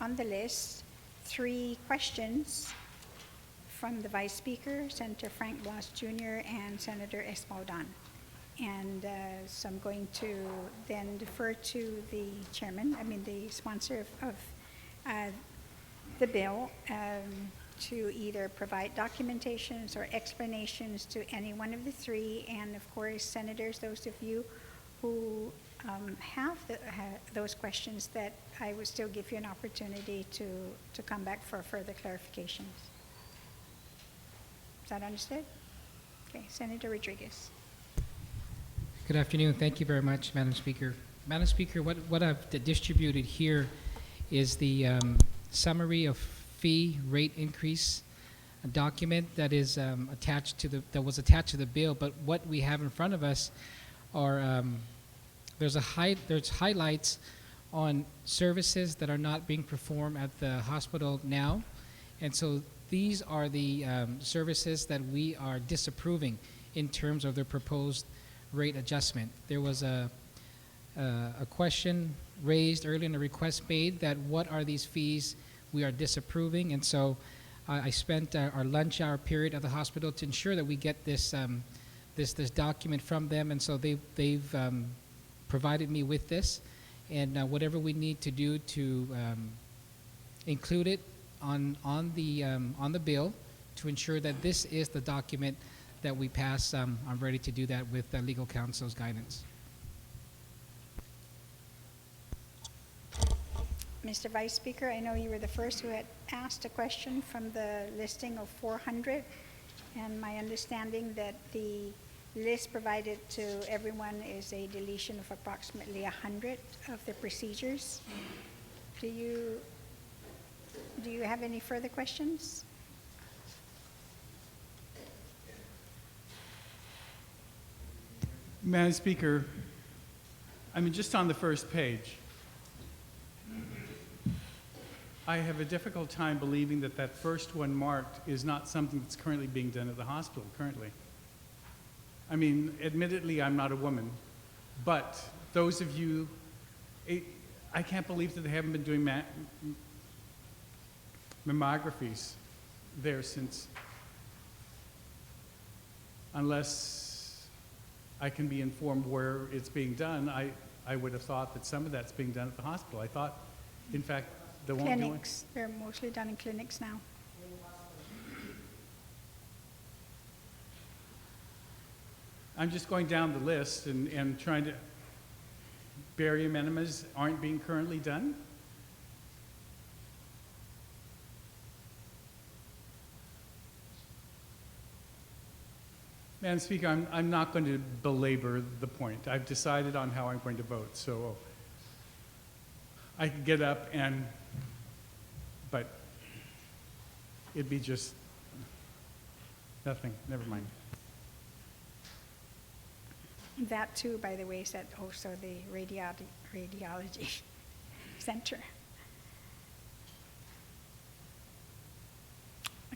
on the list 3 questions from the Vice Speaker, Senator Frank Blas Jr. and Senator Espaldon. And so I'm going to then defer to the chairman, the sponsor of the bill, to either provide documentations or explanations to any one of the 3. And of course, senators, those of you who have those questions, that I would still give you an opportunity to come back for further clarifications. Is that understood? Okay, Senator Rodriguez. Good afternoon. Thank you very much, Madam Speaker. Madam Speaker, what I've distributed here is the summary of fee rate increase document that is attached to that was attached to the bill. But what we have in front of us are there's highlights on services that are not being performed at the hospital now, and so these are the services that we are disapproving in terms of their proposed rate adjustment. There was a question raised earlier in the request made that what are these fees we are disapproving, and so I spent our lunch hour period at the hospital to ensure that we get this this document from them, and so they've provided me with this, and whatever we need to do to include it on the bill to ensure that this is the document that we pass. I'm ready to do that with legal counsel's guidance. Mr. Vice Speaker, I know you were the first who had asked a question from the listing of 400, and my understanding that the list provided to everyone is a deletion of approximately 100 of the procedures. Do you have any further questions? Madam Speaker, just on the first page, I have a difficult time believing that that first one marked is not something that's currently being done at the hospital currently. Admittedly, I'm not a woman, but those of you, I can't believe that they haven't been doing mammographies there since, unless I can be informed where it's being done. I would have thought that some of that's being done at the hospital. I thought, in fact, they won't do it. Clinics. They're mostly done in clinics now. I'm just going down the list and trying to, barium enemas aren't being currently done? Madam Speaker, I'm not going to belabor the point. I've decided on how I'm going to vote, so I could get up but it'd be just nothing. Never mind. That too, by the way, is at also the radiology center.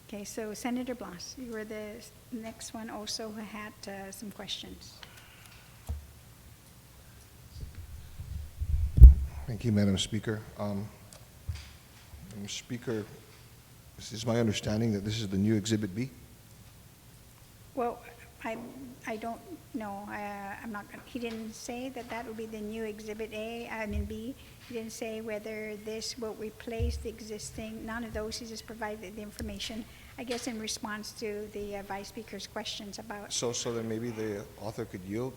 Okay, so Senator Blas, you were the next one also who had some questions. Thank you, Madam Speaker. Madam Speaker, this is my understanding that this is the new Exhibit B. Well, I don't know. I'm not. He didn't say that would be the new Exhibit B. He didn't say whether this will replace the existing. None of those. He just provided the information, I guess, in response to the Vice Speaker's questions about. So then maybe the author could yield.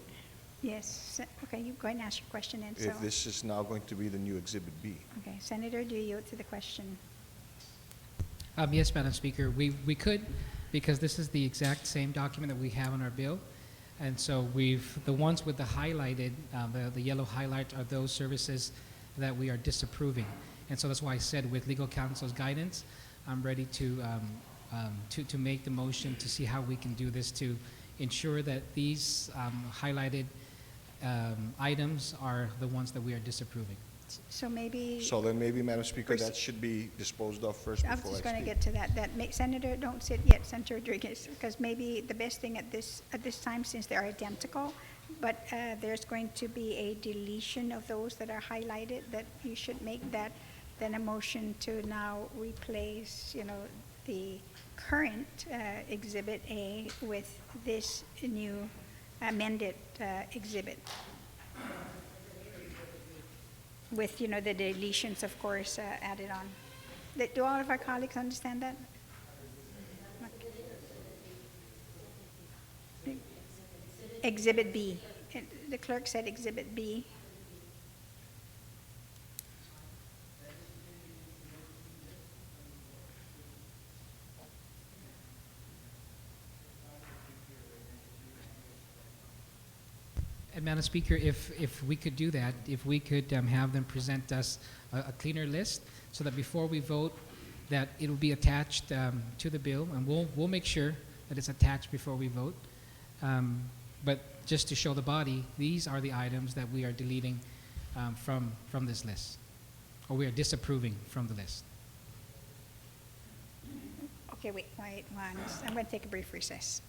Yes. Okay. You go ahead and ask your question. And if this is now going to be the new Exhibit B. Okay, Senator, do you yield to the question? Yes, Madam Speaker. We could, because this is the exact same document that we have in our bill. And so the ones with the highlighted, the yellow highlight are those services that we are disapproving. And so that's why I said with legal counsel's guidance, I'm ready to make the motion to see how we can do this to ensure that these highlighted items are the ones that we are disapproving. So maybe. So then maybe, Madam Speaker, that should be disposed of first before I was just going to speak. get to that. Senator, don't sit yet, Senator Rodriguez, because maybe the best thing at this time, since they're identical, but there's going to be a deletion of those that are highlighted, that you should make that then a motion to now replace, the current Exhibit A with this new amended exhibit. With, the deletions, of course, added on. Do all of our colleagues understand that? Exhibit B. The clerk said Exhibit B. And Madam Speaker, if we could do that, if we could have them present us a cleaner list, so that before we vote, that it will be attached to the bill, and we'll make sure that it's attached before we vote. But just to show the body, these are the items that we are deleting from this list, or we are disapproving from the list. Okay, wait, I'm going to take a brief recess.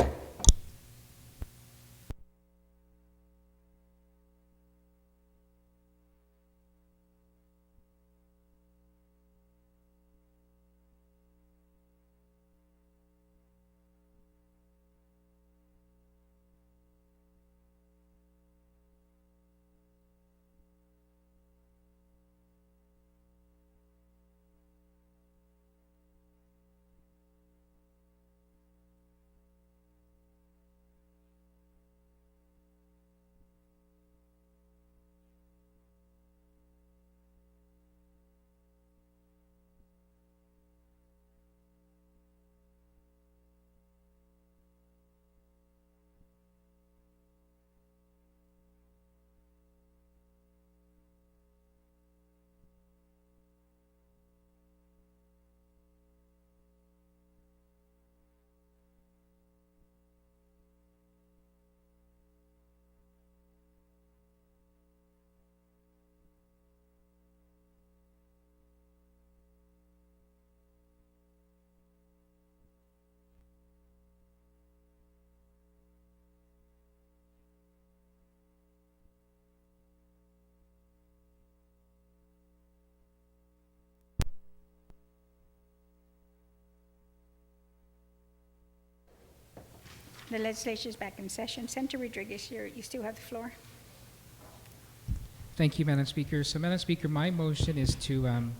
The legislature is back in session. Senator Rodriguez, you still have the floor. Thank you, Madam Speaker. So, Madam Speaker, my motion is to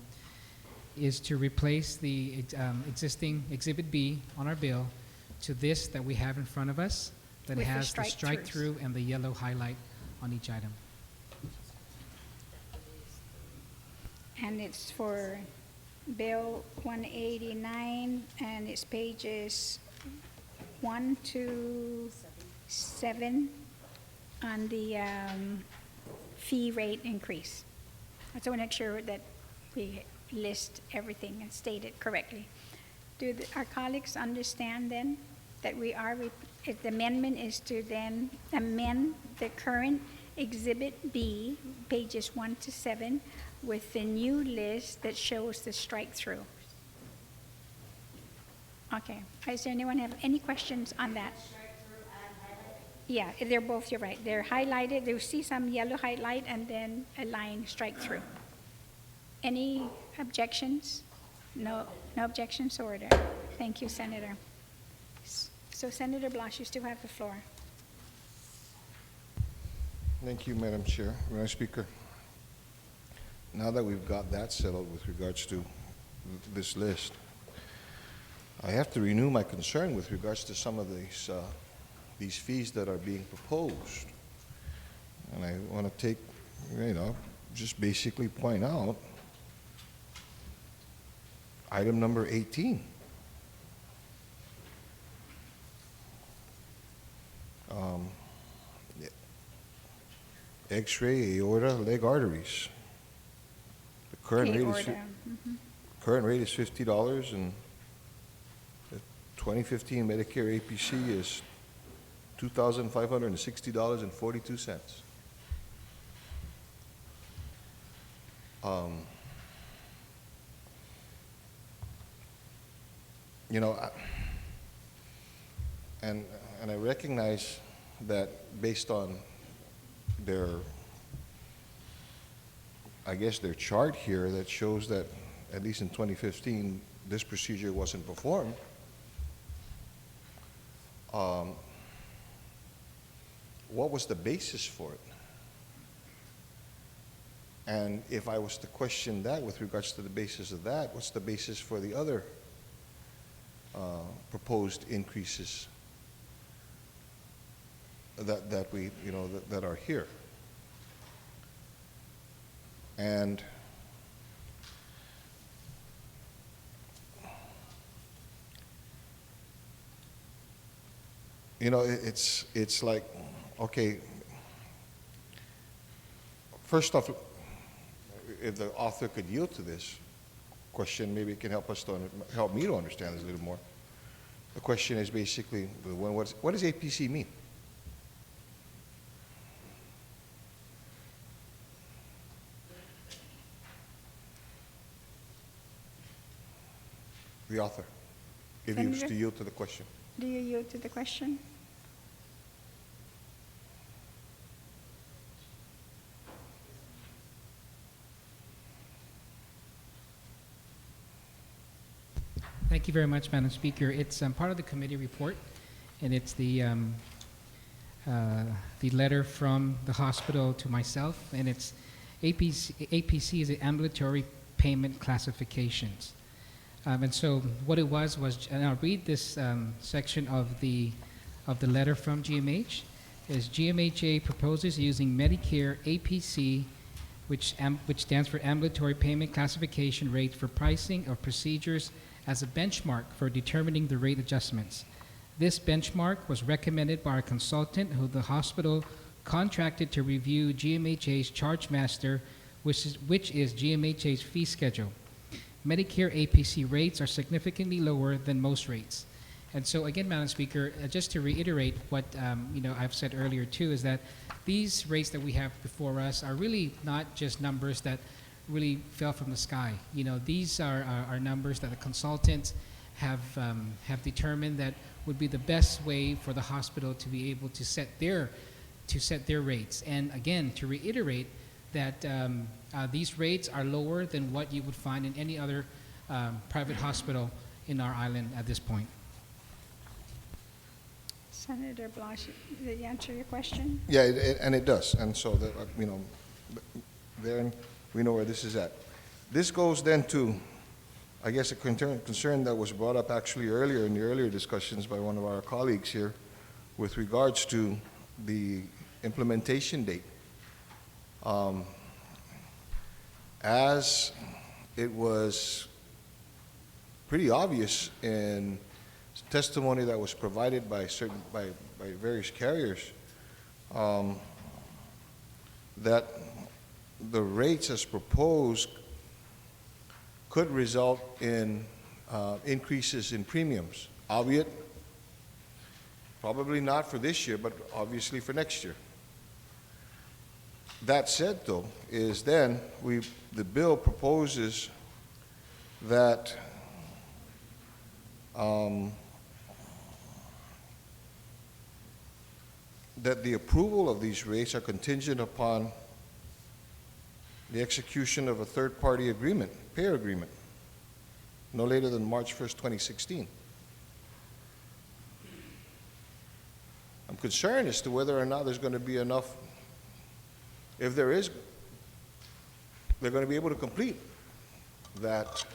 replace the existing Exhibit B on our bill to this that we have in front of us, that With the has the strike strike-throughs. through and the yellow highlight on each item. And it's for Bill 189, and it's pages 1 to 7 on the fee rate increase. I just want to make sure that we list everything and state it correctly. Do our colleagues understand then that if the amendment is to then amend the current Exhibit B, pages 1 to 7, with the new list that shows the strike-through? Okay. Does anyone have any questions on that? Yeah, they're both, you're right. They're highlighted. You'll see some yellow highlight and then a line strike-through. Any objections? No objections, order. Thank you, Senator. So, Senator Blas, you still have the floor. Thank you, Madam Chair. Madam Speaker, now that we've got that settled with regards to this list, I have to renew my concern with regards to some of these fees that are being proposed. And I want to take, just basically point out item number 18. X-ray, aorta, leg arteries. The current rate is current rate is $50, and the 2015 Medicare APC is $2,560.42. And I recognize that based on their I guess, their chart here that shows that, at least in 2015, this procedure wasn't performed. What was the basis for it? And if I was to question that with regards to the basis of that, what's the basis for the other proposed increases that we, that are here? And it's like, okay, first off, if the author could yield to this question, maybe it can help help me to understand this a little more. The question is basically, what does APC mean? The author, if he was to yield to the question. Do you yield to the question? Thank you very much, Madam Speaker. It's part of the committee report, and it's the letter from the hospital to myself, and it's APC is the ambulatory payment classifications. And so what it was, and I'll read this section of the letter from GMH, is GMHA proposes using Medicare APC, which stands for Ambulatory Payment Classification Rate, for pricing of procedures as a benchmark for determining the rate adjustments. This benchmark was recommended by a consultant who the hospital contracted to review GMHA's charge master, which is GMHA's fee schedule. Medicare APC rates are significantly lower than most rates. And so again, Madam Speaker, just to reiterate what I've said earlier too, is that these rates that we have before us are really not just numbers that really fell from the sky. These are numbers that the consultants have determined that would be the best way for the hospital to be able to set their rates. And again, to reiterate that these rates are lower than what you would find in any other private hospital in our island at this point. Senator Blanche, did you answer your question? Yeah, and it does. And so, there we know where this is at. This goes then to, I guess, a concern that was brought up actually earlier in the earlier discussions by one of our colleagues here with regards to the implementation date. As it was pretty obvious in testimony that was provided by various carriers, that the rates as proposed could result in increases in premiums, albeit probably not for this year, but obviously for next year. That said, though, is then the bill proposes that that the approval of these rates are contingent upon the execution of a third-party agreement, payer agreement, no later than March 1st, 2016. I'm concerned as to whether or not there's going to be enough. If there is, they're going to be able to complete that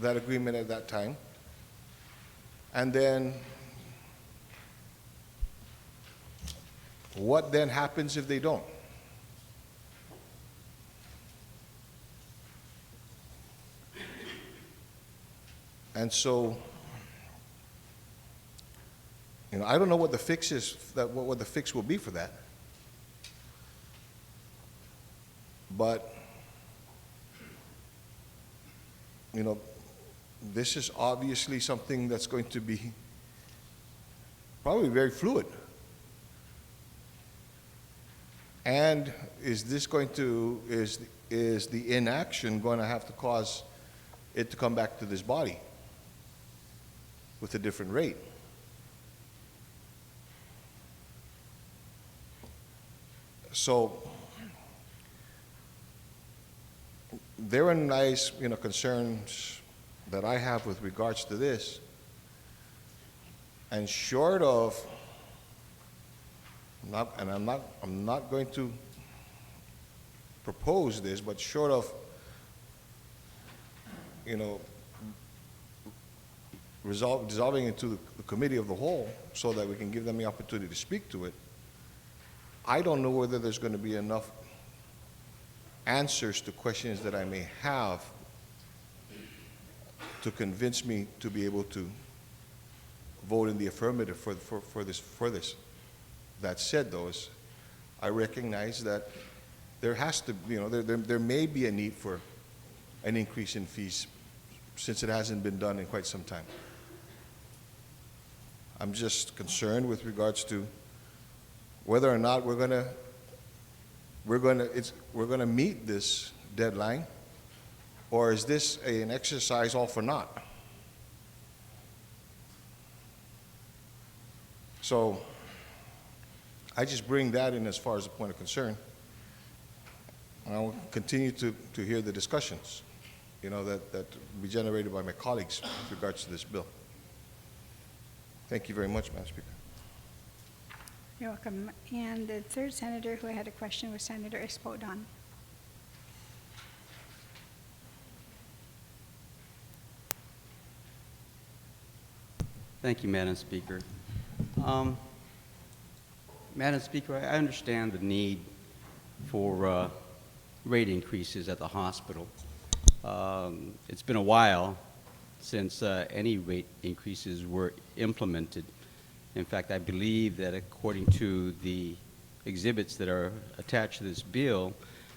agreement at that time. And then what then happens if they don't? And so, I don't know what the fix is, what the fix will be for that. But, this is obviously something that's going to be probably very fluid. And is the inaction going to have to cause it to come back to this body with a different rate? So therein lies, concerns that I have with regards to this. And short of, I'm not going to propose this, but short of, dissolving into the committee of the whole so that we can give them the opportunity to speak to it, I don't know whether there's going to be enough answers to questions that I may have to convince me to be able to vote in the affirmative for this. That said, though, I recognize that there has to, there may be a need for an increase in fees since it hasn't been done in quite some time. I'm just concerned with regards to whether or not we're gonna meet this deadline, or is this an exercise all for naught? So I just bring that in as far as a point of concern. And I will continue to hear the discussions, that will be generated by my colleagues with regards to this bill. Thank you very much, Madam Speaker. You're welcome. And the third senator who had a question was Senator Espodan. Thank you, Madam Speaker. Madam Speaker, I understand the need for rate increases at the hospital. It's been a while since any rate increases were implemented. In fact, I believe that according to the exhibits that are attached to this bill,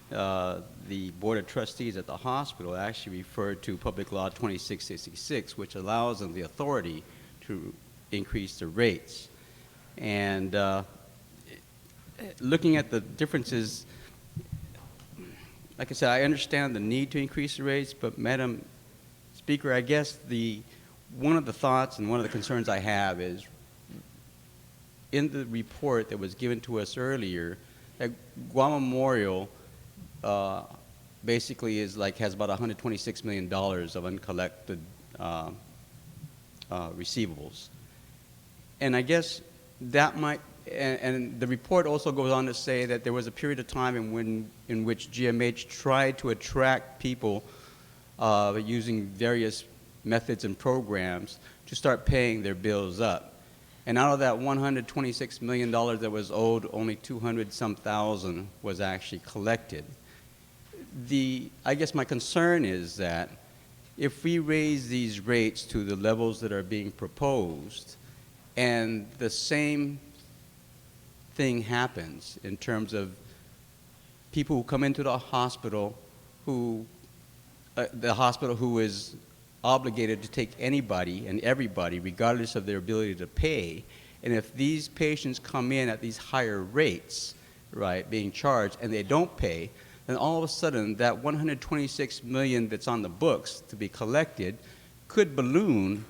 the Board of Trustees at the hospital actually referred to Public Law 2666, which allows them the authority to increase the rates. And looking at the differences, like I said, I understand the need to increase the rates, but Madam Speaker, I guess one of the thoughts and one of the concerns I have is in the report that was given to us earlier, that Guam Memorial basically has about $126 million of uncollected receivables. And I guess that might, and the report also goes on to say that there was a period of time in which GMH tried to attract people using various methods and programs to start paying their bills up. And out of that $126 million that was owed, only 200-some thousand was actually collected. I guess my concern is that if we raise these rates to the levels that are being proposed, and the same thing happens in terms of people who come into the hospital who is obligated to take anybody and everybody regardless of their ability to pay, and if these patients come in at these higher rates, right, being charged, and they don't pay, then all of a sudden that $126 million that's on the books to be collected could balloon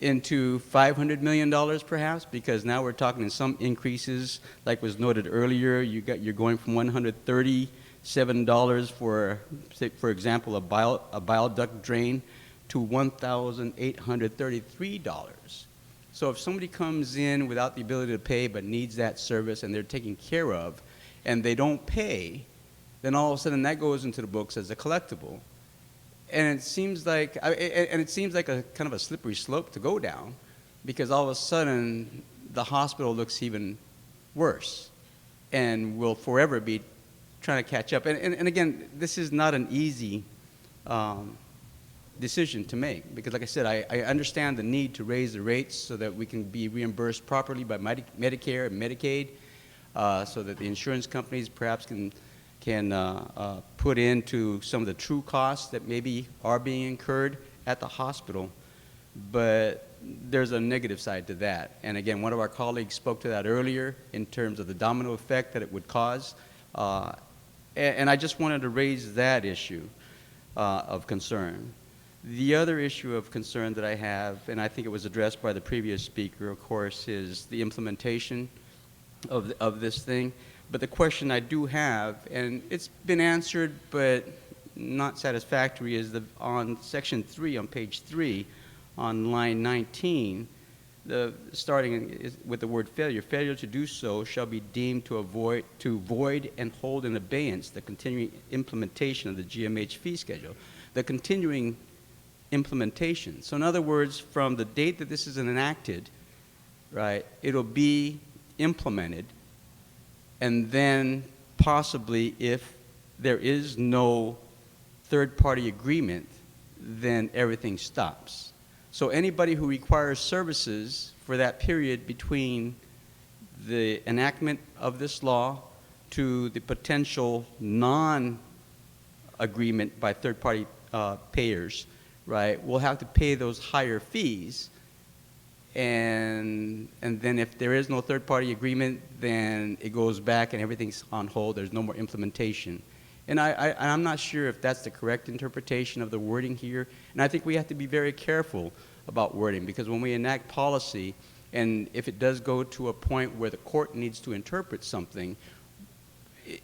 into $500 million perhaps, because now we're talking in some increases, like was noted earlier, you're going from $137 for, say, for example, a bile duct drain to $1,833. So if somebody comes in without the ability to pay but needs that service and they're taken care of and they don't pay, then all of a sudden that goes into the books as a collectible. And it seems like a kind of a slippery slope to go down, because all of a sudden the hospital looks even worse and will forever be trying to catch up. And again, this is not an easy decision to make, because like I said, I understand the need to raise the rates so that we can be reimbursed properly by Medicare and Medicaid, so that the insurance companies perhaps can put into some of the true costs that maybe are being incurred at the hospital. But there's a negative side to that. And again, one of our colleagues spoke to that earlier in terms of the domino effect that it would cause. And I just wanted to raise that issue of concern. The other issue of concern that I have, and I think it was addressed by the previous speaker, of course, is the implementation of this thing. But the question I do have, and it's been answered, but not satisfactory is on section 3, on page 3, on line 19, starting with the word failure. Failure to do so shall be deemed to void and hold in abeyance the continuing implementation of the GMH fee schedule. The continuing implementation. So in other words, from the date that this is enacted, right, it'll be implemented, and then possibly if there is no third-party agreement, then everything stops. So anybody who requires services for that period between the enactment of this law to the potential non-agreement by third-party payers, right, will have to pay those higher fees. And then if there is no third-party agreement, then it goes back and everything's on hold. There's no more implementation. And I'm not sure if that's the correct interpretation of the wording here. And I think we have to be very careful about wording, because when we enact policy, and if it does go to a point where the court needs to interpret something,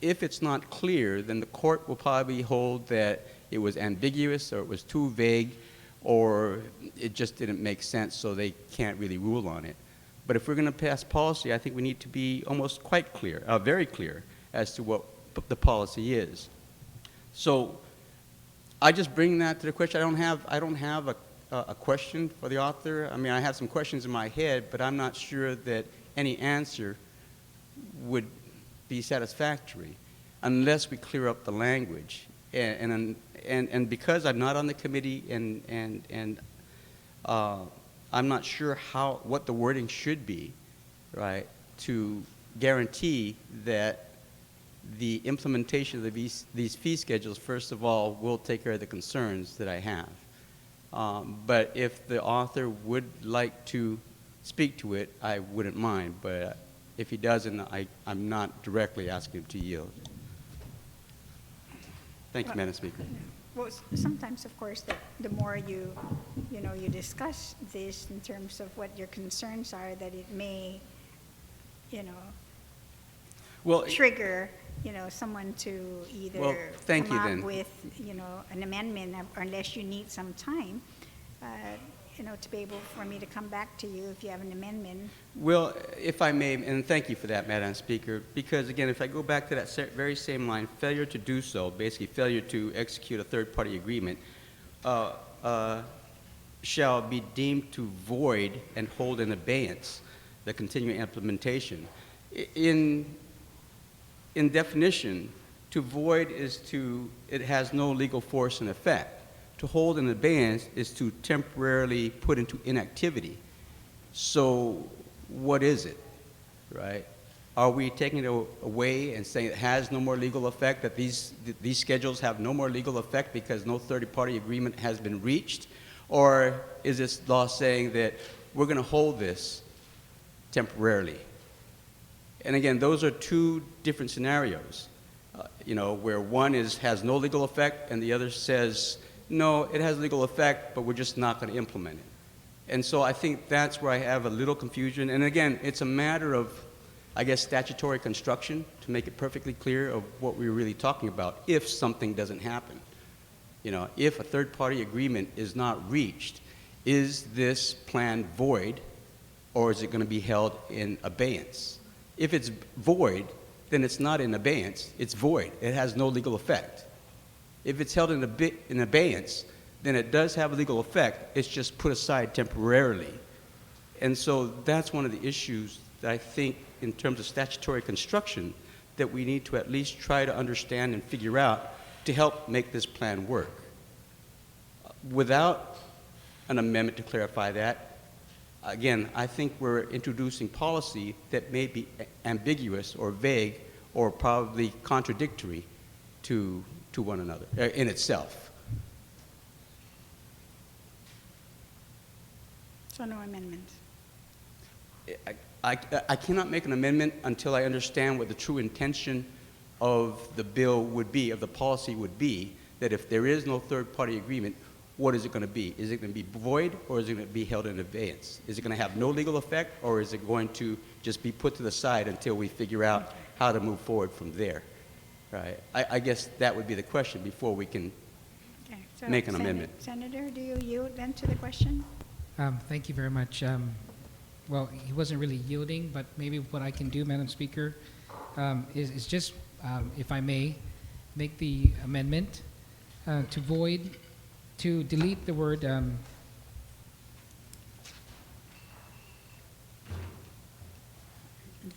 if it's not clear, then the court will probably hold that it was ambiguous or it was too vague or it just didn't make sense, so they can't really rule on it. But if we're going to pass policy, I think we need to be almost quite clear, very clear, as to what the policy is. So I just bring that to the question. I don't have a question for the author. I mean, I have some questions in my head, but I'm not sure that any answer would be satisfactory unless we clear up the language. And because I'm not on the committee and I'm not sure what the wording should be, right, to guarantee that the implementation of these fee schedules, first of all, will take care of the concerns that I have. But if the author would like to speak to it, I wouldn't mind. But if he doesn't, I'm not directly asking him to yield. Thank you, Madam Speaker. Well, sometimes, of course, the more you discuss this in terms of what your concerns are, that it may, trigger, someone to either thank come you up then. with, an amendment, or unless you need some time, to be able for me to come back to you if you have an amendment. Well, if I may, and thank you for that, Madam Speaker, because again, if I go back to that very same line, failure to do so, basically failure to execute a third-party agreement, shall be deemed to void and hold in abeyance the continuing implementation. In definition, to void is it has no legal force and effect. To hold in abeyance is to temporarily put into inactivity. So what is it, right? Are we taking it away and saying it has no more legal effect, that these schedules have no more legal effect because no third-party agreement has been reached? Or is this law saying that we're going to hold this temporarily? And again, those are two different scenarios, where one has no legal effect and the other says, no, it has legal effect, but we're just not going to implement it. And so I think that's where I have a little confusion. And again, it's a matter of, I guess, statutory construction to make it perfectly clear of what we're really talking about if something doesn't happen. If a third-party agreement is not reached, is this plan void or is it going to be held in abeyance? If it's void, then it's not in abeyance, it's void. It has no legal effect. If it's held in abeyance, then it does have a legal effect. It's just put aside temporarily. And so that's one of the issues that I think, in terms of statutory construction, that we need to at least try to understand and figure out to help make this plan work. Without an amendment to clarify that, again, I think we're introducing policy that may be ambiguous or vague or probably contradictory to one another in itself. So no amendments. I cannot make an amendment until I understand what the true intention of the bill would be, of the policy would be, that if there is no third-party agreement, what is it going to be? Is it going to be void or is it going to be held in abeyance? Is it going to have no legal effect or is it going to just be put to the side until we figure out how to move forward from there? Right. I guess that would be the question before we can So, make an amendment. Senator, do you yield then to the question? Thank you very much. Well, he wasn't really yielding, but maybe what I can do, Madam Speaker, is just, if I may, make the amendment to delete the word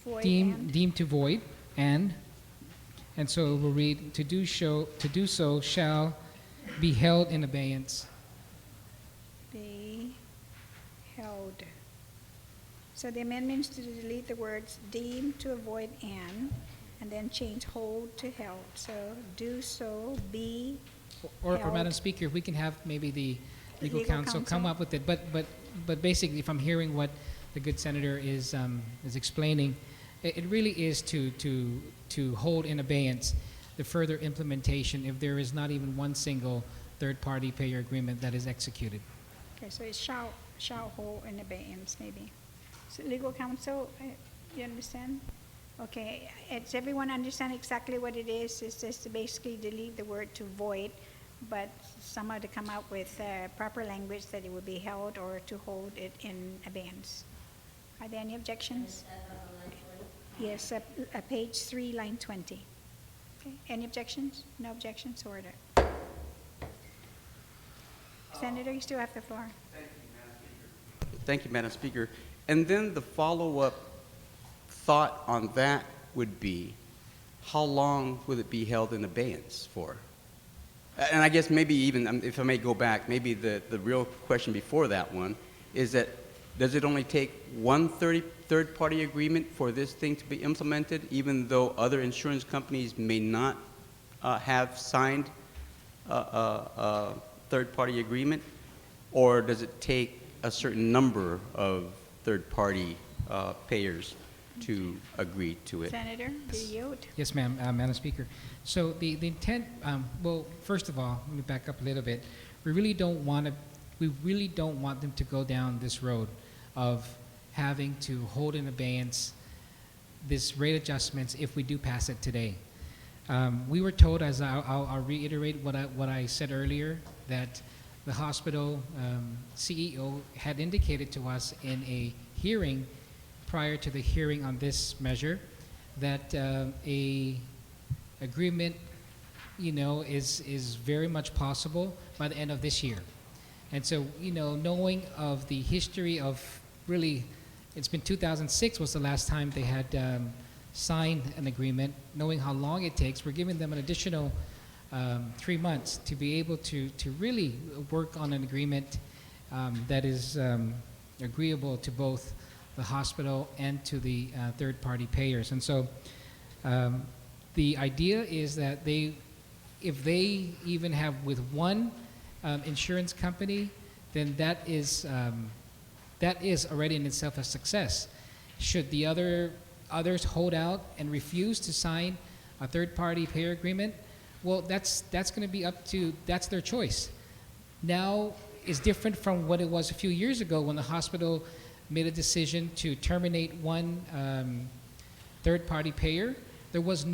Void deemed to void, and so it will read, to do so shall be held in abeyance. be held. So the amendments to delete the words deemed to avoid and then change hold to held. So do so, be Or held. Madam Speaker, if we can have maybe the legal Legal counsel come counsel. up with it, but basically, if I'm hearing what the good senator is explaining, it really is to hold in abeyance the further implementation if there is not even one single third-party payer agreement that is executed. Okay, so it shall hold in abeyance, maybe. So legal counsel, you understand? Okay, does everyone understand exactly what it is? It's just to basically delete the word to void, but somehow to come up with proper language that it would be held or to hold it in abeyance. Are there any objections? Yes, page 3, line 20. Okay, any objections? No objections, order. Senator, you still have the floor. Thank you, Madam Speaker. And then the follow-up thought on that would be, how long will it be held in abeyance for? And I guess maybe even, if I may go back, maybe the real question before that one is that, does it only take one third-party agreement for this thing to be implemented, even though other insurance companies may not have signed a third-party agreement? Or does it take a certain number of third-party payers to agree to it? Senator, do you yield? Yes, ma'am, Madam Speaker. So the intent, well, first of all, let me back up a little bit. We really don't want them to go down this road of having to hold in abeyance this rate adjustments if we do pass it today. We were told, as I'll reiterate what I said earlier, that the hospital CEO had indicated to us in a hearing prior to the hearing on this measure that a agreement, is very much possible by the end of this year. And so, knowing of the history of really, it's been 2006 was the last time they had signed an agreement, knowing how long it takes, we're giving them an additional 3 months to be able to really work on an agreement that is agreeable to both the hospital and to the third-party payers. And so the idea is that if they even have with one insurance company, then that is already in itself a success. Should the others hold out and refuse to sign a third-party payer agreement, well, that's going to be that's their choice. Now is different from what it was a few years ago when the hospital made a decision to terminate one third-party payer. It was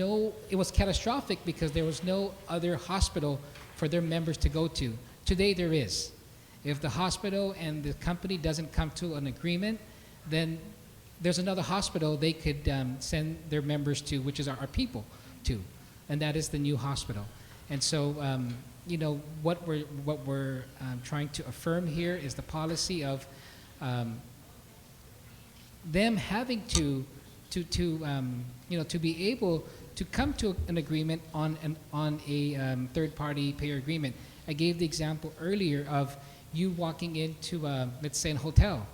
catastrophic because there was no other hospital for their members to go to. Today there is. If the hospital and the company doesn't come to an agreement, then there's another hospital they could send their members to, which is our people to, and that is the new hospital. And so, what we're trying to affirm here is the policy of them having to be able to come to an agreement on a third-party payer agreement. I gave the example earlier of you walking into, let's say, a hotel.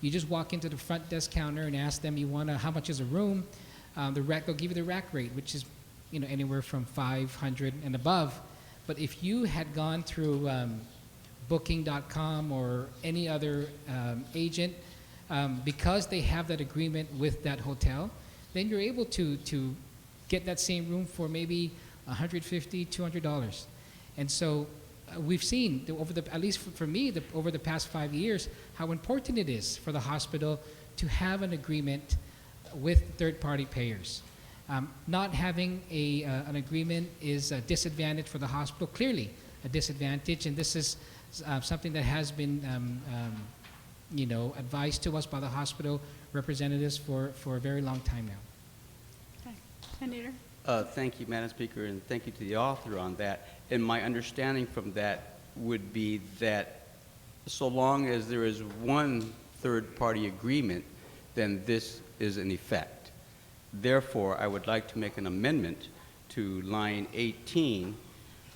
You just walk into the front desk counter and ask them, how much is a room? They'll give you the rack rate, which is, anywhere from $500 and above. But if you had gone through Booking.com or any other agent, because they have that agreement with that hotel, then you're able to get that same room for maybe $150, $200. And so we've seen, at least for me, over the past 5 years, how important it is for the hospital to have an agreement with third-party payers. Not having an agreement is a disadvantage for the hospital. Clearly, a disadvantage, and this is something that has been advised to us by the hospital representatives for a very long time now. Okay. Senator? Thank you, Madam Speaker, and thank you to the author on that. And my understanding from that would be that so long as there is one third-party agreement, then this is in effect. Therefore, I would like to make an amendment to line 18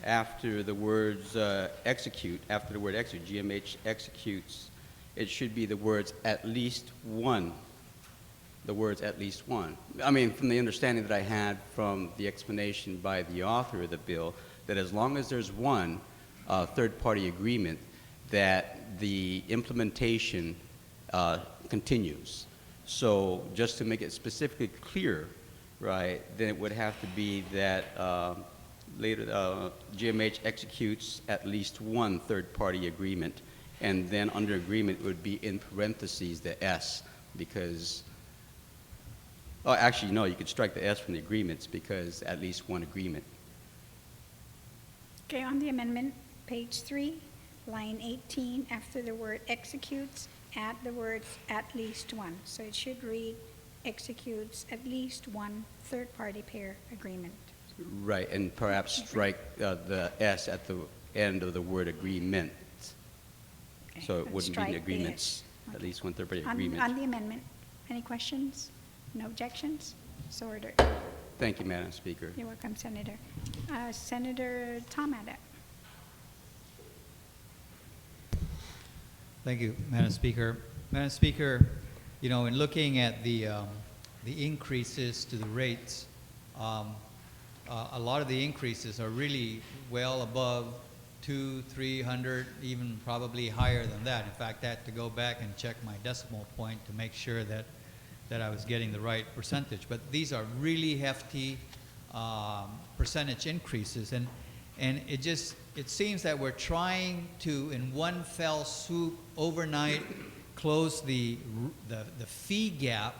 after the words execute, after the word execute, GMH executes, it should be the words at least one. The words at least one. I mean, from the understanding that I had from the explanation by the author of the bill, that as long as there's one third-party agreement, that the implementation continues. So just to make it specifically clear, right, then it would have to be that later GMH executes at least one third-party agreement, and then under agreement would be in parentheses the S, because, oh, actually, no, you could strike the S from the agreements because at least one agreement. Okay, on the amendment, page 3, line 18, after the word executes, add the words at least one. So it should read executes at least one third-party payer agreement. Right, and perhaps strike the S at the end of the word agreement. Okay, So it and wouldn't strike be the agreements, S. at least one third-party On agreement. the amendment, any questions? No objections? So ordered. Thank you, Madam Speaker. You're welcome, Senator. Senator Tom Adat. Thank you, Madam Speaker. Madam Speaker, in looking at the increases to the rates, a lot of the increases are really well above 200, 300, even probably higher than that. In fact, I had to go back and check my decimal point to make sure that I was getting the right percentage. But these are really hefty percentage increases, and it seems that we're trying to, in one fell swoop, overnight, close the fee gap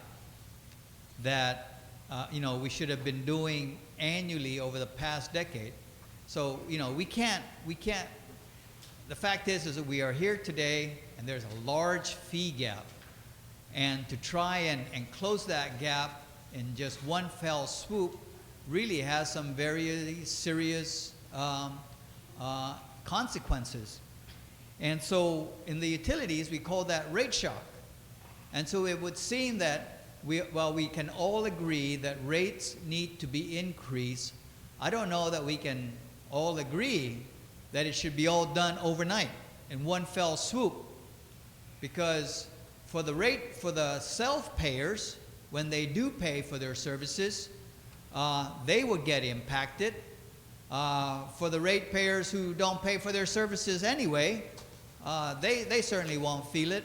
that we should have been doing annually over the past decade. So we can't. The fact is that we are here today, and there's a large fee gap, and to try and close that gap in just one fell swoop really has some very serious consequences. And so in the utilities, we call that rate shock. And so it would seem that while we can all agree that rates need to be increased, I don't know that we can all agree that it should be all done overnight in one fell swoop. Because for the self-payers, when they do pay for their services, they will get impacted. For the ratepayers who don't pay for their services anyway, they certainly won't feel it.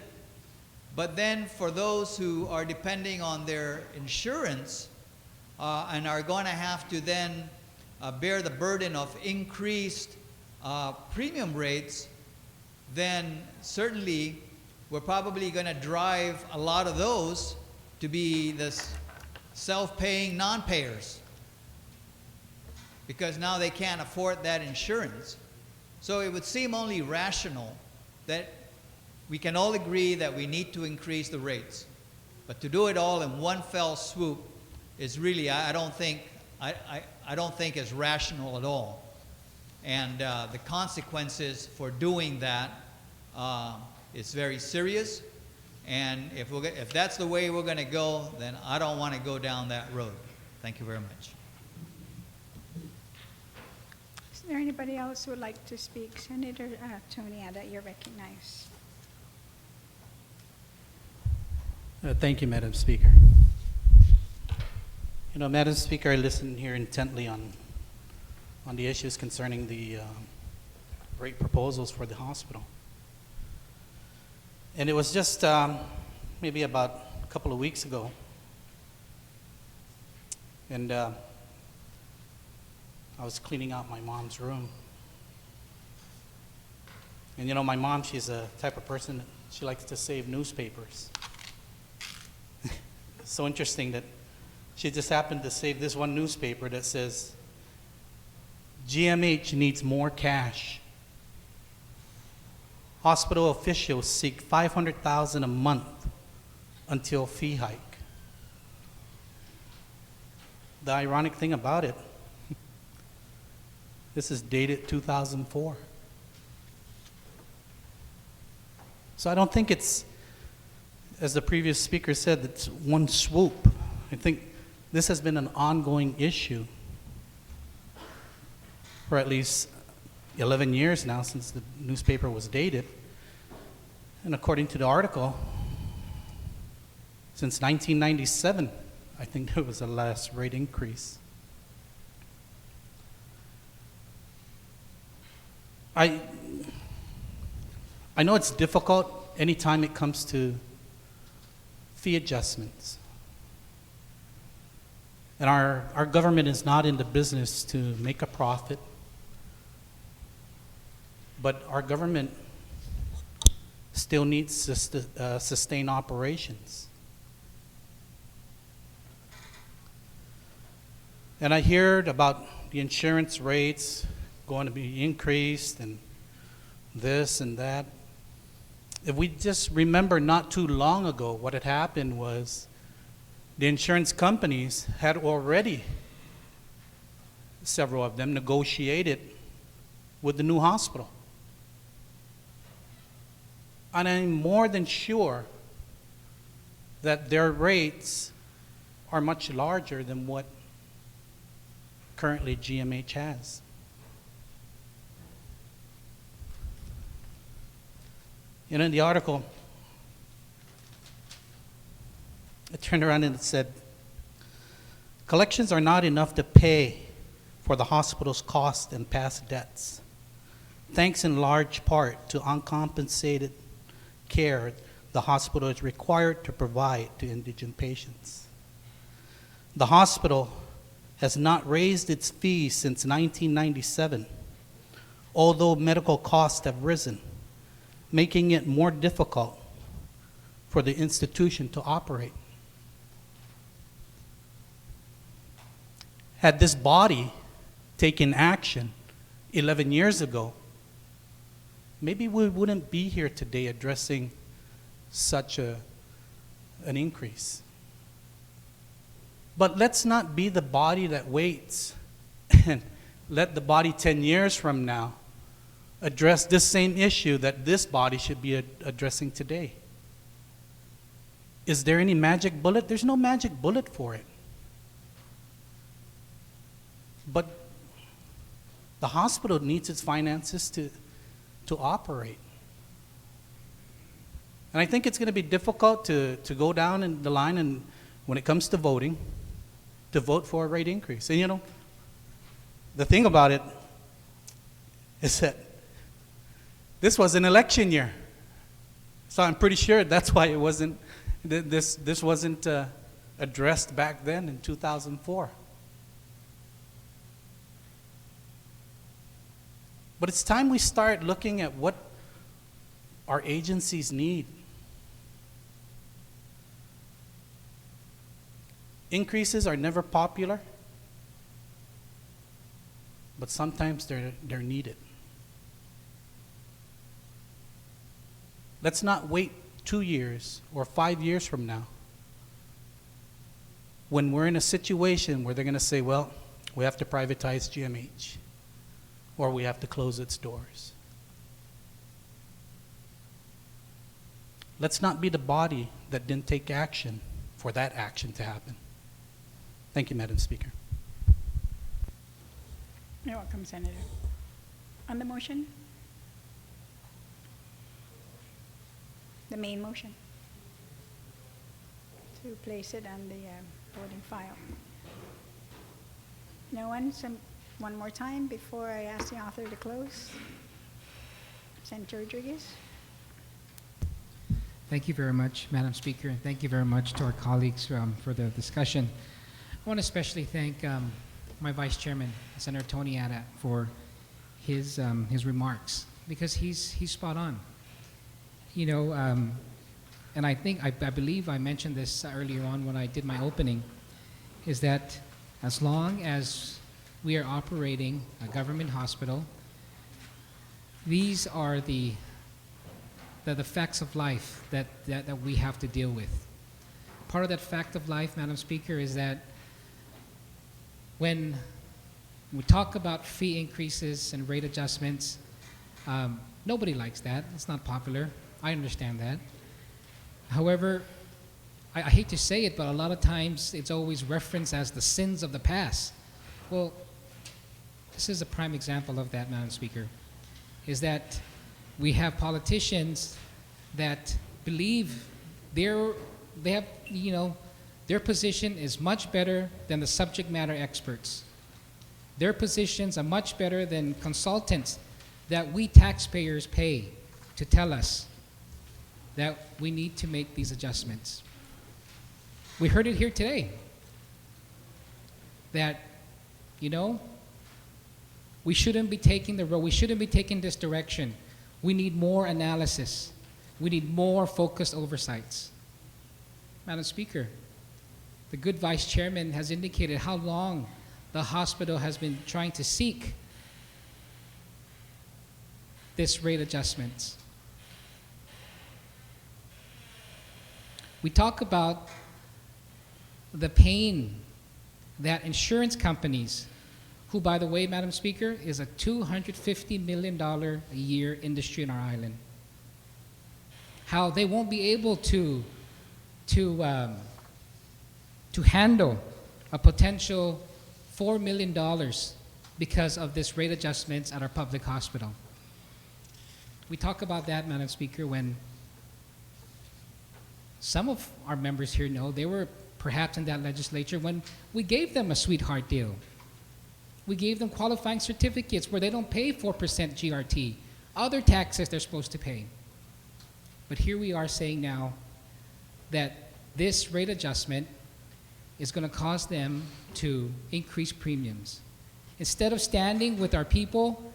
But then for those who are depending on their insurance and are going to have to then bear the burden of increased premium rates, then certainly we're probably going to drive a lot of those to be the self-paying non-payers, because now they can't afford that insurance. So it would seem only rational that we can all agree that we need to increase the rates. But to do it all in one fell swoop is really, I don't think is rational at all. And the consequences for doing that is very serious. And if that's the way we're going to go, then I don't want to go down that road. Thank you very much. Is there anybody else who would like to speak? Senator Tony Adat, you're recognized. Thank you, Madam Speaker. Madam Speaker, I listened here intently on the issues concerning the rate proposals for the hospital. And it was just maybe about a couple of weeks ago. And I was cleaning out my mom's room. And my mom, she's a type of person that she likes to save newspapers. It's so interesting that she just happened to save this one newspaper that says, GMH needs more cash. hospital officials seek $500,000 a month until fee hike. The ironic thing about it, this is dated 2004. So I don't think it's, as the previous speaker said, it's one swoop. I think this has been an ongoing issue for at least 11 years now since the newspaper was dated. And according to the article, since 1997, I think there was the last rate increase. I know it's difficult anytime it comes to fee adjustments. And our government is not in the business to make a profit, but our government still needs to sustain operations. And I heard about the insurance rates going to be increased and this and that. If we just remember not too long ago, what had happened was the insurance companies had already, several of them, negotiated with the new hospital. And I'm more than sure that their rates are much larger than what currently GMH has. You know, in the article, it turned around and it said, collections are not enough to pay for the hospital's costs and past debts, thanks in large part to uncompensated care the hospital is required to provide to indigent patients. The hospital has not raised its fees since 1997, although medical costs have risen, making it more difficult for the institution to operate. Had this body taken action 11 years ago, maybe we wouldn't be here today addressing such an increase. But let's not be the body that waits and let the body 10 years from now address this same issue that this body should be addressing today. Is there any magic bullet? There's no magic bullet for it. But the hospital needs its finances to operate. And I think it's going to be difficult to go down in the line and when it comes to voting, to vote for a rate increase. And you know, the thing about it is that this was an election year. So I'm pretty sure that's why it wasn't, this wasn't addressed back then in 2004. But it's time we start looking at what our agencies need. Increases are never popular, but sometimes they're needed. Let's not wait 2 years or 5 years from now when we're in a situation where they're going to say, well, we have to privatize GMH or we have to close its doors. Let's not be the body that didn't take action for that action to happen. Thank you, Madam Speaker. You're welcome, Senator. On the motion? The main motion? To place it on the voting file. No one? One more time before I ask the author to close. Senator Rodriguez? Thank you very much, Madam Speaker, and thank you very much to our colleagues for the discussion. I want to especially thank my Vice Chairman, Senator Tony Adat, for his remarks, because he's spot on. You know, and I believe I mentioned this earlier on when I did my opening, is that as long as we are operating a government hospital, these are the the facts of life that we have to deal with. Part of that fact of life, Madam Speaker, is that when we talk about fee increases and rate adjustments, nobody likes that. It's not popular. I understand that. However, I hate to say it, but a lot of times it's always referenced as the sins of the past. Well, this is a prime example of that, Madam Speaker, is that we have politicians that believe their position is much better than the subject matter experts. Their positions are much better than consultants that we taxpayers pay to tell us that we need to make these adjustments. We heard it here today that, we shouldn't be taking the road, we shouldn't be taking this direction. We need more analysis. We need more focused oversights. Madam Speaker, the good Vice Chairman has indicated how long the hospital has been trying to seek this rate adjustments. We talk about the pain that insurance companies, who, by the way, Madam Speaker, is a $250 million a year industry in our island, how they won't be able to handle a potential $4 million because of this rate adjustments at our public hospital. We talk about that, Madam Speaker, when some of our members here know they were perhaps in that legislature when we gave them a sweetheart deal. We gave them qualifying certificates where they don't pay 4% GRT, other taxes they're supposed to pay. But here we are saying now that this rate adjustment is going to cause them to increase premiums. Instead of standing with our people,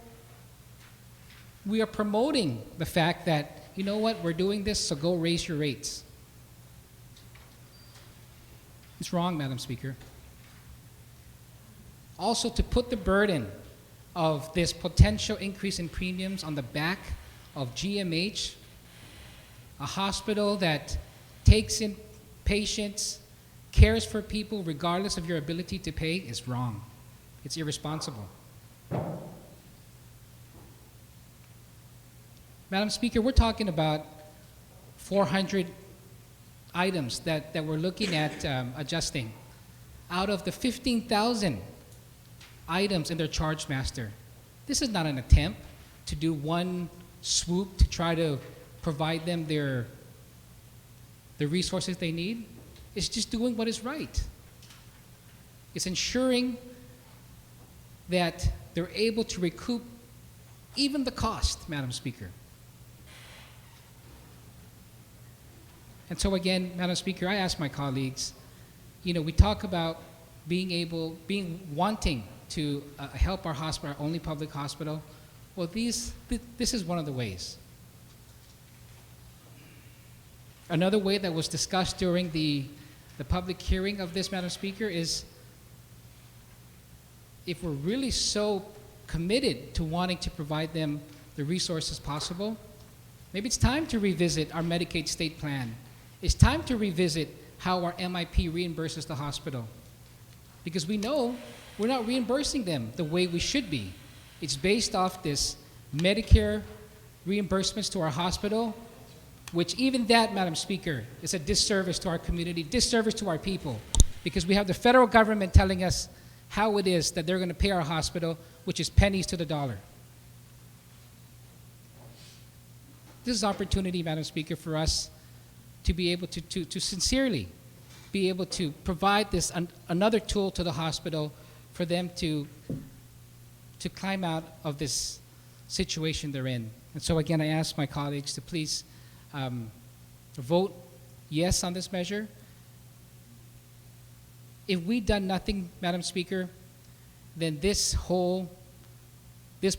we are promoting the fact that, you know what, we're doing this, so go raise your rates. It's wrong, Madam Speaker. Also, to put the burden of this potential increase in premiums on the back of GMH, a hospital that takes in patients, cares for people regardless of your ability to pay, is wrong. It's irresponsible. Madam Speaker, we're talking about 400 items that we're looking at adjusting out of the 15,000 items in their charge master. This is not an attempt to do one swoop to try to provide them the resources they need. It's just doing what is right. It's ensuring that they're able to recoup even the cost, Madam Speaker. And so again, Madam Speaker, I ask my colleagues, we talk about wanting to help our hospital, our only public hospital. Well, this is one of the ways. Another way that was discussed during the public hearing of this, Madam Speaker, is if we're really so committed to wanting to provide them the resources possible, maybe it's time to revisit our Medicaid state plan. It's time to revisit how our MIP reimburses the hospital. Because we know we're not reimbursing them the way we should be. It's based off this Medicare reimbursements to our hospital, which even that, Madam Speaker, is a disservice to our community, disservice to our people, because we have the federal government telling us how it is that they're going to pay our hospital, which is pennies to the dollar. This is opportunity, Madam Speaker, for us to be able to sincerely be able to provide this another tool to the hospital for them to climb out of this situation they're in. And so again, I ask my colleagues to please vote yes on this measure. If we've done nothing, Madam Speaker, then this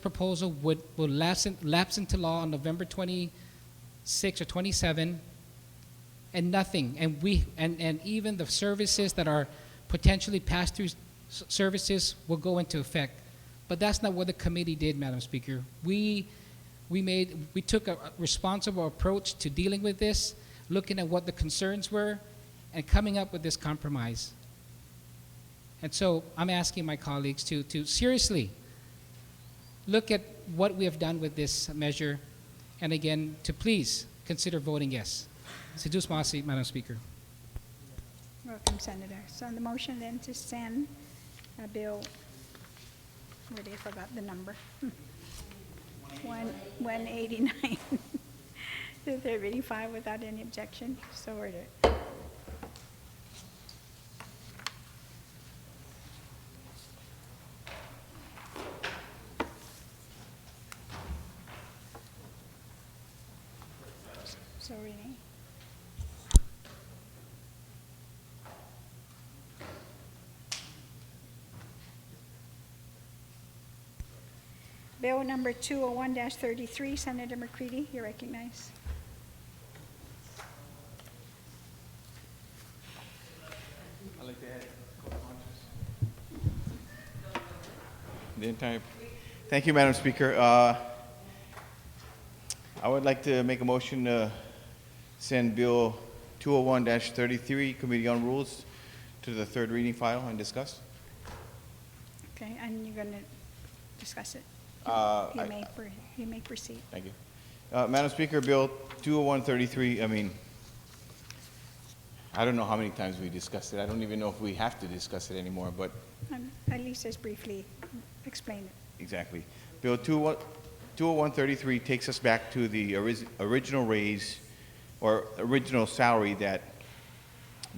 proposal will lapse into law on November 26 or 27, and nothing, and even the services that are potentially pass-through services will go into effect. But that's not what the committee did, Madam Speaker. We we took a responsible approach to dealing with this, looking at what the concerns were, and coming up with this compromise. And so I'm asking my colleagues to seriously look at what we have done with this measure, and again, to please consider voting yes. Sidus Masi, Madam Speaker. Welcome, Senator. So on the motion then to send Bill, where I forgot the number, 189 to third reading file without any objection, so ordered. So Renee. Bill number 201-33, Senator McCready, you're recognized. Thank you, Madam Speaker. I would like to make a motion to send Bill 201-33, Committee on Rules, to the third reading file and discuss. Okay, and you're going to discuss it. You may proceed. Thank you. Madam Speaker, Bill 201-33, I mean, I don't know how many times we discussed it. I don't even know if we have to discuss it anymore, but At least just briefly explain it. exactly. Bill 201-33 takes us back to the original raise or original salary that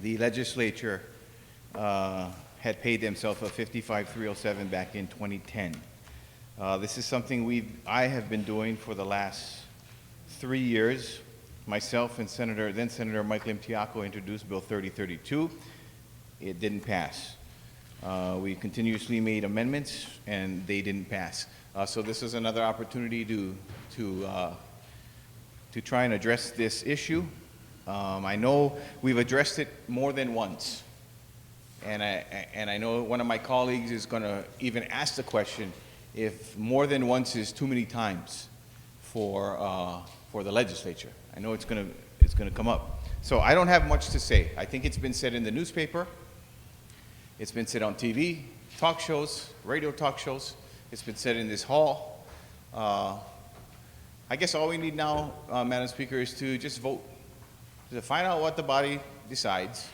the legislature had paid themselves of $55,307 back in 2010. This is something I have been doing for the last 3 years. Myself and then Senator Michael Imtiaco introduced Bill 3032. It didn't pass. We continuously made amendments, and they didn't pass. So this is another opportunity to try and address this issue. I know we've addressed it more than once, and I know one of my colleagues is going to even ask the question if more than once is too many times for the legislature. I know it's going to come up. So I don't have much to say. I think it's been said in the newspaper. It's been said on TV, talk shows, radio talk shows. It's been said in this hall. I guess all we need now, Madam Speaker, is to just vote, to find out what the body decides,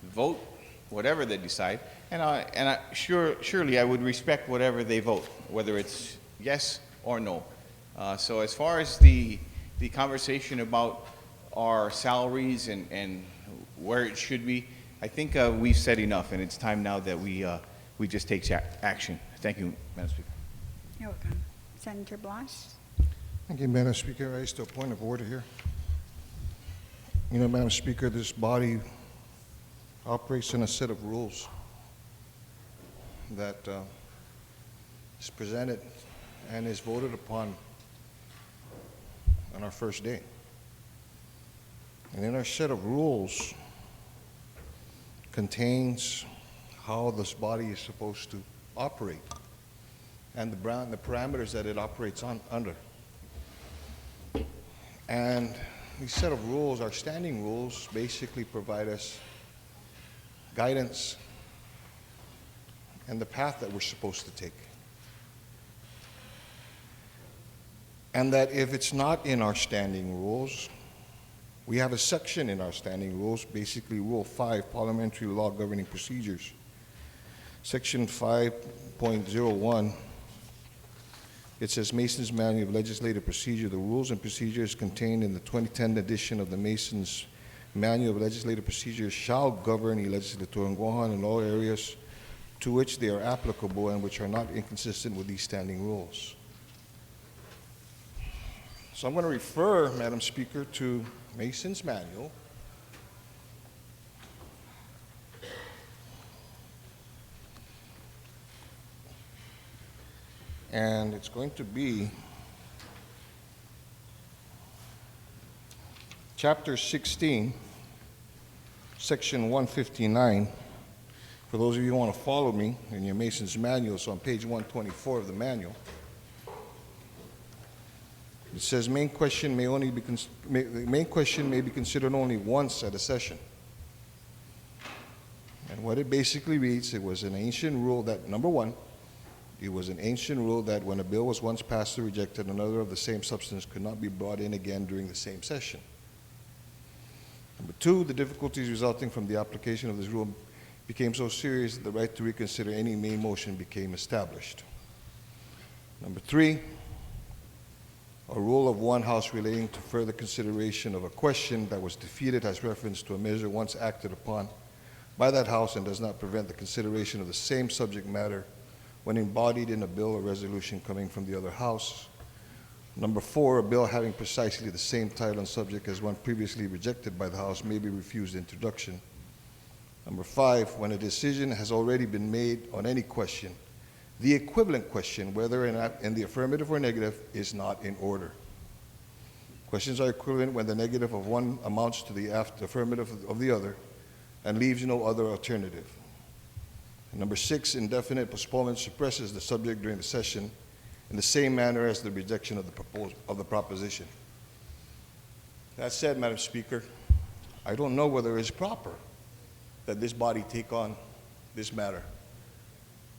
vote whatever they decide, and surely I would respect whatever they vote, whether it's yes or no. So as far as the conversation about our salaries and where it should be, I think we've said enough, and it's time now that we just take action. Thank you, Madam Speaker. You're welcome. Senator Blas. Thank you, Madam Speaker. I just a point of order here. You know, Madam Speaker, this body operates in a set of rules that is presented and is voted upon on our first day. And in our set of rules contains how this body is supposed to operate and the parameters that it operates under. And these set of rules, our standing rules, basically provide us guidance and the path that we're supposed to take. And that if it's not in our standing rules, we have a section in our standing rules, basically Rule 5, Parliamentary Law Governing Procedures. Section 5.01, it says Mason's Manual of Legislative Procedure. The rules and procedures contained in the 2010 edition of the Mason's Manual of Legislative Procedures shall govern the legislature in Guam in all areas to which they are applicable and which are not inconsistent with these standing rules. So I'm going to refer, Madam Speaker, to Mason's Manual. And it's going to be Chapter 16, Section 159. For those of you who want to follow me in your Mason's Manual, it's on page 124 of the manual. It says main question may only be the main question may be considered only once at a session. And what it basically reads, it was an ancient rule that, number one, it was an ancient rule that when a bill was once passed or rejected, another of the same substance could not be brought in again during the same session. Number two, the difficulties resulting from the application of this rule became so serious that the right to reconsider any main motion became established. Number three, a rule of one House relating to further consideration of a question that was defeated has reference to a measure once acted upon by that House and does not prevent the consideration of the same subject matter when embodied in a bill or resolution coming from the other House. Number four, a bill having precisely the same title and subject as one previously rejected by the House may be refused introduction. Number five, when a decision has already been made on any question, the equivalent question, whether in the affirmative or negative, is not in order. Questions are equivalent when the negative of one amounts to the affirmative of the other and leaves no other alternative. And number six, indefinite postponement suppresses the subject during the session in the same manner as the rejection of the proposition. That said, Madam Speaker, I don't know whether it's proper that this body take on this matter,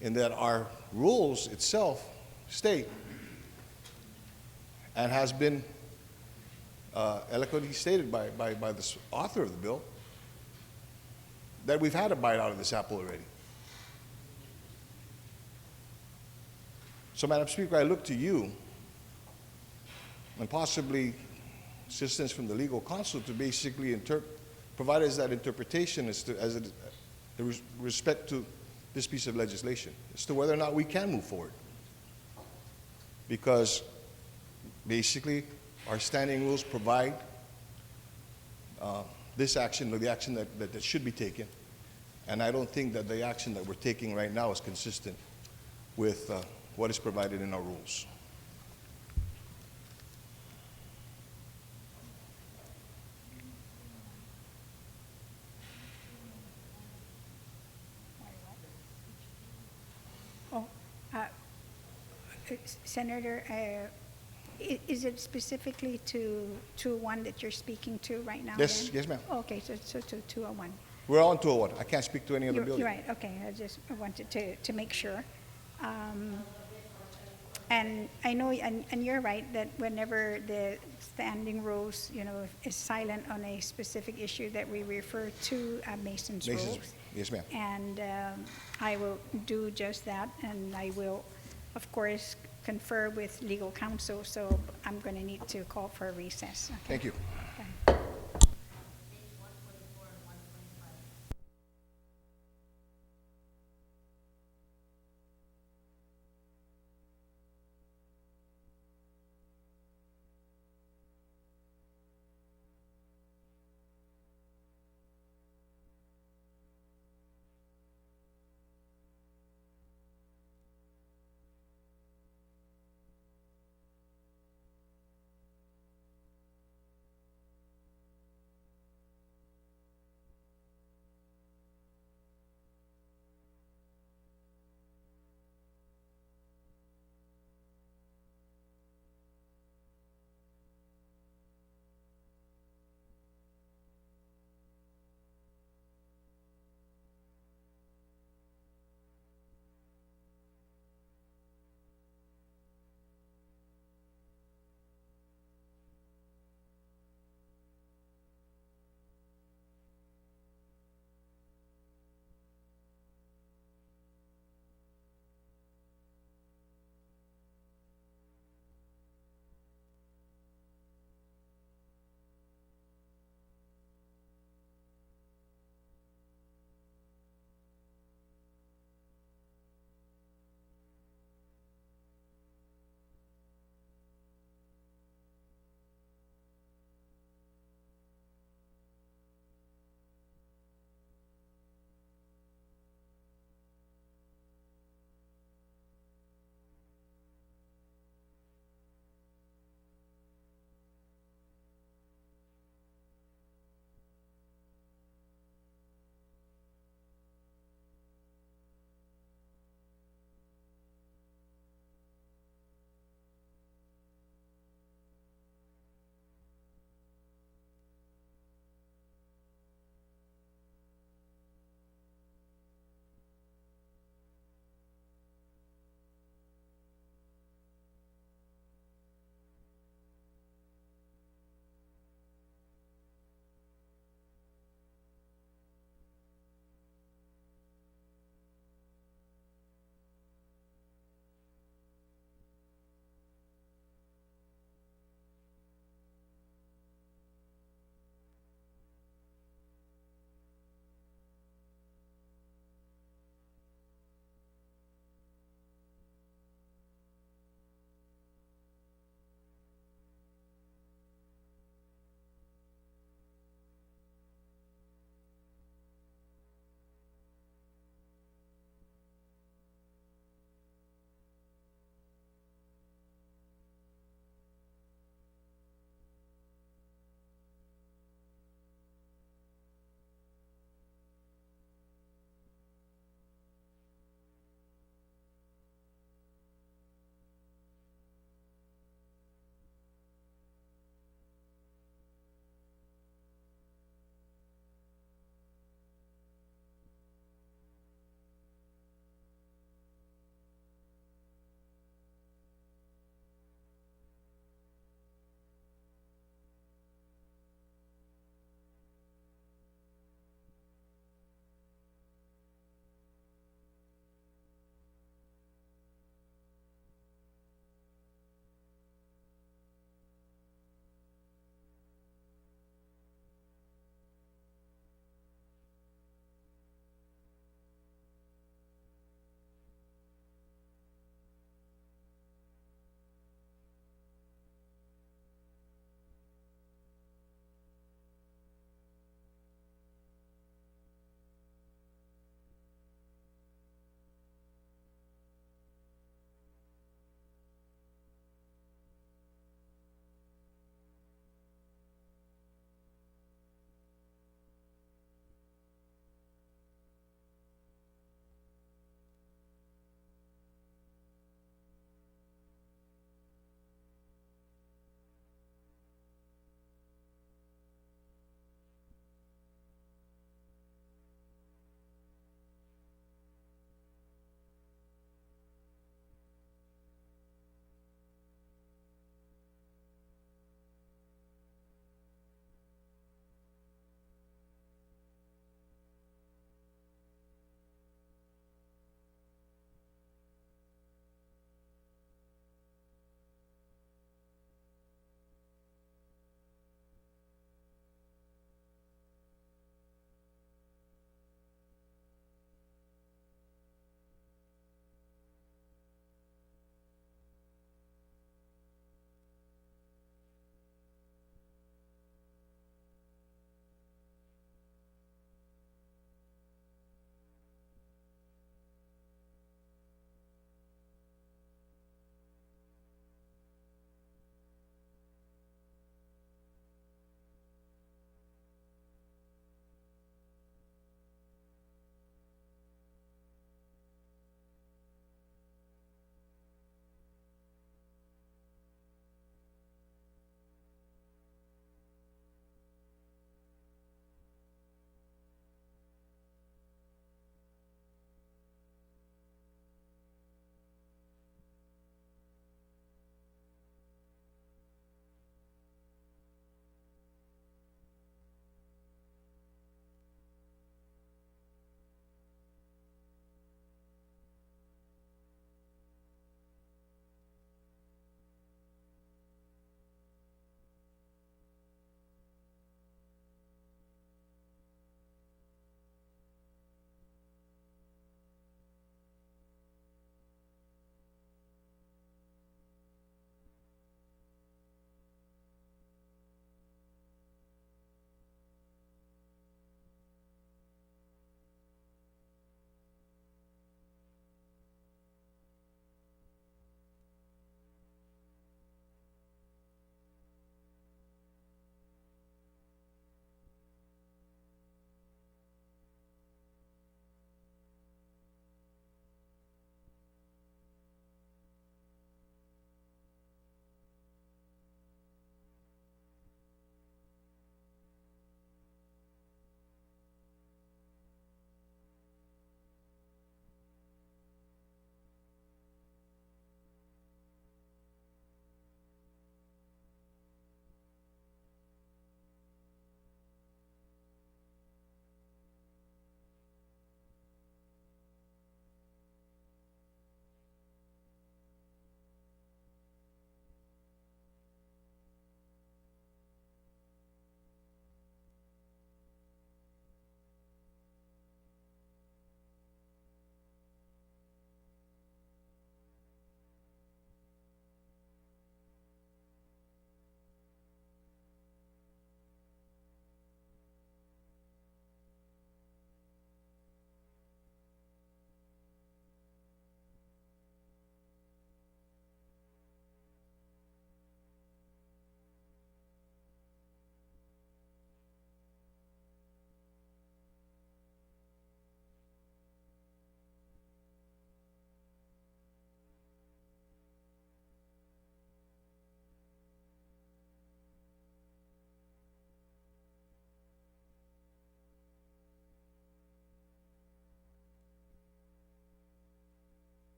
in that our rules itself state, and has been eloquently stated by the author of the bill, that we've had a bite out of this apple already. So, Madam Speaker, I look to you and possibly assistance from the legal counsel to basically provide us that interpretation as respect to this piece of legislation, as to whether or not we can move forward. Because basically, our standing rules provide this action, or the action that should be taken. And I don't think that the action that we're taking right now is consistent with what is provided in our rules. Oh, Senator, is it specifically to 201 that you're speaking to right now? Yes, then? yes, ma'am. Okay, so to 201. We're on 201. I can't speak to any other bill. You're right, okay, I just wanted to make sure. And I know, and you're right, that whenever the standing rules, is silent on a specific issue, that we refer to Mason's rules. Yes, ma'am. And I will do just that, and I will, of course, confer with legal counsel, so I'm going to need to call for a recess. Okay. Thank you. Okay.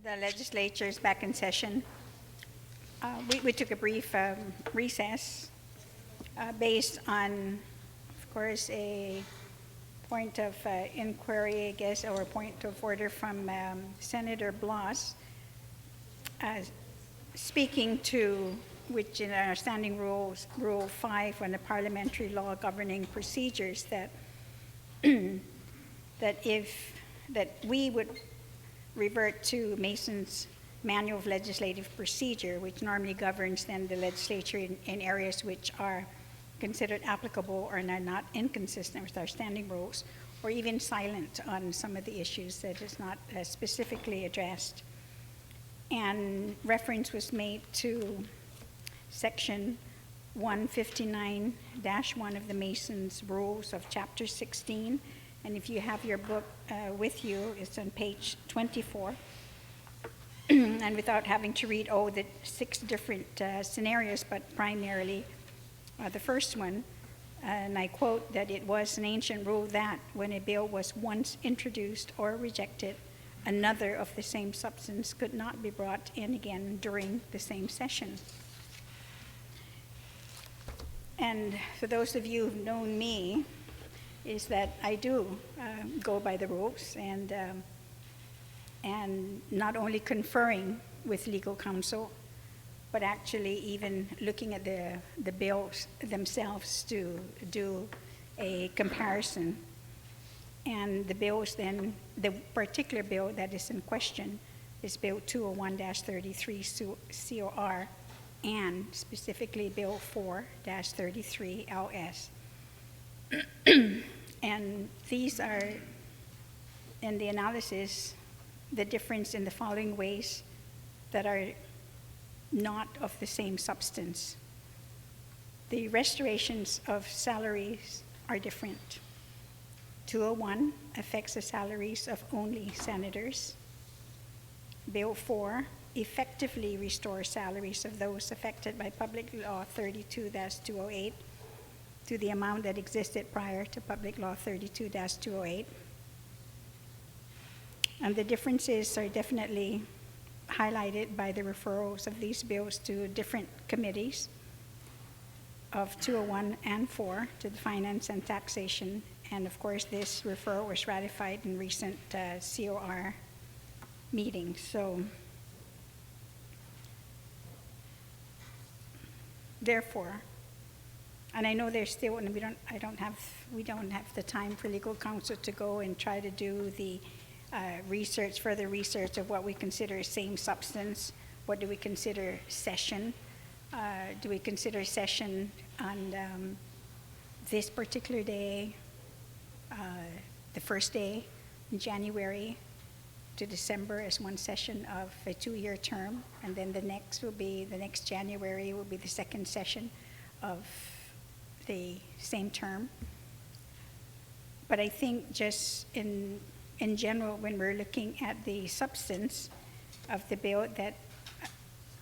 The legislature is back in session. We took a brief recess based on, of course, a point of inquiry, I guess, or a point of order from Senator Bloss, speaking to, which in our standing rules, Rule 5 on the Parliamentary Law Governing Procedures, that that we would revert to Mason's Manual of Legislative Procedure, which normally governs then the legislature in areas which are considered applicable or are not inconsistent with our standing rules, or even silent on some of the issues that is not specifically addressed. And reference was made to Section 159-1 of the Mason's Rules of Chapter 16. And if you have your book with you, it's on page 24. And without having to read, the 6 different scenarios, but primarily the first one, and I quote, that it was an ancient rule that when a bill was once introduced or rejected, another of the same substance could not be brought in again during the same session. And for those of you who've known me, is that I do go by the rules, and not only conferring with legal counsel, but actually even looking at the bills themselves to do a comparison. And the bills then, the particular bill that is in question is Bill 201-33 COR, and specifically Bill 4-33 LS. And these are, in the analysis, the difference in the following ways that are not of the same substance. The restorations of salaries are different. 201 affects the salaries of only senators. Bill 4 effectively restores salaries of those affected by Public Law 32-208 to the amount that existed prior to Public Law 32-208. And the differences are definitely highlighted by the referrals of these bills to different committees of 201 and 4 to the Finance and Taxation. And of course, this referral was ratified in recent COR meetings. So, therefore, and I know there's still, and we don't have the time for legal counsel to go and try to do the further research of what we consider same substance. What do we consider session? Do we consider session on this particular day, the first day in January to December as one session of a 2-year term, and then the next January will be the second session of the same term? But I think just in general, when we're looking at the substance of the bill, that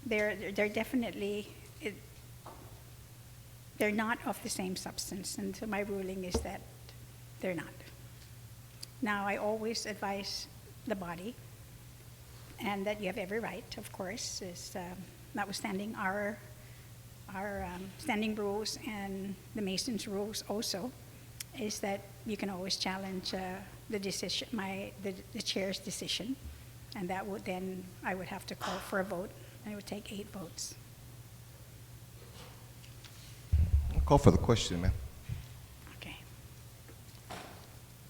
they're definitely, they're not of the same substance. And so my ruling is that they're not. Now, I always advise the body, and that you have every right, of course, is notwithstanding our standing rules and the Mason's rules also, is that you can always challenge the decision, the chair's decision, and that would then, I would have to call for a vote, and it would take 8 votes. I'll call for the question, ma'am. Okay.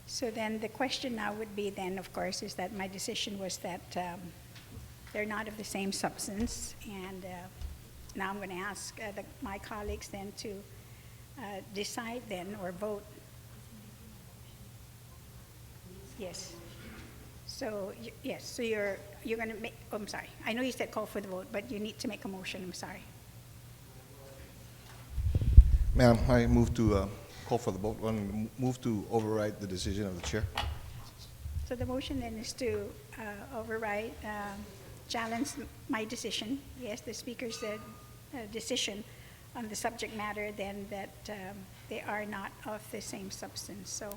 So then the question now would be then, of course, is that my decision was that they're not of the same substance, and now I'm going to ask my colleagues then to decide then, or vote. Yes. So, yes, so you're going to make, I'm sorry. I know you said call for the vote, but you need to make a motion. I'm sorry. Ma'am, I move to call for the vote. Move to override the decision of the chair. So the motion then is to override, challenge my decision. Yes, the speaker's decision on the subject matter, then that they are not of the same substance. So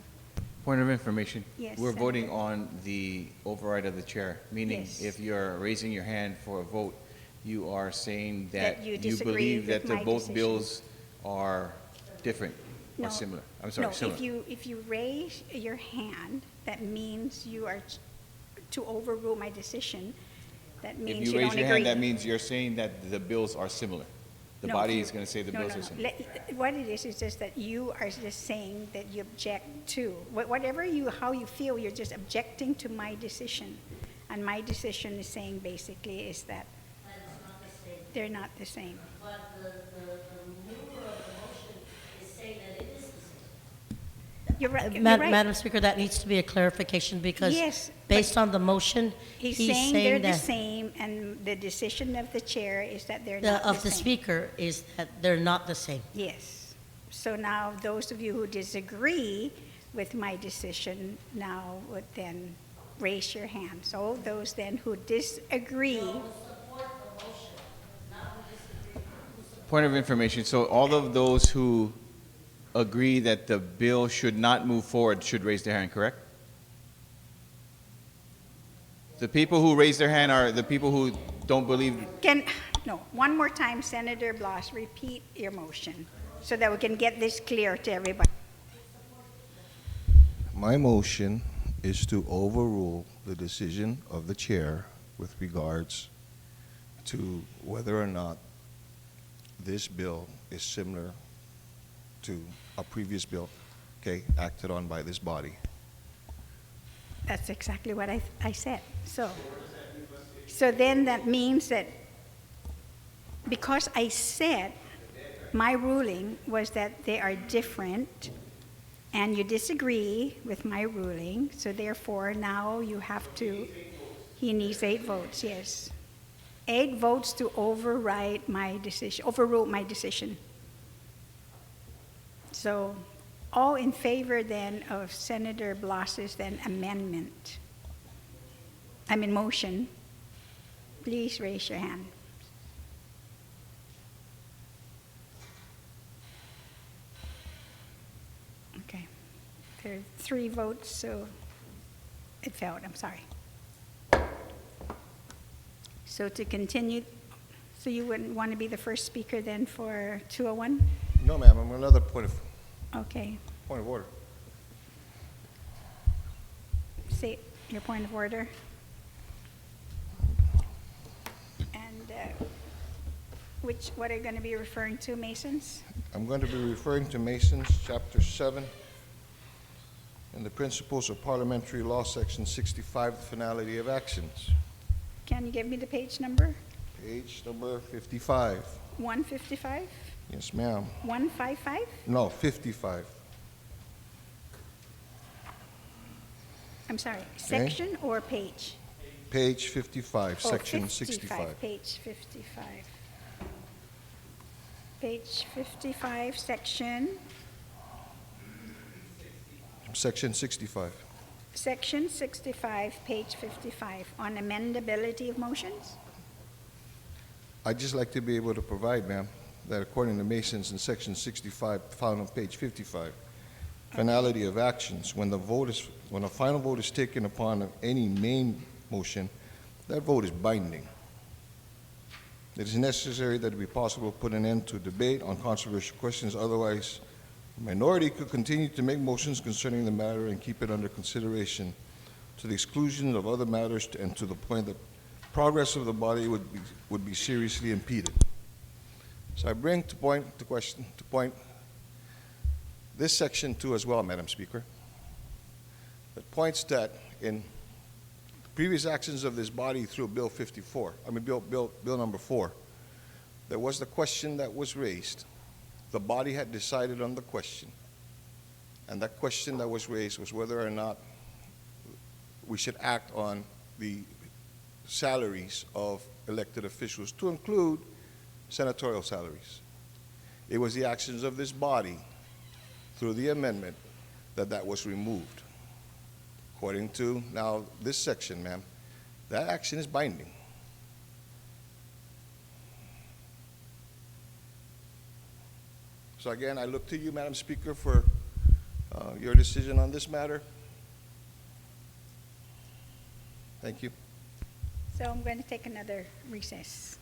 Point of information. Yes, We're voting Senator. on the override of the chair, meaning Yes. if you're raising your hand for a vote, you are saying That that you you disagree believe with that the my both decision. bills are different No. or similar. I'm sorry, No, similar. if you raise your hand, that means you are to overrule my decision. That If means you you raise don't your agree. hand, that means you're saying that the bills are similar. The No, body you- is going to say the no, bills no, are no. similar. What it is just that you are just saying that you object to. Whatever you, how you feel, you're just objecting to my decision. And my decision is saying basically is that they're not the same. But the remover of the motion is saying that it is the same. You're right, you're Madam right. Speaker, that needs to be a clarification because Yes, based on the motion, He's saying they're the that same, and the decision of the chair is that they're not the of the same. speaker is that they're not the same. Yes. So now, those of you who disagree with my decision now would then raise your hand. So those then who disagree, Point of information. So all of those who agree that the bill should not move forward should raise their hand, correct? The people who raise their hand are the people who don't believe. one more time, Senator Blas, repeat your motion so that we can get this clear to everybody. My motion is to overrule the decision of the chair with regards to whether or not this bill is similar to a previous bill, okay, acted on by this body. That's exactly what I said. So then that means that because I said my ruling was that they are different and you disagree with my ruling, so therefore now you have to, he needs 8 votes, yes. 8 votes to override my decision, overrule my decision. So all in favor then of Senator Blas's then amendment, motion, please raise your hand. Okay. There are 3 votes, so it failed, I'm sorry. So to continue, so you wouldn't want to be the first speaker then for 201? No, ma'am, I'm another point Okay. of order. Say your point of order. And what are you going to be referring to, Masons? I'm going to be referring to Masons, Chapter 7, and the Principles of Parliamentary Law, Section 65, the Finality of Actions. Can you give me the page number? Page number 55. 155? Yes, ma'am. 155? No, 55. I'm sorry, section or page? Page 55, Oh, Section 55, 65. Page 55. Page 55, section, Section 65. Section 65, page 55, on amendability of motions? I'd just like to be able to provide, ma'am, that according to Masons in Section 65, found on page 55, finality of actions, when a final vote is taken upon any main motion, that vote is binding. It is necessary that it be possible to put an end to debate on controversial questions, otherwise the minority could continue to make motions concerning the matter and keep it under consideration to the exclusion of other matters and to the point that progress of the body would be seriously impeded. So I bring to point this section 2 as well, Madam Speaker. It points that in previous actions of this body through Bill number 4, there was the question that was raised. The body had decided on the question, and that question that was raised was whether or not we should act on the salaries of elected officials to include senatorial salaries. It was the actions of this body through the amendment that was removed. According to now this section, ma'am, that action is binding. So again, I look to you, Madam Speaker, for Your decision on this matter? Thank you. So I'm going to take another recess.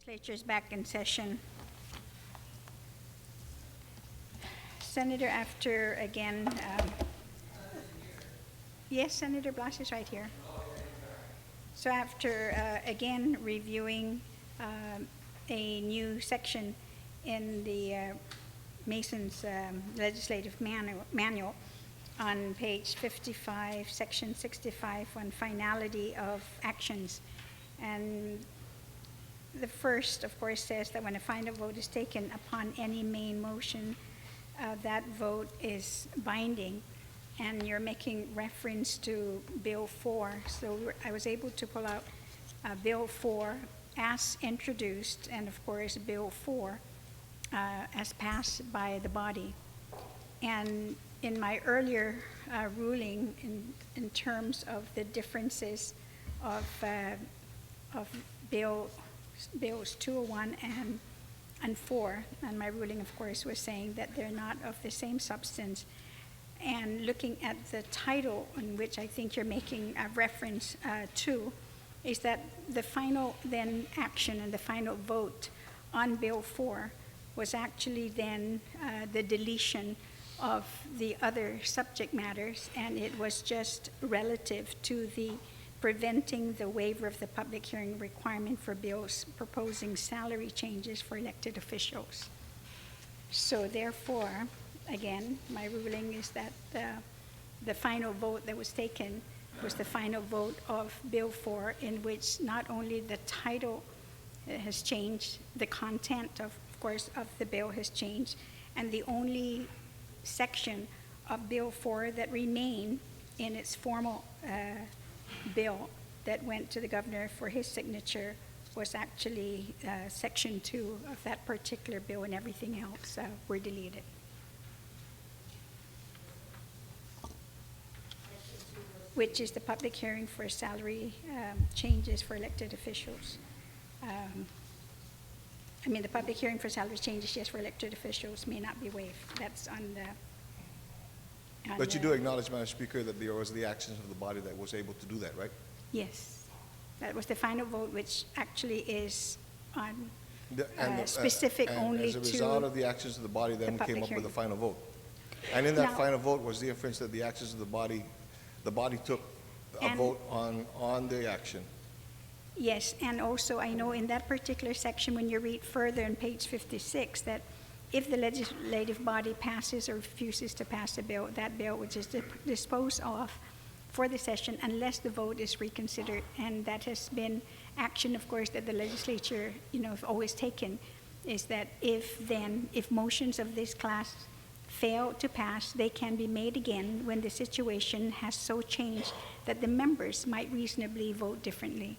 Legislature is back in session. Senator, after again, yes, Senator Blas is right here. So after again reviewing a new section in the Mason's legislative manual on page 55, section 65 on finality of actions. And the first, of course, says that when a final vote is taken upon any main motion, that vote is binding. And you're making reference to Bill 4. So I was able to pull out Bill 4 as introduced, and of course, Bill 4 as passed by the body. And in my earlier ruling, in terms of the differences of Bills 201 and 4, and my ruling, of course, was saying that they're not of the same substance. And looking at the title, in which I think you're making a reference to, is that the final then action and the final vote on Bill 4 was actually then the deletion of the other subject matters, and it was just relative to the preventing the waiver of the public hearing requirement for bills proposing salary changes for elected officials. So therefore, again, my ruling is that the final vote that was taken was the final vote of Bill 4, in which not only the title has changed, the content, of course, of the bill has changed, and the only section of Bill 4 that remained in its formal bill that went to the governor for his signature was actually Section 2 of that particular bill, and everything else were deleted. Which is the public hearing for salary changes for elected officials. I mean, the public hearing for salary changes, yes, for elected officials may not be waived. That's on the... But you do acknowledge, Madam Speaker, that there was the actions of the body that was able to do that, right? Yes. That was the final vote, which actually is on specific only to... As a result of the actions of the body, then we came up with the final vote. And in that final vote was the inference that the actions of the body took a vote on the action. Yes, and also I know in that particular section, when you read further on page 56, that if the legislative body passes or refuses to pass a bill, that bill which is disposed of for the session unless the vote is reconsidered. And that has been action, of course, that the legislature, have always taken, is that if motions of this class fail to pass, they can be made again when the situation has so changed that the members might reasonably vote differently.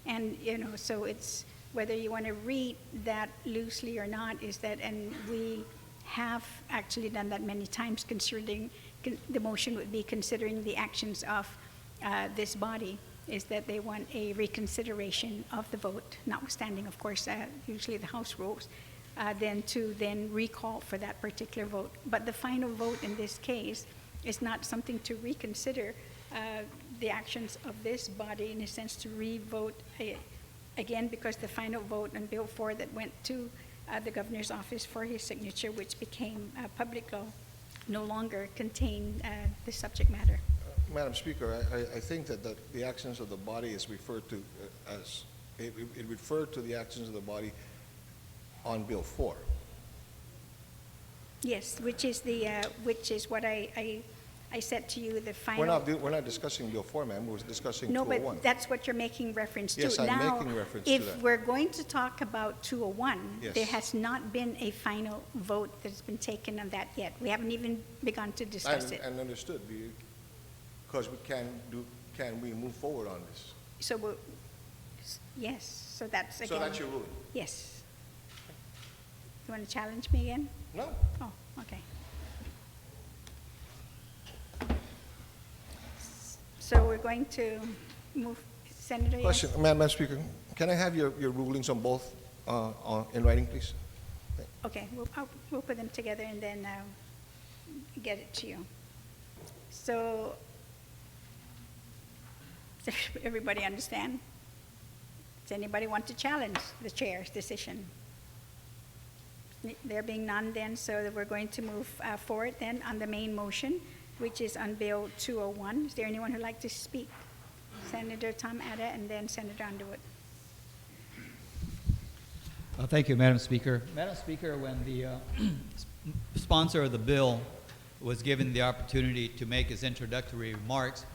And, so it's whether you want to read that loosely or not, is that, and we have actually done that many times, considering the motion would be considering the actions of this body, is that they want a reconsideration of the vote, notwithstanding, of course, usually the House rules, then recall for that particular vote. But the final vote in this case is not something to reconsider the actions of this body, in a sense, to re-vote again, because the final vote on Bill 4 that went to the governor's office for his signature, which became public law, no longer contained the subject matter. Madam Speaker, I think that the actions of the body is referred to as, it referred to the actions of the body on Bill 4. Yes, which is what I said to you, the final. We're not discussing Bill 4, ma'am. We're discussing 201. No, but that's what you're making reference to. Yes, I'm now, making reference to that. If we're going to talk about 201, Yes. there has not been a final vote that's been taken on that yet. We haven't even begun to discuss it. And understood, because can we move forward on this? So yes, so that's again. So that's your ruling? Yes. You want to challenge me again? No. Oh, okay. So we're going to move, Senator. Question, Yes? Madam Speaker, can I have your rulings on both in writing, please? Okay, we'll put them together and then get it to you. So, does everybody understand? Does anybody want to challenge the chair's decision? There being none then, so that we're going to move forward then on the main motion, which is on Bill 201. Is there anyone who'd like to speak? Senator Tom Ada and then Senator Underwood. Thank you, Madam Speaker. Madam Speaker, when the sponsor of the bill was given the opportunity to make his introductory remarks,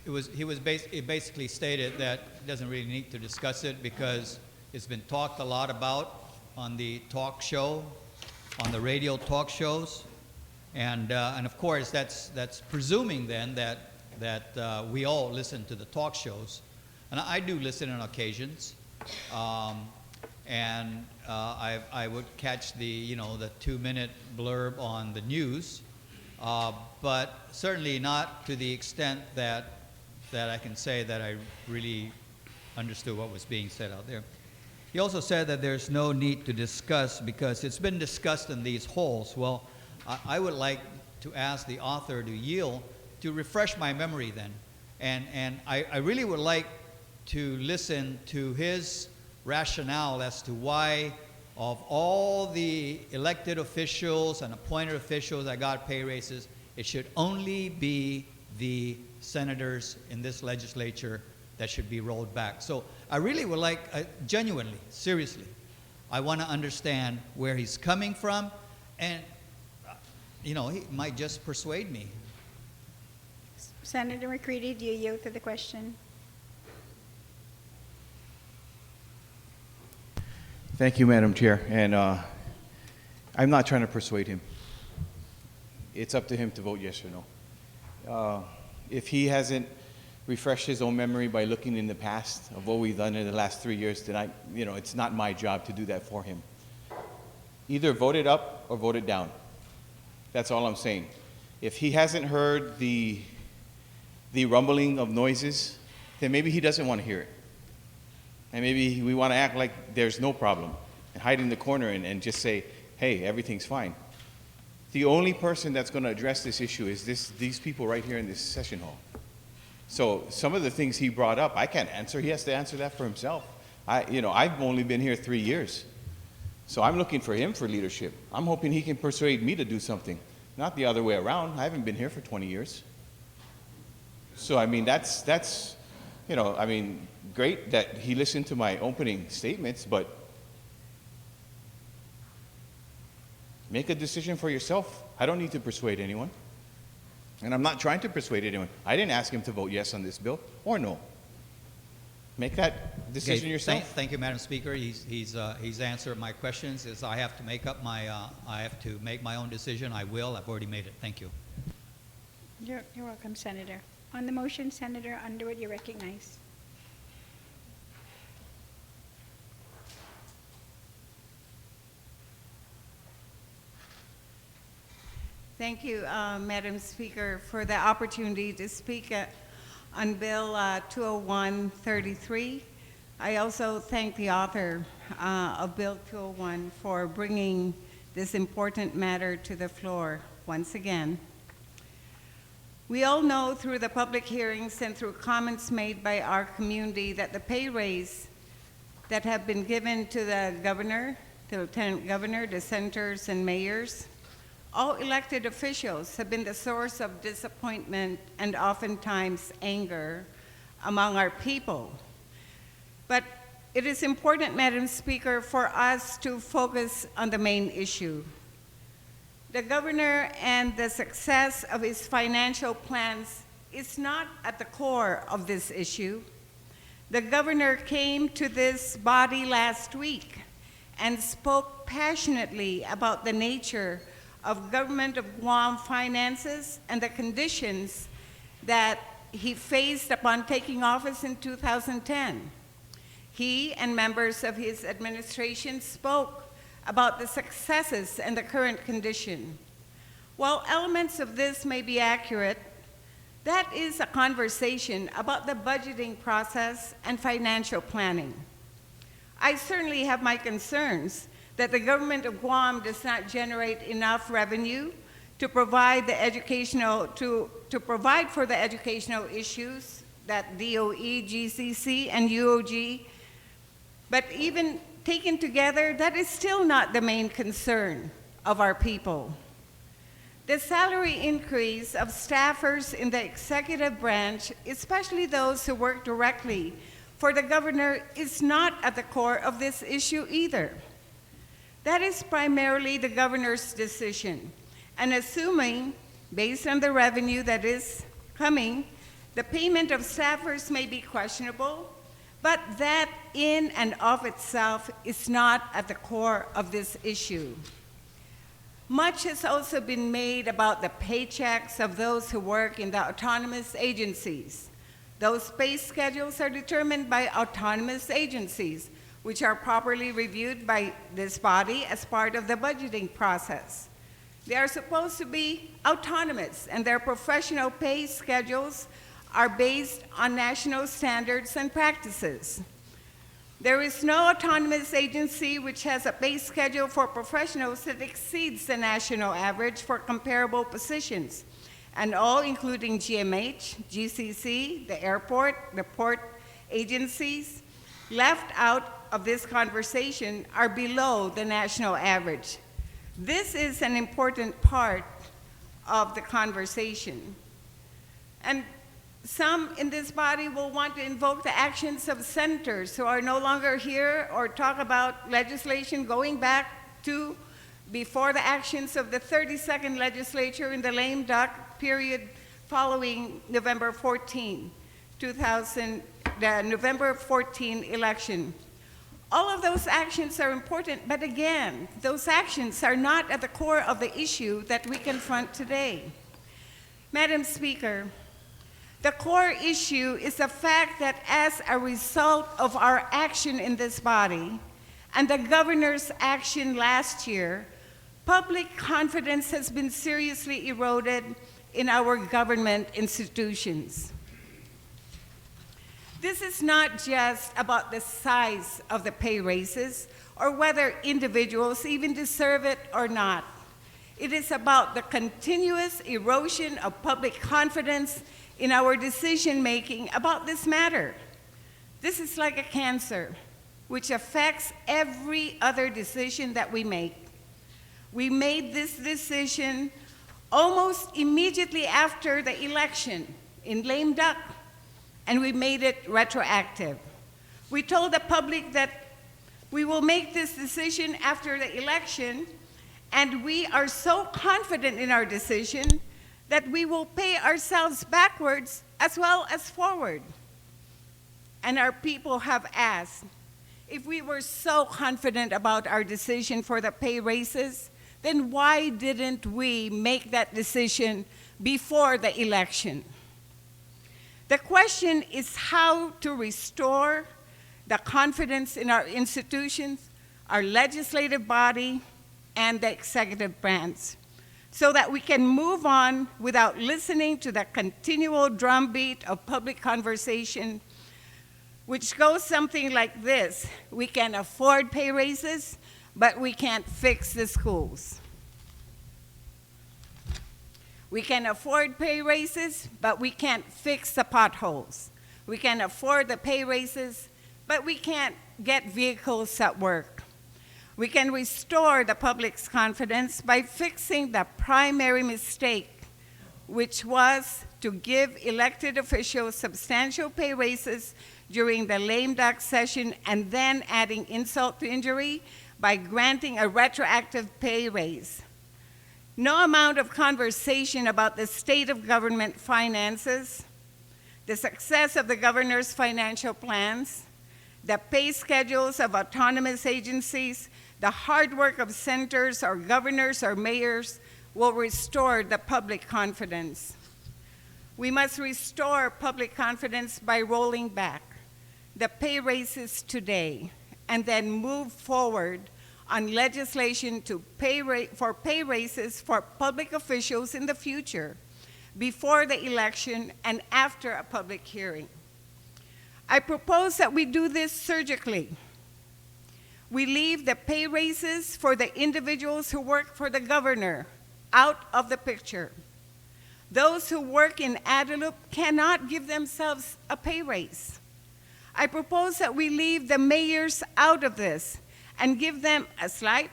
he basically stated that he doesn't really need to discuss it because it's been talked a lot about on the talk show, on the radio talk shows, and of course that's presuming then that we all listen to the talk shows, and I do listen on occasions, and I would catch the 2-minute blurb on the news, but certainly not to the extent that I can say that I really understood what was being said out there. He also said that there's no need to discuss because it's been discussed in these halls. Well, I would like to ask the author to yield to refresh my memory then. And I really would like to listen to his rationale as to why of all the elected officials and appointed officials that got pay raises, it should only be the senators in this legislature that should be rolled back. So I really would like, genuinely, seriously, I want to understand where he's coming from, and he might just persuade me. Senator McCready, do you yield to the question? Thank you, Madam Chair. And I'm not trying to persuade him. It's up to him to vote yes or no. If he hasn't refreshed his own memory by looking in the past of what we've done in the last 3 years, then it's not my job to do that for him. Either vote it up or vote it down. That's all I'm saying. If he hasn't heard the rumbling of noises, then maybe he doesn't want to hear it. And maybe we want to act like there's no problem and hide in the corner and just say, hey, everything's fine. The only person that's going to address this issue is these people right here in this session hall. So some of the things he brought up, I can't answer. He has to answer that for himself. I've only been here 3 years. So I'm looking for him for leadership. I'm hoping he can persuade me to do something, not the other way around. I haven't been here for 20 years. So, that's great that he listened to my opening statements, but make a decision for yourself. I don't need to persuade anyone. And I'm not trying to persuade anyone. I didn't ask him to vote yes on this bill or no. Make that decision yourself. Thank you, Madam Speaker. He's answered my questions. Is I have to make up I have to make my own decision. I will. I've already made it. Thank you. You're welcome, Senator. On the motion, Senator Underwood, you recognize. Thank you, Madam Speaker, for the opportunity to speak on Bill 201-33. I also thank the author of Bill 201 for bringing this important matter to the floor once again. We all know through the public hearings and through comments made by our community that the pay raise that have been given to the governor, the lieutenant governor, the senators and mayors, all elected officials have been the source of disappointment and oftentimes anger among our people. But it is important, Madam Speaker, for us to focus on the main issue. The governor and the success of his financial plans is not at the core of this issue. The governor came to this body last week and spoke passionately about the nature of government of Guam finances and the conditions that he faced upon taking office in 2010. He and members of his administration spoke about the successes and the current condition. While elements of this may be accurate, that is a conversation about the budgeting process and financial planning. I certainly have my concerns that the government of Guam does not generate enough revenue to provide for the educational issues that DOE, GCC, and UOG. But even taken together, that is still not the main concern of our people. The salary increase of staffers in the executive branch, especially those who work directly for the governor, is not at the core of this issue either. That is primarily the governor's decision. And assuming, based on the revenue that is coming, the payment of staffers may be questionable, but that in and of itself is not at the core of this issue. Much has also been made about the paychecks of those who work in the autonomous agencies. Those pay schedules are determined by autonomous agencies, which are properly reviewed by this body as part of the budgeting process. They are supposed to be autonomous, and their professional pay schedules are based on national standards and practices. There is no autonomous agency which has a pay schedule for professionals that exceeds the national average for comparable positions, and all, including GMH, GCC, the airport, the port agencies, left out of this conversation are below the national average. This is an important part of the conversation. And some in this body will want to invoke the actions of senators who are no longer here, or talk about legislation going back to before the actions of the 32nd legislature in the lame duck period following November 14, the November 14 election. All of those actions are important, but again, those actions are not at the core of the issue that we confront today. Madam Speaker, the core issue is the fact that as a result of our action in this body and the governor's action last year, public confidence has been seriously eroded in our government institutions. This is not just about the size of the pay raises or whether individuals even deserve it or not. It is about the continuous erosion of public confidence in our decision-making about this matter. This is like a cancer, which affects every other decision that we make. We made this decision almost immediately after the election in lame duck, and we made it retroactive. We told the public that we will make this decision after the election, and we are so confident in our decision that we will pay ourselves backwards as well as forward. And our people have asked, if we were so confident about our decision for the pay raises, then why didn't we make that decision before the election? The question is how to restore the confidence in our institutions, our legislative body, and the executive branch, so that we can move on without listening to the continual drumbeat of public conversation, which goes something like this: we can afford pay raises, but we can't fix the schools. We can afford pay raises, but we can't fix the potholes. We can afford the pay raises, but we can't get vehicles at work. We can restore the public's confidence by fixing the primary mistake, which was to give elected officials substantial pay raises during the lame duck session and then adding insult to injury by granting a retroactive pay raise. No amount of conversation about the state of government finances, the success of the governor's financial plans, the pay schedules of autonomous agencies, the hard work of senators or governors or mayors will restore the public confidence. We must restore public confidence by rolling back the pay raises today and then move forward on legislation for pay raises for public officials in the future, before the election and after a public hearing. I propose that we do this surgically. We leave the pay raises for the individuals who work for the governor out of the picture. Those who work in Adelup cannot give themselves a pay raise. I propose that we leave the mayors out of this and give them a slight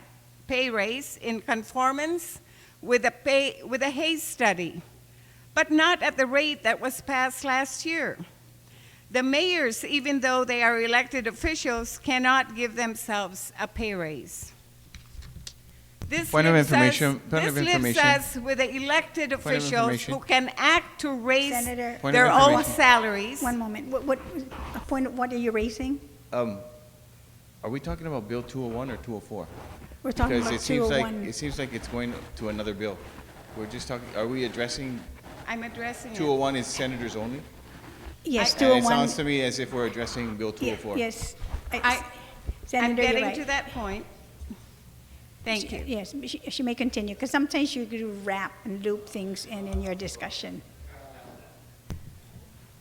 pay raise in conformance with a Hayes study, but not at the rate that was passed last year. The mayors, even though they are elected officials, cannot give themselves a pay raise. This Point of leaves information. Point of leaves information. us with the elected of officials information. who can act to raise Senator- Point of their own information. salaries. One moment. What are you raising? Are we talking about Bill 201 or 204? We're talking Because about it seems 201. like it's going to another bill. We're just talking, are we addressing, I'm addressing it. 201 is senators only? Yes, And it 201. sounds to me as if we're addressing Bill 204. Yes. I'm Senator, you're getting right. to that point. Thank you. Yes, she may continue, because sometimes you do wrap and loop things in your discussion.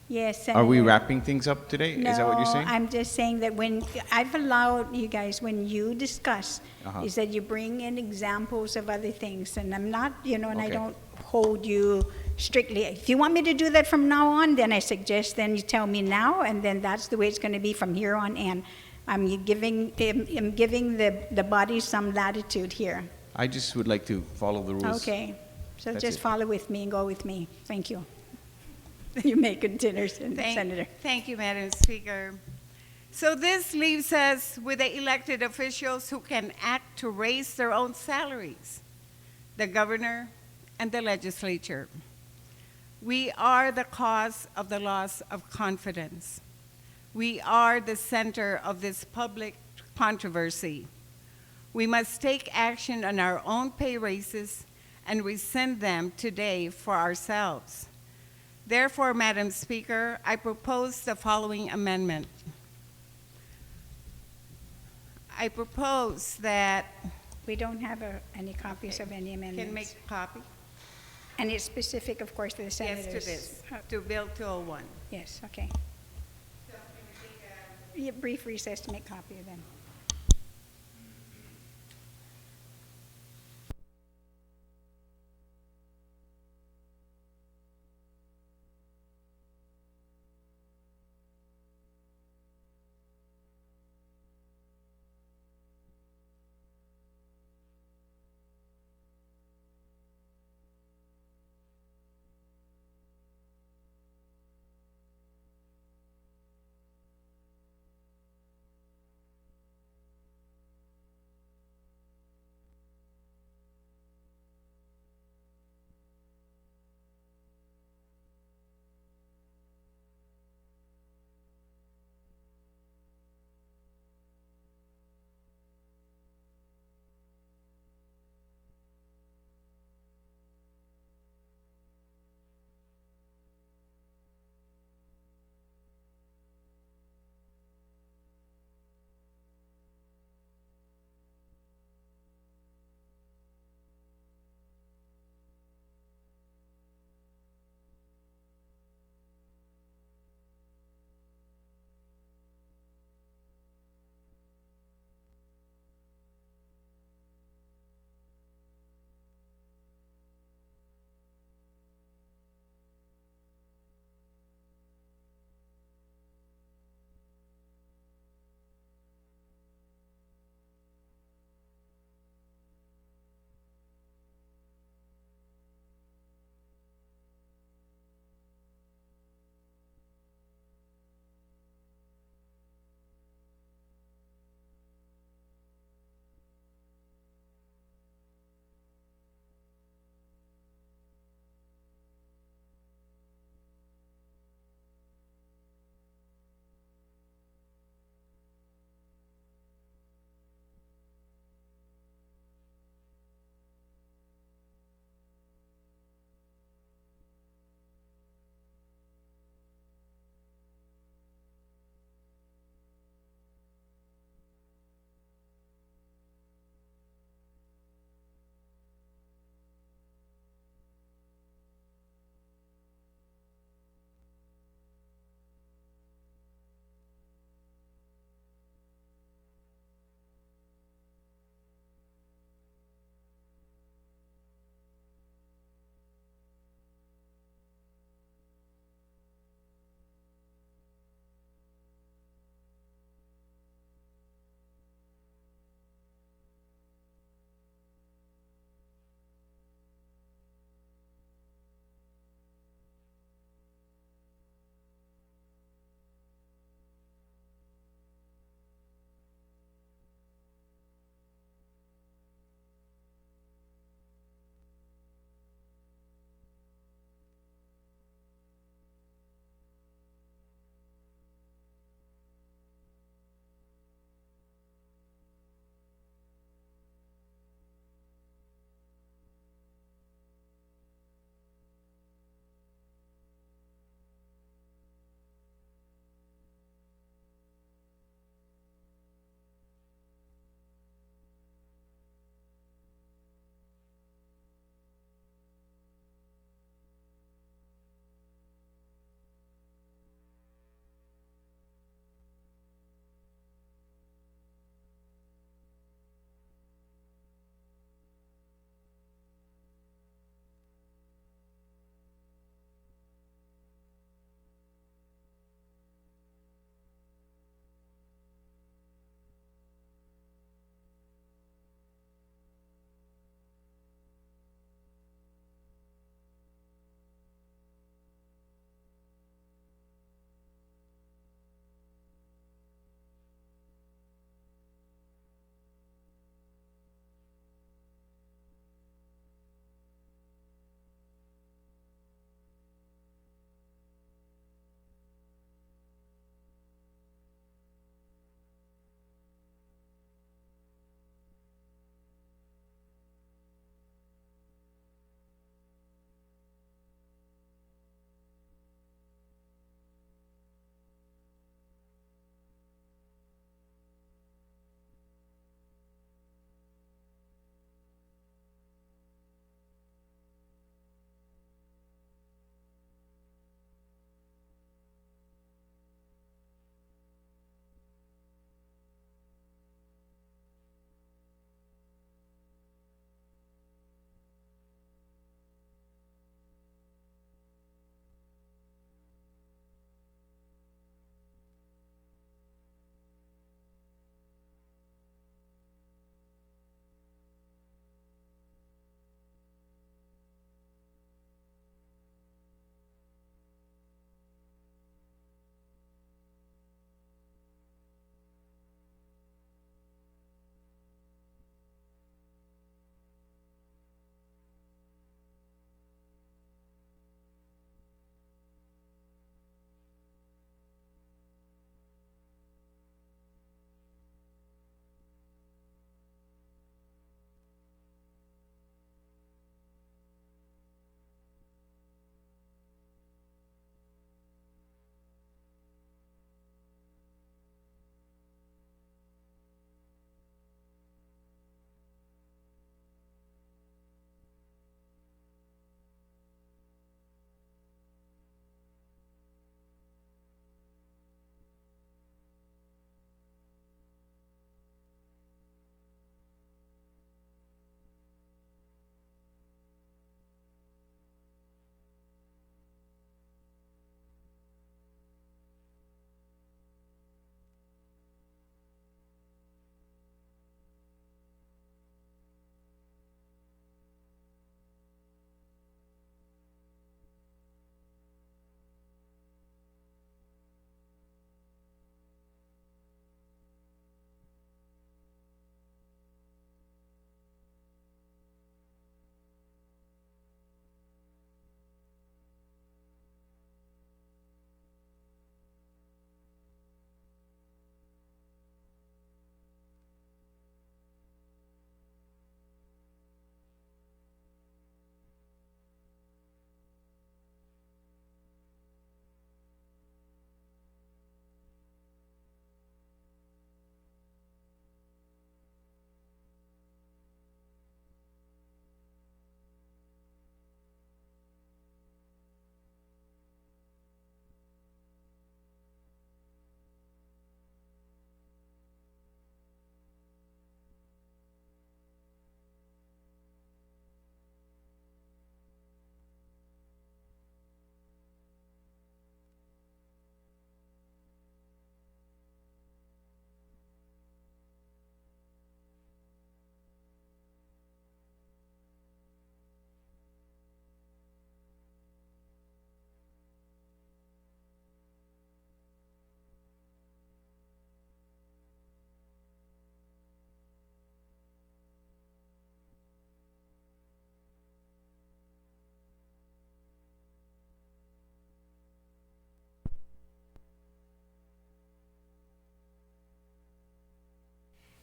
Yes, Senator. Are we wrapping things up today? Is that what you're saying? No, I'm just saying that when, I've allowed you guys, when you discuss, Uh-huh. is that you bring in examples of other things, and I'm not, and I Okay. don't hold you strictly. If you want me to do that from now on, then I suggest then you tell me now, and then that's the way it's gonna be from here on in. I'm giving the body some latitude here. I just would like to follow the rules. Okay, so That's just it. follow with me and go with me. Thank you. You may continue, Senator. Thank you, Madam Speaker. So this leaves us with the elected officials who can act to raise their own salaries, the governor and the legislature. We are the cause of the loss of confidence. We are the center of this public controversy. We must take action on our own pay raises and rescind them today for ourselves. Therefore, Madam Speaker, I propose the following amendment. I propose that, We don't have any copies of any can make amendments. a copy? And it's specific, of course, to the Yes, senators. to this, to Bill 201. Yes, okay. Yeah, brief recess to make copy then.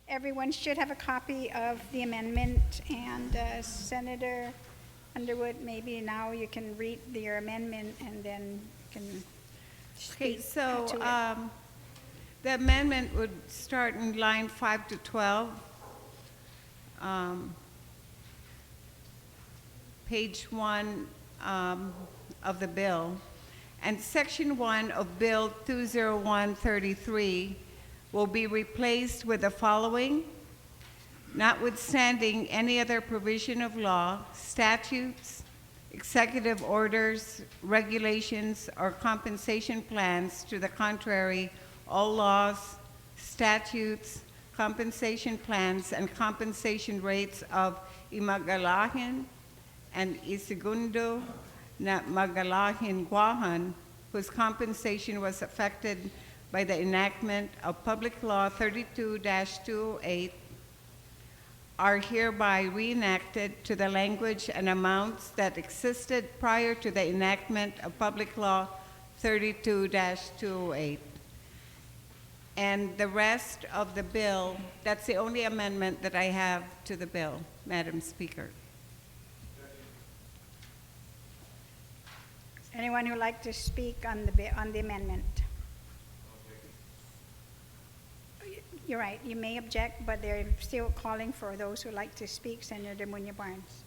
Everyone should have a copy of the amendment, and Senator Underwood, maybe now you can read your amendment and then you can Okay, speak so to it. the amendment would start in line 5 to 12. Page 1 of the bill. And Section 1 of Bill 20133 will be replaced with the following: notwithstanding any other provision of law, statutes, executive orders, regulations, or compensation plans to the contrary, all laws, statutes, compensation plans, and compensation rates of Imagalahin and Isigundo na Magalahin Guahan, whose compensation was affected by the enactment of Public Law 32-208, are hereby reenacted to the language and amounts that existed prior to the enactment of Public Law 32-208. And the rest of the bill, that's the only amendment that I have to the bill, Madam Speaker. Anyone who'd like to speak on the amendment? You're right, you may object, but they're still calling for those who'd like to speak. Senator Munya Barnes.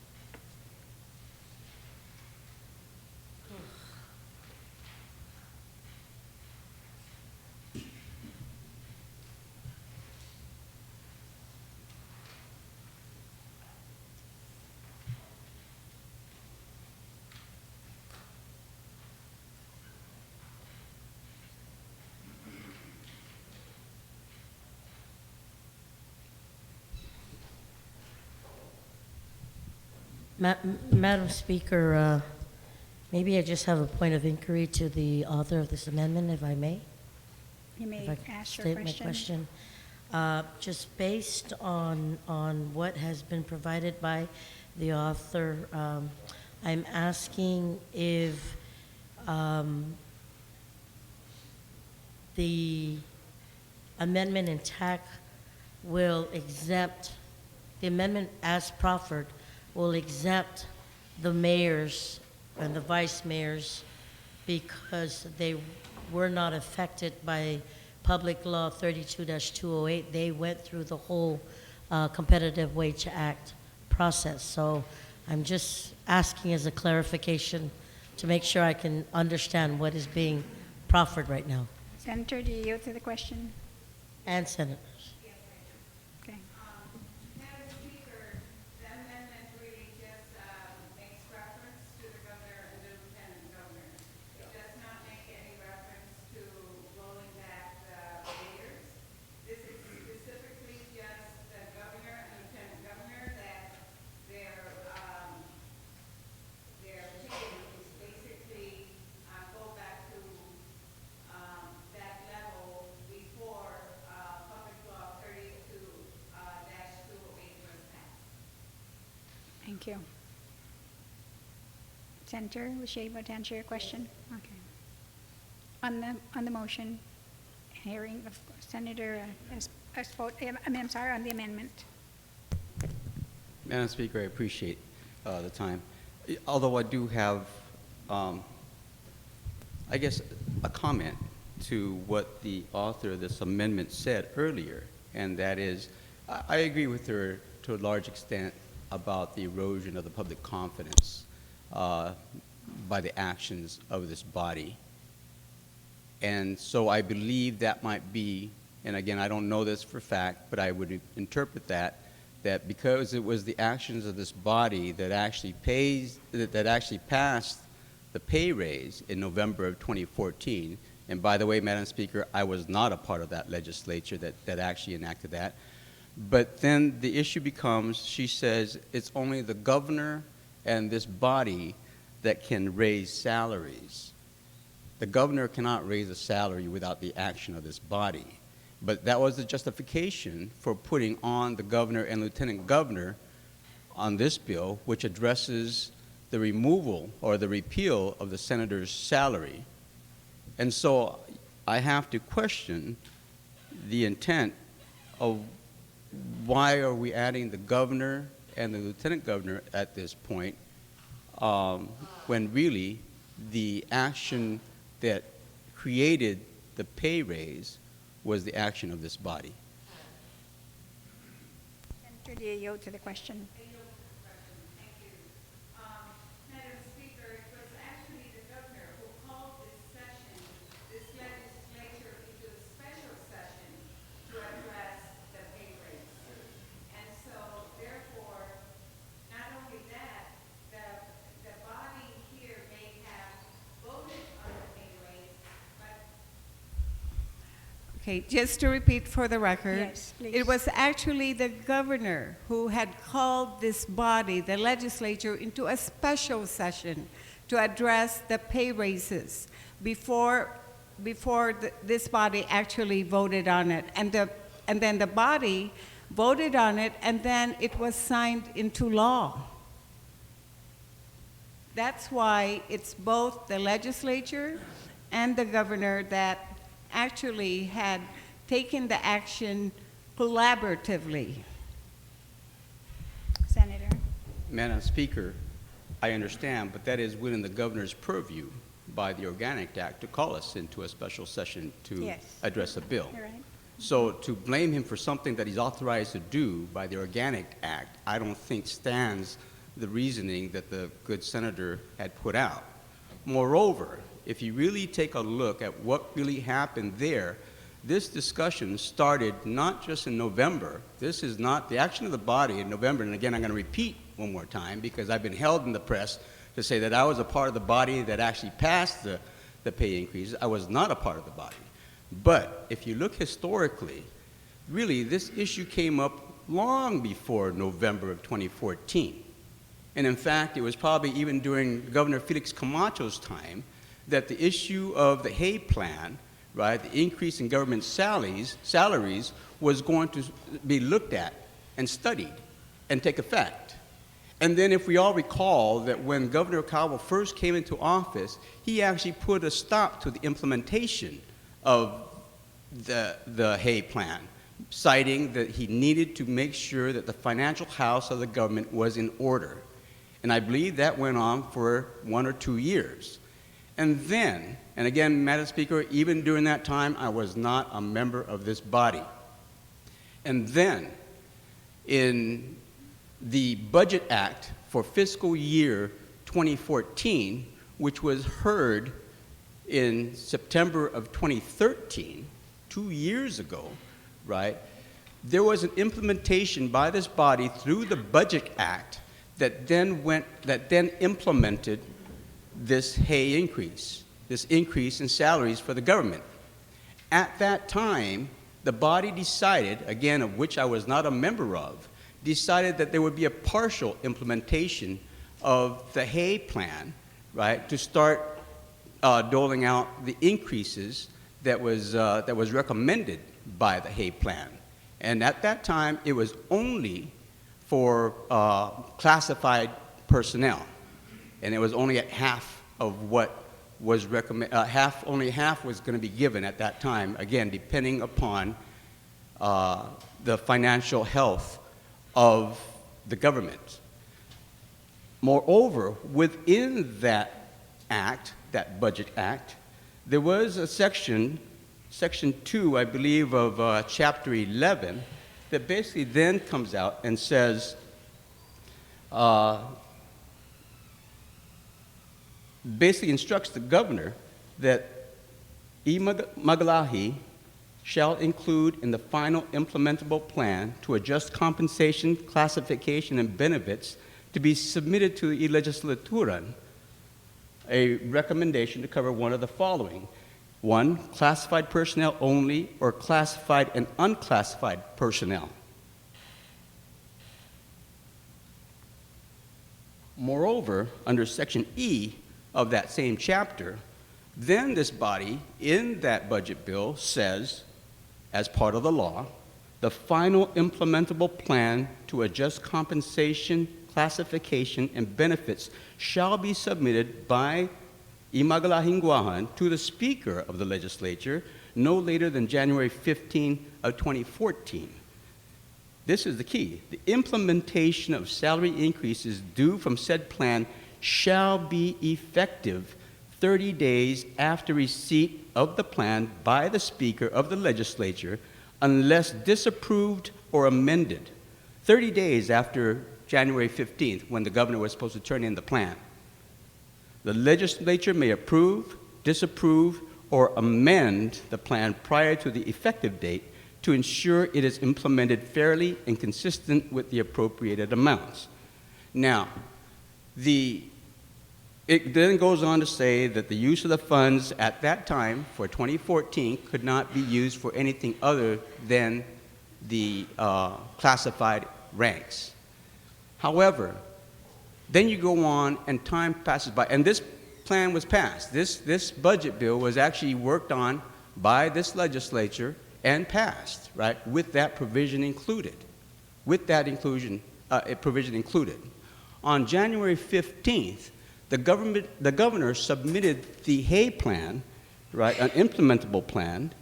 Madam Speaker, maybe I just have a point of inquiry to the author of this amendment, if I may. You may If I could ask your state question. my question. Just based on what has been provided by the author, I'm asking if the amendment in TAC will exempt, the amendment as proffered will exempt the mayors and the vice mayors because they were not affected by Public Law 32-208. They went through the whole Competitive Wage Act process. So I'm just asking as a clarification to make sure I can understand what is being proffered right now. Senator, do you yield to the question? And senators. Okay. Madam Speaker, the amendment really just makes reference to the governor and the lieutenant governor. It does not make any reference to rolling back the mayors. This is specifically just the governor and lieutenant governor that their pay is basically go back to that level before Public Law 32-208 was passed. Thank you. Senator, was she able to answer your question? Okay. On the motion, hearing of Senator I'm sorry, on the amendment. Madam Speaker, I appreciate the time. Although I do have, I guess, a comment to what the author of this amendment said earlier, and that is, I agree with her to a large extent about the erosion of the public confidence by the actions of this body. And so I believe that might be, and again, I don't know this for fact, but I would interpret that because it was the actions of this body that actually passed the pay raise in November of 2014. And by the way, Madam Speaker, I was not a part of that legislature that actually enacted that. But then the issue becomes, she says, it's only the governor and this body that can raise salaries. The governor cannot raise a salary without the action of this body. But that was the justification for putting on the governor and lieutenant governor on this bill, which addresses the removal or the repeal of the senator's salary. And so I have to question the intent of why are we adding the governor and the lieutenant governor at this point, when really the action that created the pay raise was the action of this body? Senator, do you yield to the question? Madam Speaker, it was actually the governor who called this session, this legislature, into a special session to address the pay raise. And so, therefore, not only that, the body here may have voted on the pay raise, but. Okay, just to repeat for the record. Yes, please. It was actually the governor who had called this body, the legislature, into a special session to address the pay raises before this body actually voted on it. And then the body voted on it, and then it was signed into law. That's why it's both the legislature and the governor that actually had taken the action collaboratively. Senator? Madam Speaker, I understand, but that is within the governor's purview by the Organic Act to call us into a special session to Yes. address a bill. You're right. So to blame him for something that he's authorized to do by the Organic Act, I don't think stands the reasoning that the good senator had put out. Moreover, if you really take a look at what really happened there, this discussion started not just in November. This is not the action of the body in November, and again, I'm going to repeat one more time because I've been held in the press to say that I was a part of the body that actually passed the pay increases. I was not a part of the body. But if you look historically, really this issue came up long before November of 2014. And in fact, it was probably even during Governor Felix Camacho's time that the issue of the Hay Plan, right, the increase in government salaries was going to be looked at and studied and take effect. And then if we all recall that when Governor Cabo first came into office, he actually put a stop to the implementation of the Hay Plan, citing that he needed to make sure that the financial house of the government was in order. And I believe that went on for 1 or 2 years. And then, and again, Madam Speaker, even during that time, I was not a member of this body. And then, in the Budget Act for fiscal year 2014, which was heard in September of 2013, 2 years ago, right, there was an implementation by this body through the Budget Act that then implemented this Hay increase, this increase in salaries for the government. At that time, the body decided, again, of which I was not a member of, decided that there would be a partial implementation of the Hay Plan, right, to start doling out the increases that was recommended by the Hay Plan. And at that time, it was only for classified personnel. And it was only at half of what was only half was going to be given at that time, again, depending upon the financial health of the government. Moreover, within that act, that Budget Act, there was a section 2, I believe, of Chapter 11, that basically then comes out and says, basically instructs the governor that Magalahi shall include in the final implementable plan to adjust compensation, classification, and benefits to be submitted to the legislature a recommendation to cover one of the following. 1, classified personnel only, or classified and unclassified personnel. Moreover, under Section E of that same chapter, then this body in that budget bill says, as part of the law, the final implementable plan to adjust compensation, classification, and benefits shall be submitted by Imagalahinguahan to the Speaker of the Legislature no later than January 15 of 2014. this is the key, the implementation of salary increases due from said plan shall be effective 30 days after receipt of the plan by the Speaker of the Legislature unless disapproved or amended. 30 days after January 15th, when the governor was supposed to turn in the plan. The legislature may approve, disapprove, or amend the plan prior to the effective date to ensure it is implemented fairly and consistent with the appropriated amounts. Now, it then goes on to say that the use of the funds at that time for 2014 could not be used for anything other than the classified ranks. However, then you go on and time passes by, and this plan was passed. This budget bill was actually worked on by this legislature and passed, right, with that provision included. With that provision included. On January 15th, the governor submitted the Hay plan, right, an implementable plan,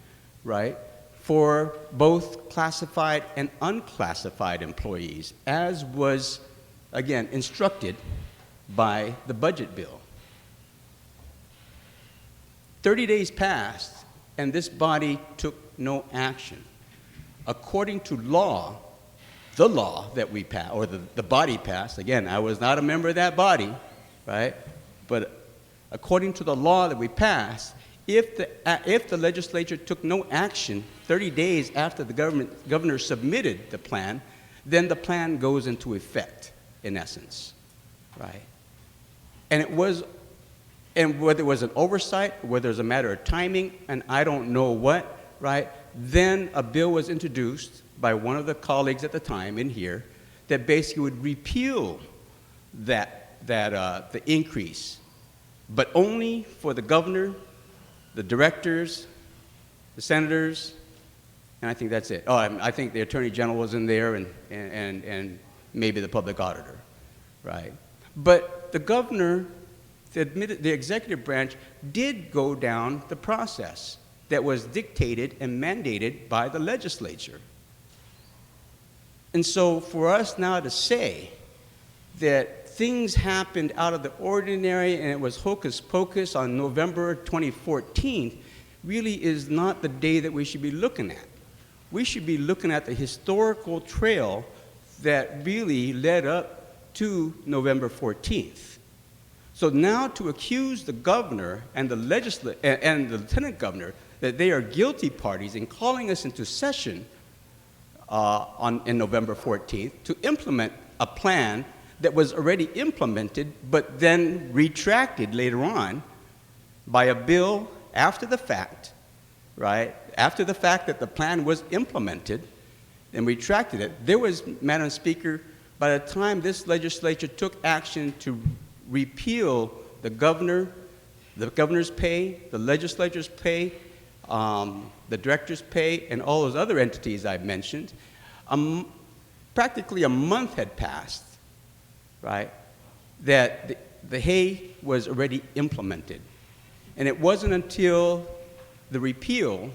right, for both classified and unclassified employees, as was, again, instructed by the budget bill. 30 days passed, and this body took no action. According to law, the law that we passed, or the body passed, again, I was not a member of that body, right? But according to the law that we passed, if the legislature took no action 30 days after the governor submitted the plan, then the plan goes into effect, in essence, right? And whether it was an oversight, whether it was a matter of timing, and I don't know what, right? Then a bill was introduced by one of the colleagues at the time in here that basically would repeal the increase, but only for the governor, the directors, the senators, and I think that's it. Oh, I think the attorney general was in there, and maybe the public auditor, right? But the governor, the executive branch, did go down the process that was dictated and mandated by the legislature. And so for us now to say that things happened out of the ordinary and it was hocus pocus on November 2014 really is not the day that we should be looking at. We should be looking at the historical trail that really led up to November 14th. So now to accuse the governor and the lieutenant governor that they are guilty parties in calling us into session in November 14th to implement a plan that was already implemented but then retracted later on by a bill after the fact, right? After the fact that the plan was implemented and retracted it, there was, Madam Speaker, by the time this legislature took action to repeal the governor's pay, the legislature's pay, the director's pay, and all those other entities I've mentioned, practically a month had passed, right, that the Hay was already implemented. And it wasn't until the repeal,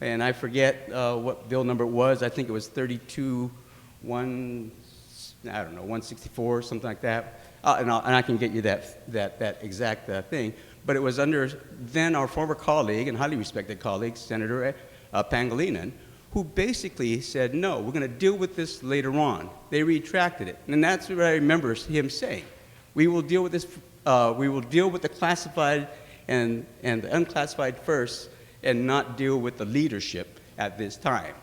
and I forget what bill number it was, I think it was 164, something like that, and I can get you that exact thing. But it was under then our former colleague and highly respected colleague, Senator Pangilinan, who basically said, no, we're going to deal with this later on. They retracted it. And that's what I remember him saying. We will deal with this, we will deal with the classified and the unclassified first and not deal with the leadership at this time,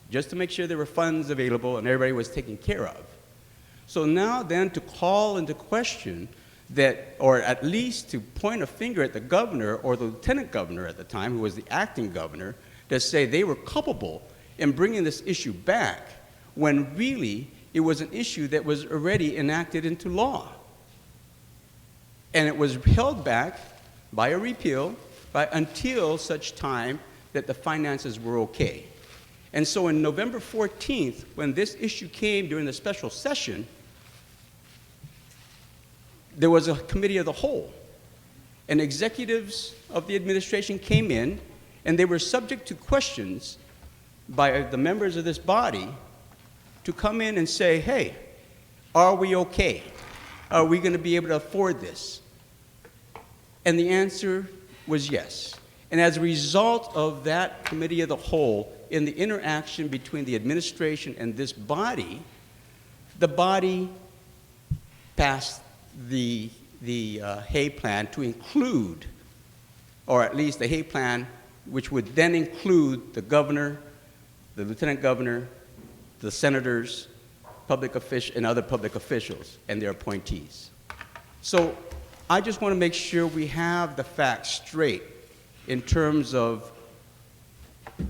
just to make sure there were funds available and everybody was taken care of. So now then to call into question that, or at least to point a finger at the governor or the lieutenant governor at the time, who was the acting governor, to say they were culpable in bringing this issue back, when really it was an issue that was already enacted into law. And it was held back by a repeal until such time that the finances were okay. And so on November 14th, when this issue came during the special session, there was a committee of the whole, and executives of the administration came in, and they were subject to questions by the members of this body to come in and say, hey, are we okay? Are we going to be able to afford this? And the answer was yes. And as a result of that committee of the whole, in the interaction between the administration and this body, the body passed the Hay Plan to include, or at least the Hay Plan, which would then include the governor, the lieutenant governor, the senators, and other public officials and their appointees. So I just want to make sure we have the facts straight in terms of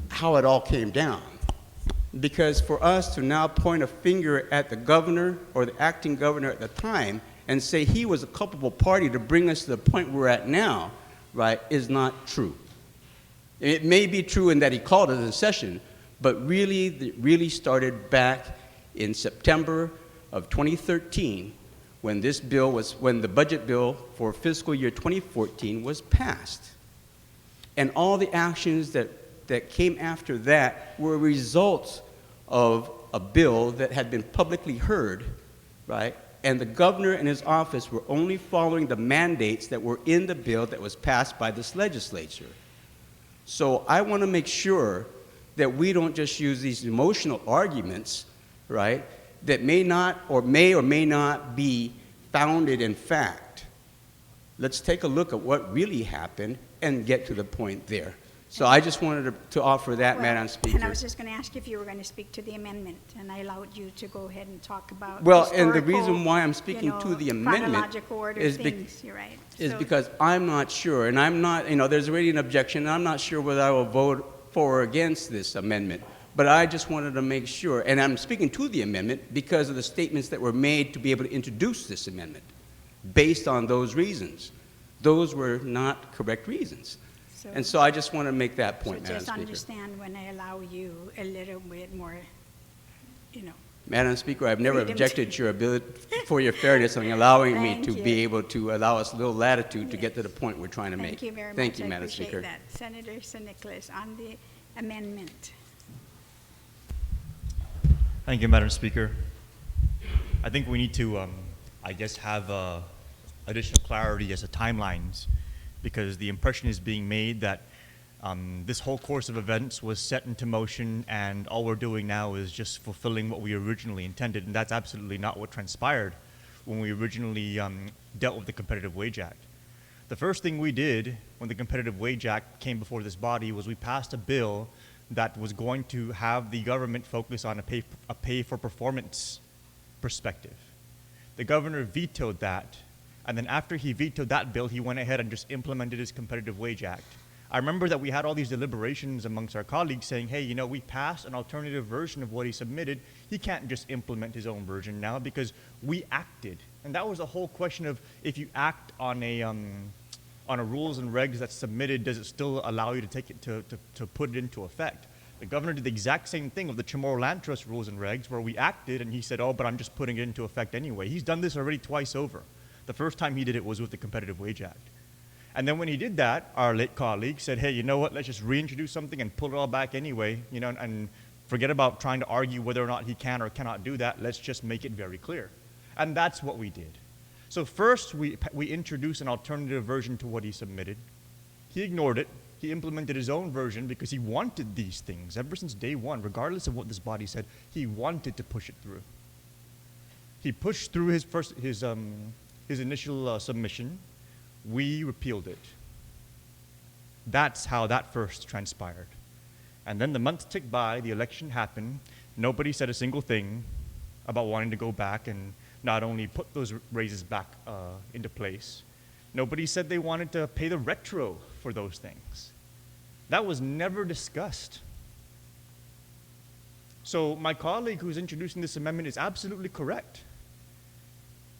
how it all came down. Because for us to now point a finger at the governor or the acting governor at the time and say he was a culpable party to bring us to the point we're at now, right, is not true. It may be true in that he called us in session, but really, it really started back in September of 2013 when when the budget bill for fiscal year 2014 was passed. And all the actions that came after that were results of a bill that had been publicly heard, right? And the governor and his office were only following the mandates that were in the bill that was passed by this legislature. So I want to make sure that we don't just use these emotional arguments, right, that may or may not be founded in fact. Let's take a look at what really happened and get to the point there. So I just wanted to offer that, Well, Madam Speaker. And I was just going to ask if you were going to speak to the amendment, and I allowed you to go ahead and talk about Well, and the historical, reason why I'm speaking to the amendment chronological order is of things, you're right. is So- because I'm not sure, and I'm not, there's already an objection, and I'm not sure whether I will vote for or against this amendment. But I just wanted to make sure, and I'm speaking to the amendment because of the statements that were made to be able to introduce this amendment based on those reasons. Those were not correct reasons. And so I just want to make that point, Madam just Speaker. understand when I allow you a little bit more, Madam Speaker, I've never freedom objected to your ability, for your fairness in allowing me Thank to you. be able to allow us a little latitude to get to the point we're trying to make. Thank you very much. Thank you, I Madam appreciate Speaker. that. Senator St. Nicholas, on the amendment. Thank you, Madam Speaker. I think we need to, have additional clarity as to timelines, because the impression is being made that this whole course of events was set into motion and all we're doing now is just fulfilling what we originally intended, and that's absolutely not what transpired when we originally dealt with the Competitive Wage Act. The first thing we did when the Competitive Wage Act came before this body was we passed a bill that was going to have the government focus on a pay-for-performance perspective. The governor vetoed that, and then after he vetoed that bill, he went ahead and just implemented his Competitive Wage Act. I remember that we had all these deliberations amongst our colleagues saying, hey, we passed an alternative version of what he submitted. He can't just implement his own version now because we acted. And that was the whole question of if you act on a rules and regs that's submitted, does it still allow you to take it to put it into effect? The governor did the exact same thing of the Chamorro Land Trust rules and regs where we acted and he said, oh, but I'm just putting it into effect anyway. He's done this already twice over. The first time he did it was with the Competitive Wage Act. And then when he did that, our late colleague said, hey, you know what, let's just reintroduce something and pull it all back anyway, and forget about trying to argue whether or not he can or cannot do that. Let's just make it very clear. And that's what we did. So first, we introduced an alternative version to what he submitted. He ignored it. He implemented his own version because he wanted these things. Ever since day one, regardless of what this body said, he wanted to push it through. He pushed through his initial submission. We repealed it. That's how that first transpired. And then the months ticked by, the election happened. Nobody said a single thing about wanting to go back and not only put those raises back into place. Nobody said they wanted to pay the retro for those things. That was never discussed. So my colleague who's introducing this amendment is absolutely correct.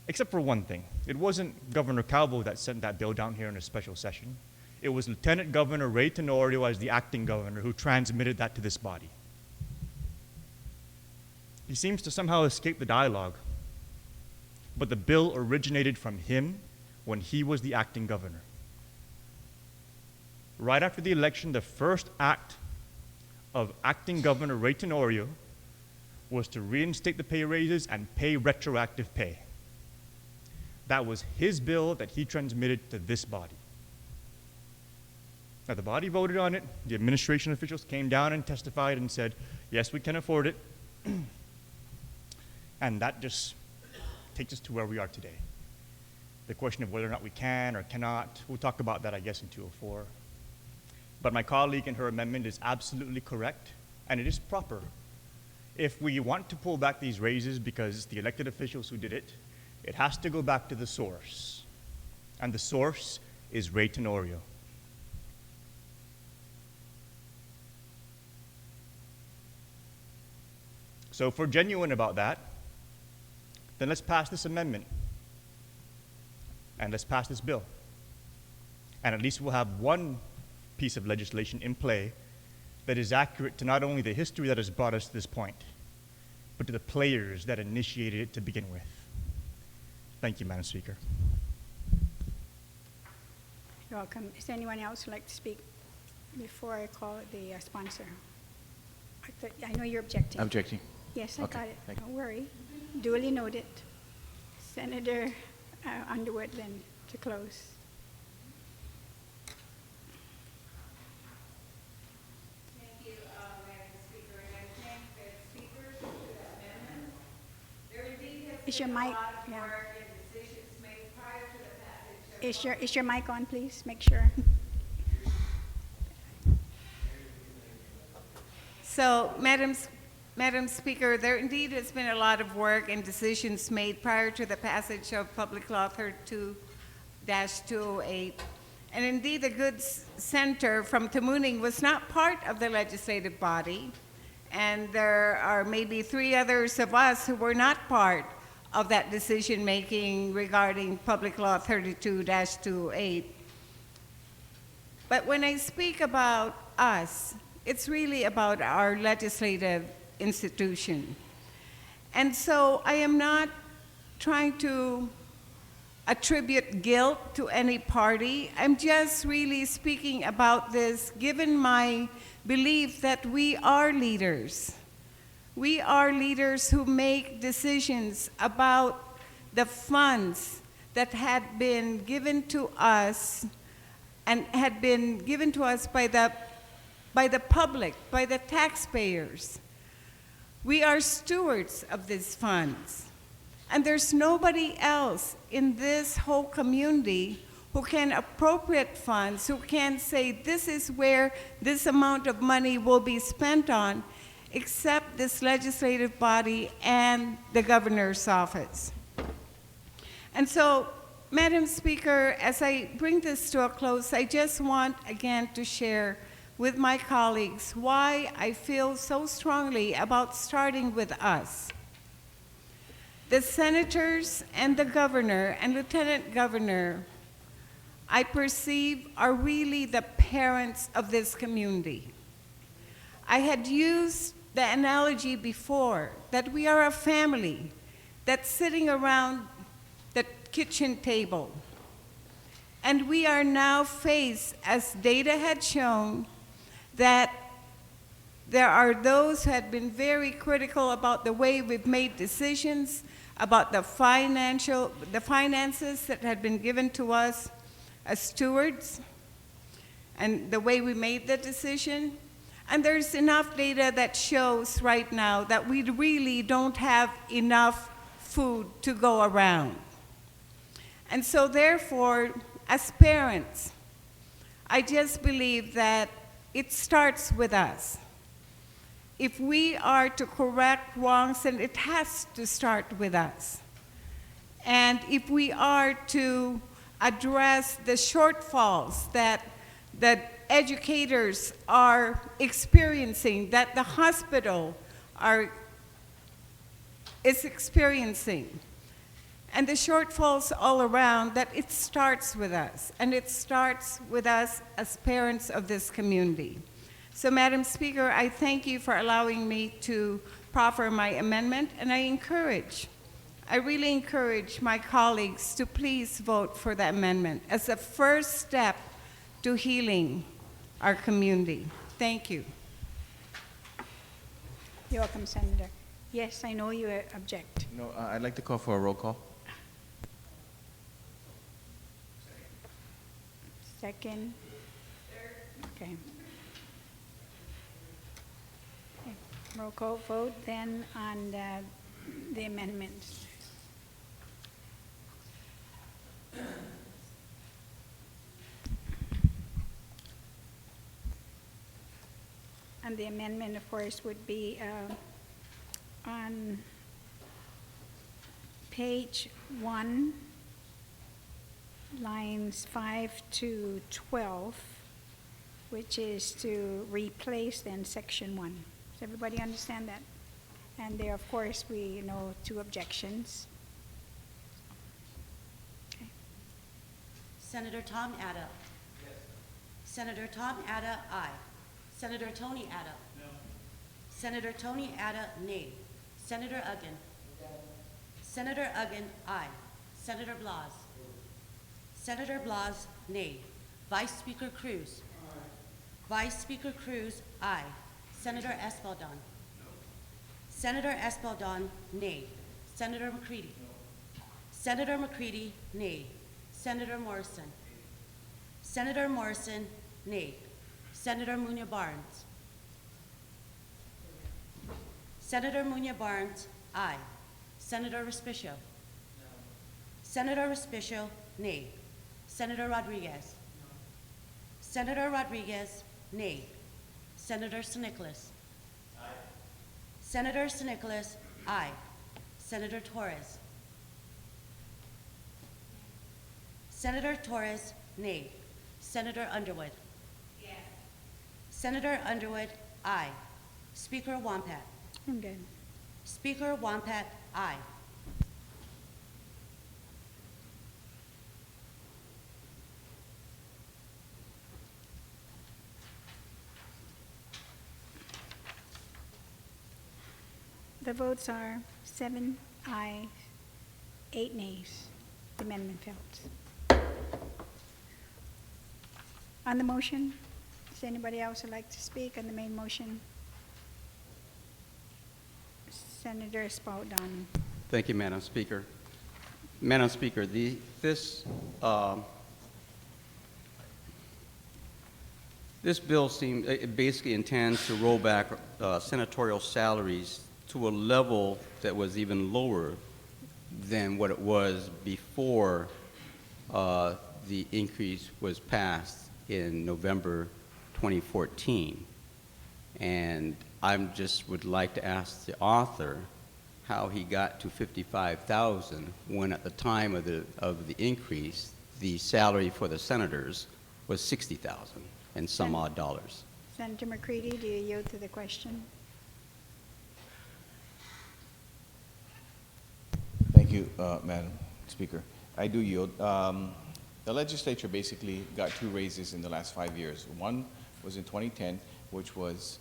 Except for one thing. It wasn't Governor Calvo that sent that bill down here in a special session. It was Lieutenant Governor Ray Tenorio as the acting governor who transmitted that to this body. He seems to somehow escape the dialogue. But the bill originated from him when he was the acting governor. Right after the election, the first act of acting Governor Ray Tenorio was to reinstate the pay raises and pay retroactive pay. That was his bill that he transmitted to this body. Now, the body voted on it. The administration officials came down and testified and said, yes, we can afford it. And that just takes us to where we are today. The question of whether or not we can or cannot, we'll talk about that, I guess, in 204. But my colleague in her amendment is absolutely correct, and it is proper. If we want to pull back these raises because it's the elected officials who did it, it has to go back to the source. And the source is Ray Tenorio. So if we're genuine about that, then let's pass this amendment. And let's pass this bill. And at least we'll have one piece of legislation in play that is accurate to not only the history that has brought us to this point, but to the players that initiated it to begin with. Thank you, Madam Speaker. You're welcome. Is there anyone else who'd like to speak before I call the sponsor? I know you're objecting. Objecting. Yes, I Okay, got it. thank you. Don't worry. Duly noted. Senator Underwood, then to close. Thank you, Madam Speaker, and I thank the speakers for that amendment. There indeed has Is your been a mic- lot of yeah. work and decisions made prior to the passage of Is your mic on, please? Make sure. So, Madam Speaker, there indeed has been a lot of work and decisions made prior to the passage of Public Law 32-208. And indeed, the Goods Center from Tamuning was not part of the legislative body. And there are maybe 3 others of us who were not part of that decision-making regarding Public Law 32-208. But when I speak about us, it's really about our legislative institution. And so I am not trying to attribute guilt to any party. I'm just really speaking about this given my belief that we are leaders. We are leaders who make decisions about the funds that had been given to us and had been given to us by the public, by the taxpayers. We are stewards of these funds. And there's nobody else in this whole community who can appropriate funds, who can say this is where this amount of money will be spent on, except this legislative body and the governor's office. And so, Madam Speaker, as I bring this to a close, I just want again to share with my colleagues why I feel so strongly about starting with us. The senators and the governor and lieutenant governor, I perceive, are really the parents of this community. I had used the analogy before that we are a family that's sitting around the kitchen table. And we are now faced, as data had shown, that there are those who had been very critical about the way we've made decisions, about the finances that had been given to us as stewards, and the way we made the decision. And there's enough data that shows right now that we really don't have enough food to go around. And so therefore, as parents, I just believe that it starts with us. If we are to correct wrongs, then it has to start with us. And if we are to address the shortfalls that educators are experiencing, that the hospital is experiencing, and the shortfalls all around, that it starts with us, and it starts with us as parents of this community. So, Madam Speaker, I thank you for allowing me to proffer my amendment, and I really encourage my colleagues to please vote for the amendment as a first step to healing our community. Thank you. You're welcome, Senator. Yes, I know you object. No, I'd like to call for a roll call. Second? Okay. Okay. Roll call vote then on the amendments. And the amendment, of course, would be on page 1, lines 5 to 12, which is to replace then section 1. Does everybody understand that? And there, of course, we know 2 objections. Okay. Senator Tom Ada. Yes. Senator Tom Ada, aye. Senator Tony Ada. No. Senator Tony Ada, nay. Senator Uggan. No. Senator Uggan, aye. Senator Blas. No. Senator Blas, nay. Vice Speaker Cruz. Aye. Vice Speaker Cruz, aye. Senator Espaldon. No. Senator Espaldon, nay. Senator McCready. No. Senator McCready, nay. Senator Morrison. Nay. Senator Morrison, nay. Senator Munya Barnes. Senator Munya Barnes, aye. Senator Respicio. No. Senator Respicio, nay. Senator Rodriguez. No. Senator Rodriguez, nay. Senator Nicholas. Aye. Senator Nicholas, aye. Senator Torres. Senator Torres, nay. Senator Underwood. Yes. Senator Underwood, aye. Speaker Wampat. I'm good. Speaker Wampat, aye. The votes are 7 ayes, 8 nays. The amendment fails. On the motion, does anybody else would like to speak on the main motion? Senator Espaldon. Thank you, Madam Speaker. Madam Speaker, this bill it basically intends to roll back senatorial salaries to a level that was even lower than what it was before the increase was passed in November 2014. And I just would like to ask the author how he got to $55,000 when at the time of the increase, the salary for the senators was $60,000 and some odd dollars. Senator McCready, do you yield to the question? Thank you, Madam Speaker. I do yield. The legislature basically got 2 raises in the last 5 years. One was in 2010, which was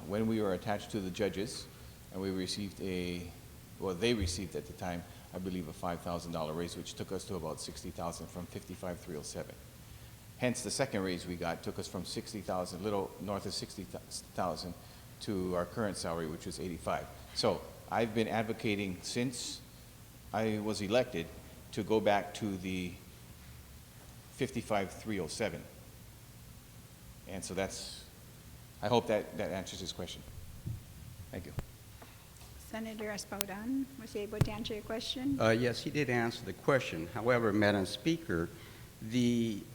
when we were attached to the judges, and we received they received at the time, I believe, a $5,000 raise, which took us to about $60,000 from $55,307. Hence, the second raise we got took us from $60,000, little north of $60,000, to our current salary, which was $85,000. So I've been advocating since I was elected to go back to the $55,307. And so I hope that answers his question. Thank you. Senator Espaldon, was he able to answer your question? Yes, he did answer the question. However, Madam Speaker,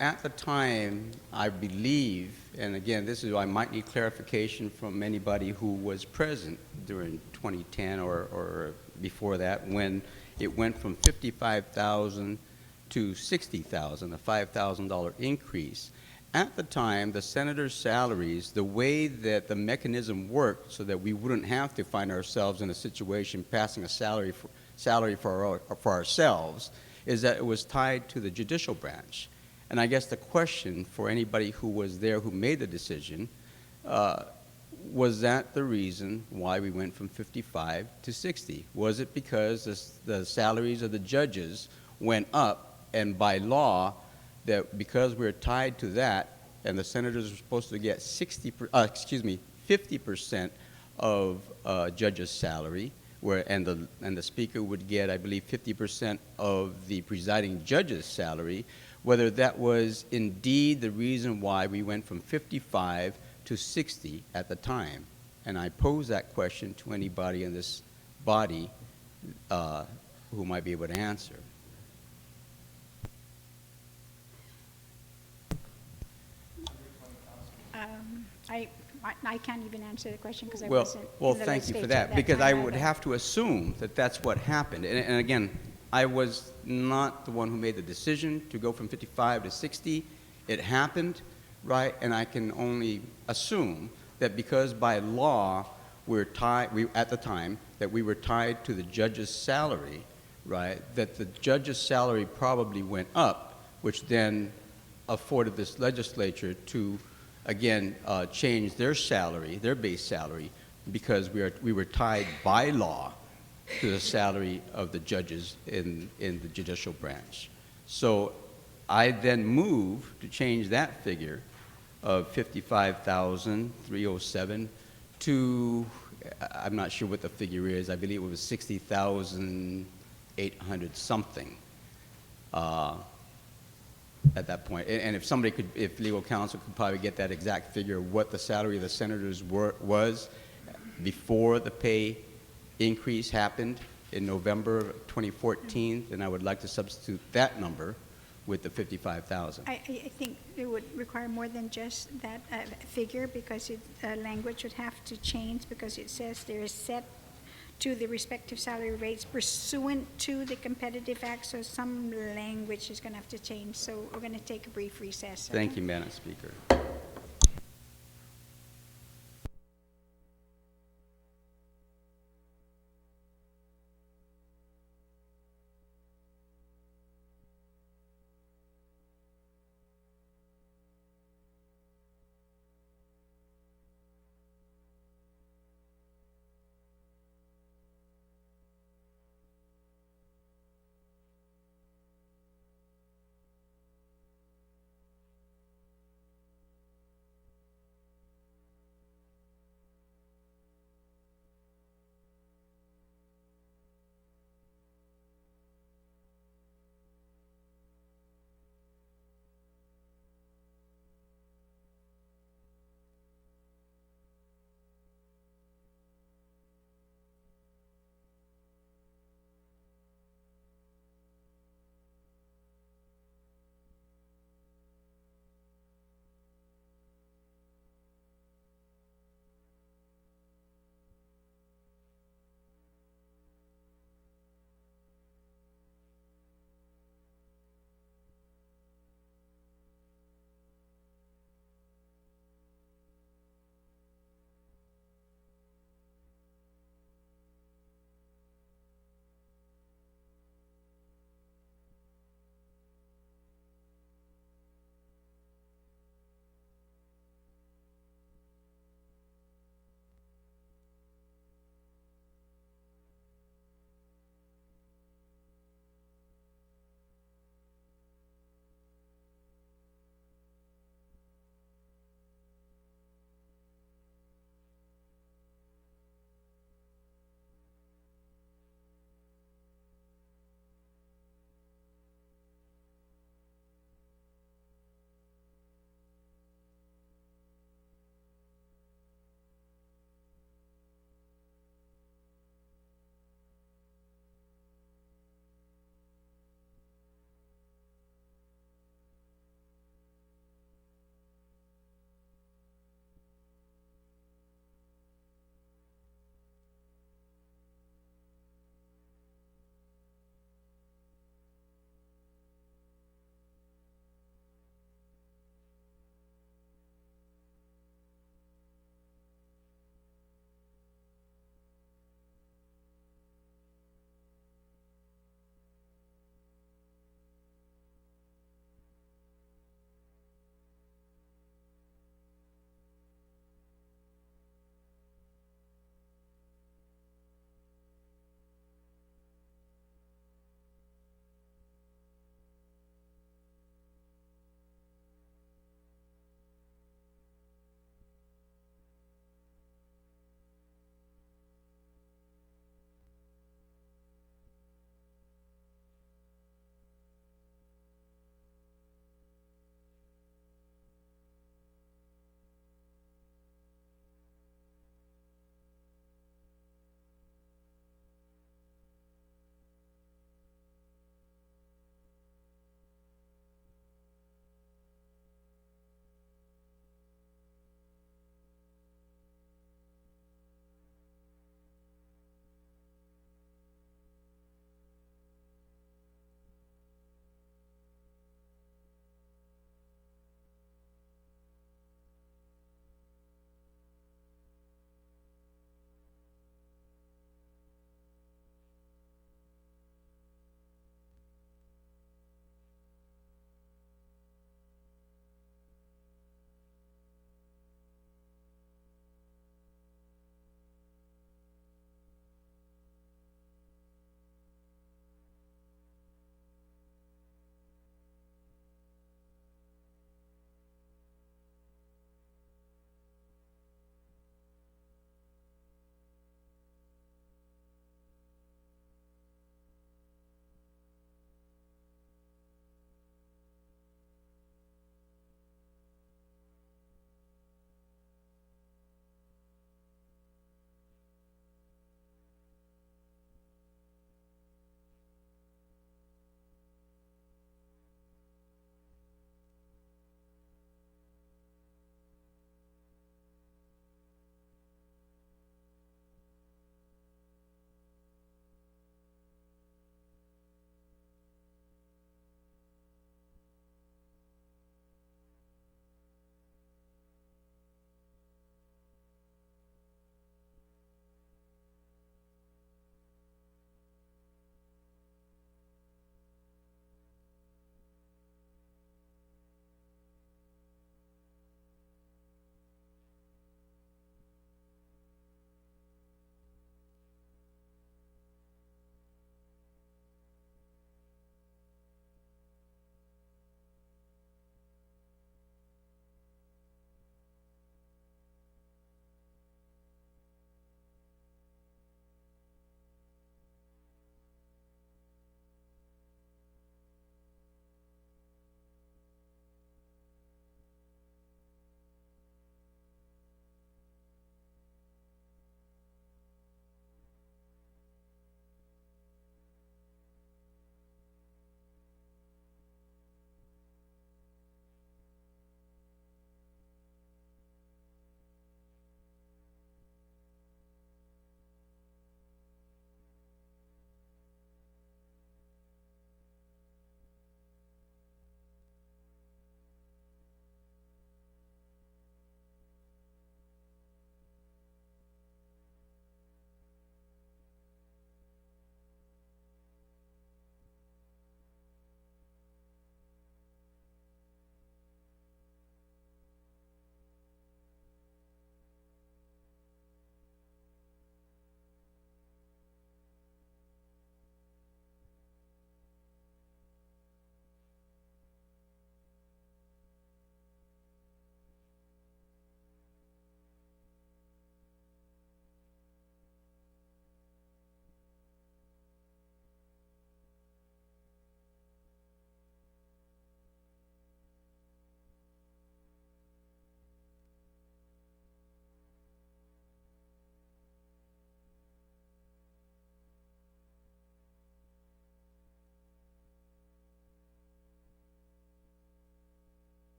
at the time, I believe, and again, this is I might need clarification from anybody who was present during 2010 or before that, when it went from $55,000 to $60,000, a $5,000 increase. At the time, the senators' salaries, the way that the mechanism worked so that we wouldn't have to find ourselves in a situation passing a salary for ourselves, is that it was tied to the judicial branch. And I guess the question for anybody who was there who made the decision, was that the reason why we went from 55 to 60? Was it because the salaries of the judges went up, and by law, that because we're tied to that, and the senators are supposed to get 50% of judge's salary, and the speaker would get, I believe, 50% of the presiding judge's salary, whether that was indeed the reason why we went from 55 to 60 at the time. And I pose that question to anybody in this body who might be able to answer. I can't even answer the question because I Well, wasn't well, in the thank you for legislature that, at because time I would either. have to assume that that's what happened. And again, I was not the one who made the decision to go from 55 to 60. It happened, right? And I can only assume that because by law we're tied, at the time, that we were tied to the judge's salary, right? That the judge's salary probably went up, which then afforded this legislature to again, change their salary, their base salary, because we were tied by law to the salary of the judges in the judicial branch. So I then moved to change that figure of 55,307 to, I'm not sure what the figure is, I believe it was 60,800 something. At that point. And if somebody could, if legal counsel could probably get that exact figure of what the salary of the senators was before the pay increase happened in November of 2014, then I would like to substitute that number with the 55,000. I think it would require more than just that figure, because language would have to change, because it says there is set to the respective salary rates pursuant to the Competitive Act, so some language is going to have to change. So we're going to take a brief recess. Thank okay? you, Madam Speaker.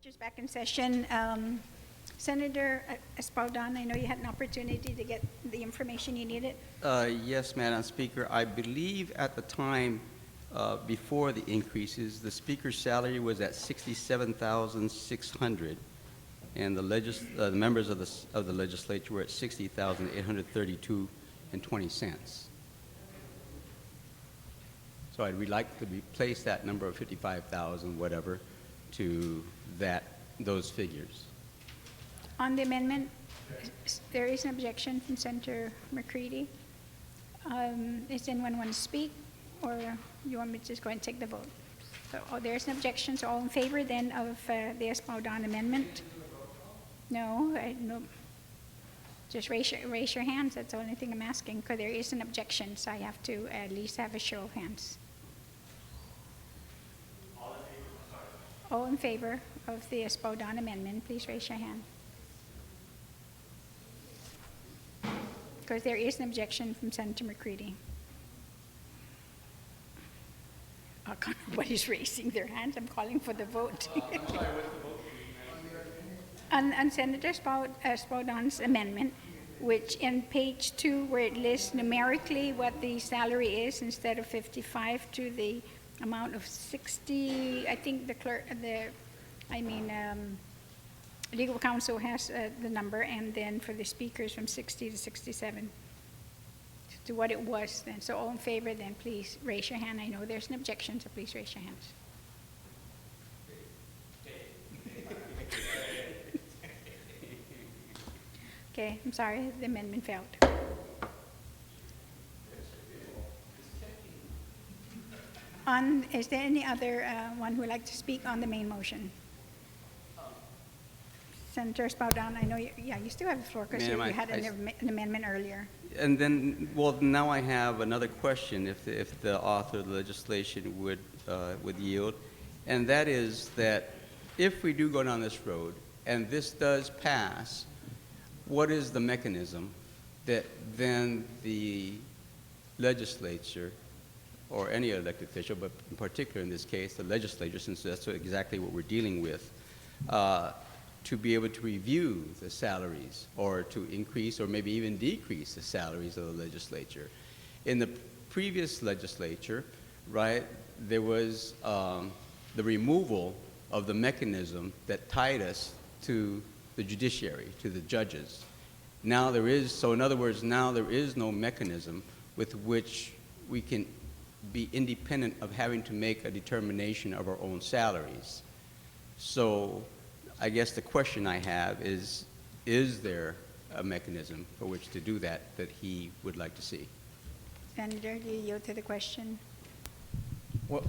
Just back in session. Senator Espaldon, I know you had an opportunity to get the information you needed. Yes, Madam Speaker. I believe at the time before the increases, the speaker's salary was at $67,600, and the members of the legislature were at $60,832.20. So I'd like to replace that number of 55,000, whatever, to those figures. On the amendment, there is an objection from Senator McCready. Does anyone want to speak, or you want me to just go ahead and take the vote? So, there's an objection, so all in favor then of the Espaldon amendment? No, no. Just raise your hands, that's the only thing I'm asking, because there is an objection, so I have to at least have a show of hands. All in favor of the Espaldon amendment, please raise your hand. Because there is an objection from Senator McCready. Nobody's raising their hands. I'm calling for the vote. On Senator Espaldon's amendment, which in page 2, where it lists numerically what the salary is instead of 55 to the amount of 60, I think legal counsel has the number, and then for the speakers from 60 to 67 to what it was then. So all in favor then please raise your hand. I know there's an objection, so please raise your hands. Okay, I'm sorry, the amendment failed. Is there any other one who would like to speak on the main motion? Senator Espaldon, I know you still have the floor because you had an amendment earlier. And then, well, now I have another question, if the author of the legislation would yield, and that is that if we do go down this road and this does pass, what is the mechanism that then the legislature or any elected official, but in particular in this case the legislature, since that's exactly what we're dealing with, to be able to review the salaries or to increase or maybe even decrease the salaries of the legislature. In the previous legislature, right, there was the removal of the mechanism that tied us to the judiciary, to the judges. Now there is, so in other words, now there is no mechanism with which we can be independent of having to make a determination of our own salaries. So I guess the question I have is there a mechanism for which to do that he would like to see? Senator, do you yield to the question? Well,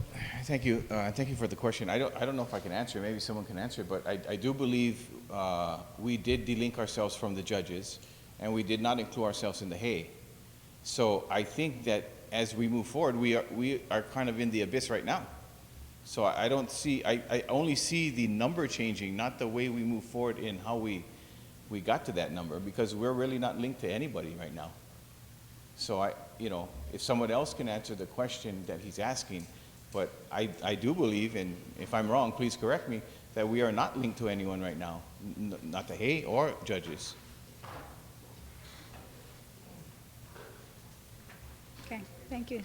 thank you. Thank you for the question. I don't know if I can answer it. Maybe someone can answer it, but I do believe we did delink ourselves from the judges, and we did not include ourselves in the hay. So I think that as we move forward, we are kind of in the abyss right now. So I don't see, I only see the number changing, not the way we move forward in how we got to that number, because we're really not linked to anybody right now. So if someone else can answer the question that he's asking, but I do believe, and if I'm wrong, please correct me, that we are not linked to anyone right now, not the hay or judges. Okay, thank you.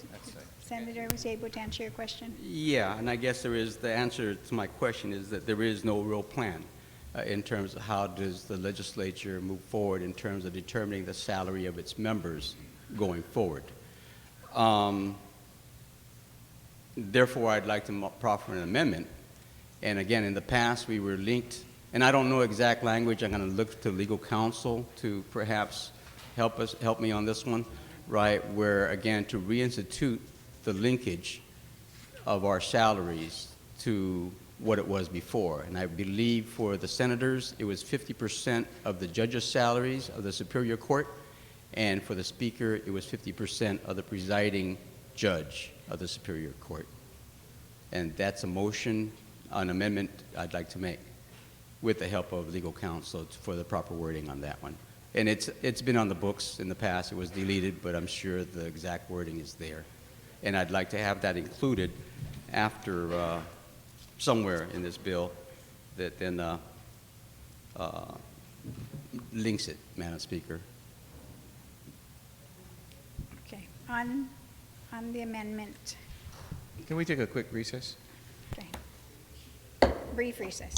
Senator, was he able to answer your question? Yeah, and I guess the answer to my question is that there is no real plan in terms of how does the legislature move forward in terms of determining the salary of its members going forward. Therefore, I'd like to proffer an amendment. And again, in the past, we were linked, and I don't know exact language. I'm going to look to legal counsel to perhaps help me on this one, right? Where again, to reinstitute the linkage of our salaries to what it was before. And I believe for the senators, it was 50% of the judges' salaries of the Superior Court, and for the Speaker, it was 50% of the presiding judge of the Superior Court. And that's a motion, an amendment I'd like to make with the help of legal counsel for the proper wording on that one. And it's been on the books in the past. It was deleted, but I'm sure the exact wording is there. And I'd like to have that included after somewhere in this bill that then links it, Madam Speaker. Okay, on the amendment, Can we take a quick recess? okay. Brief recess.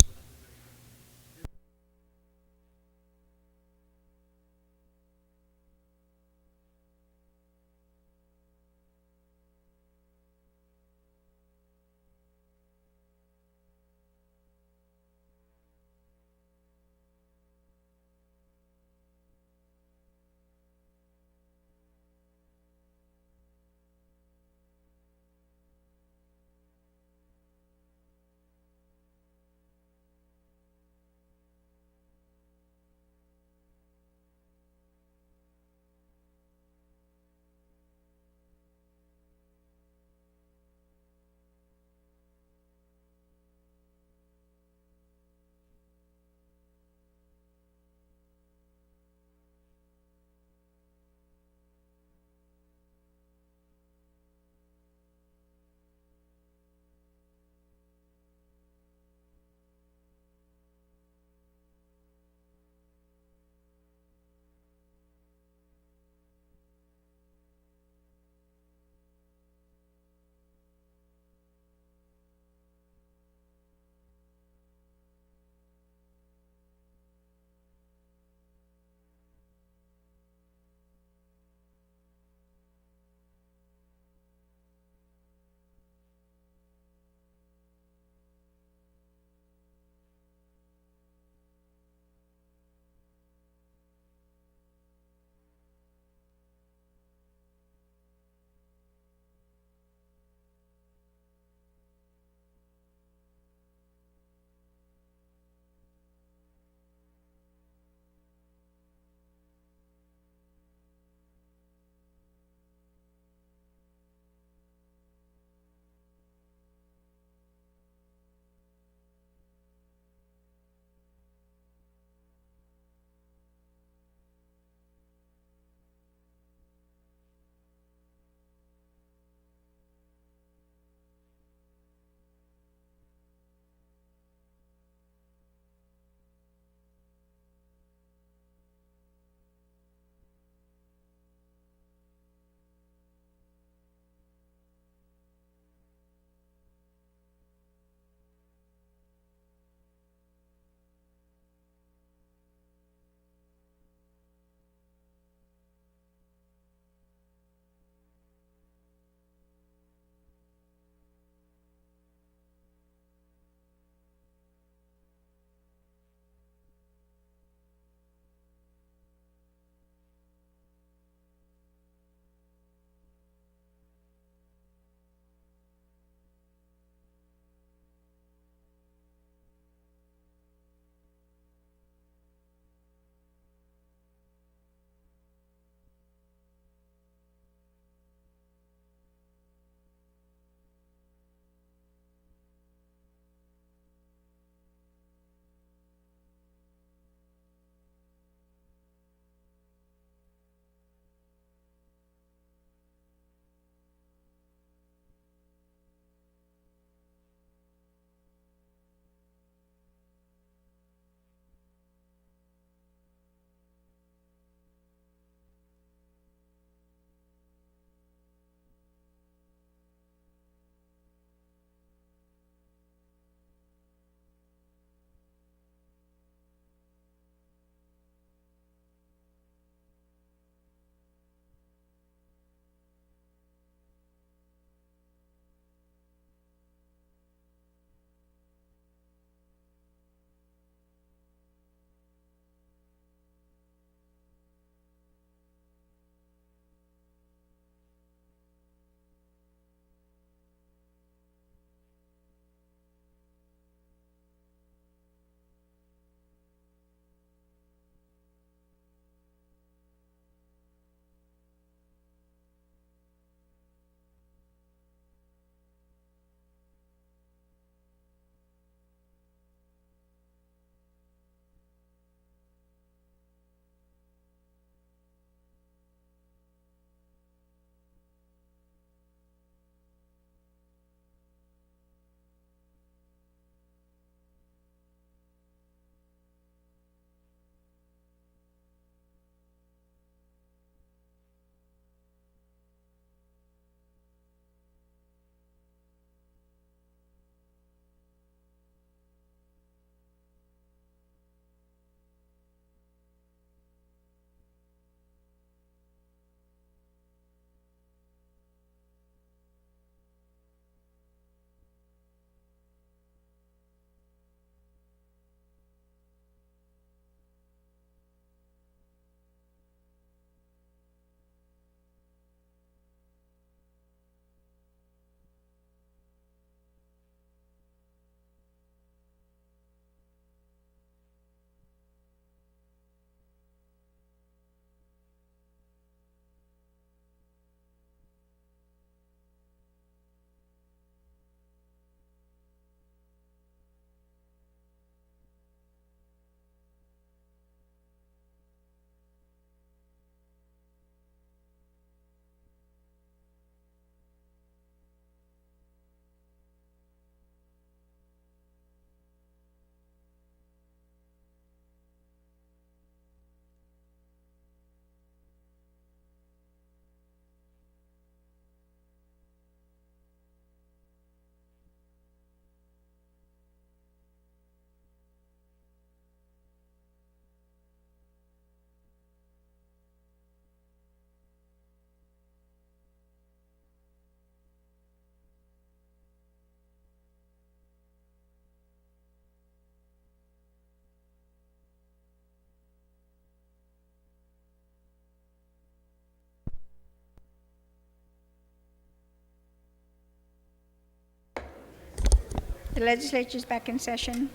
The legislature is back in session.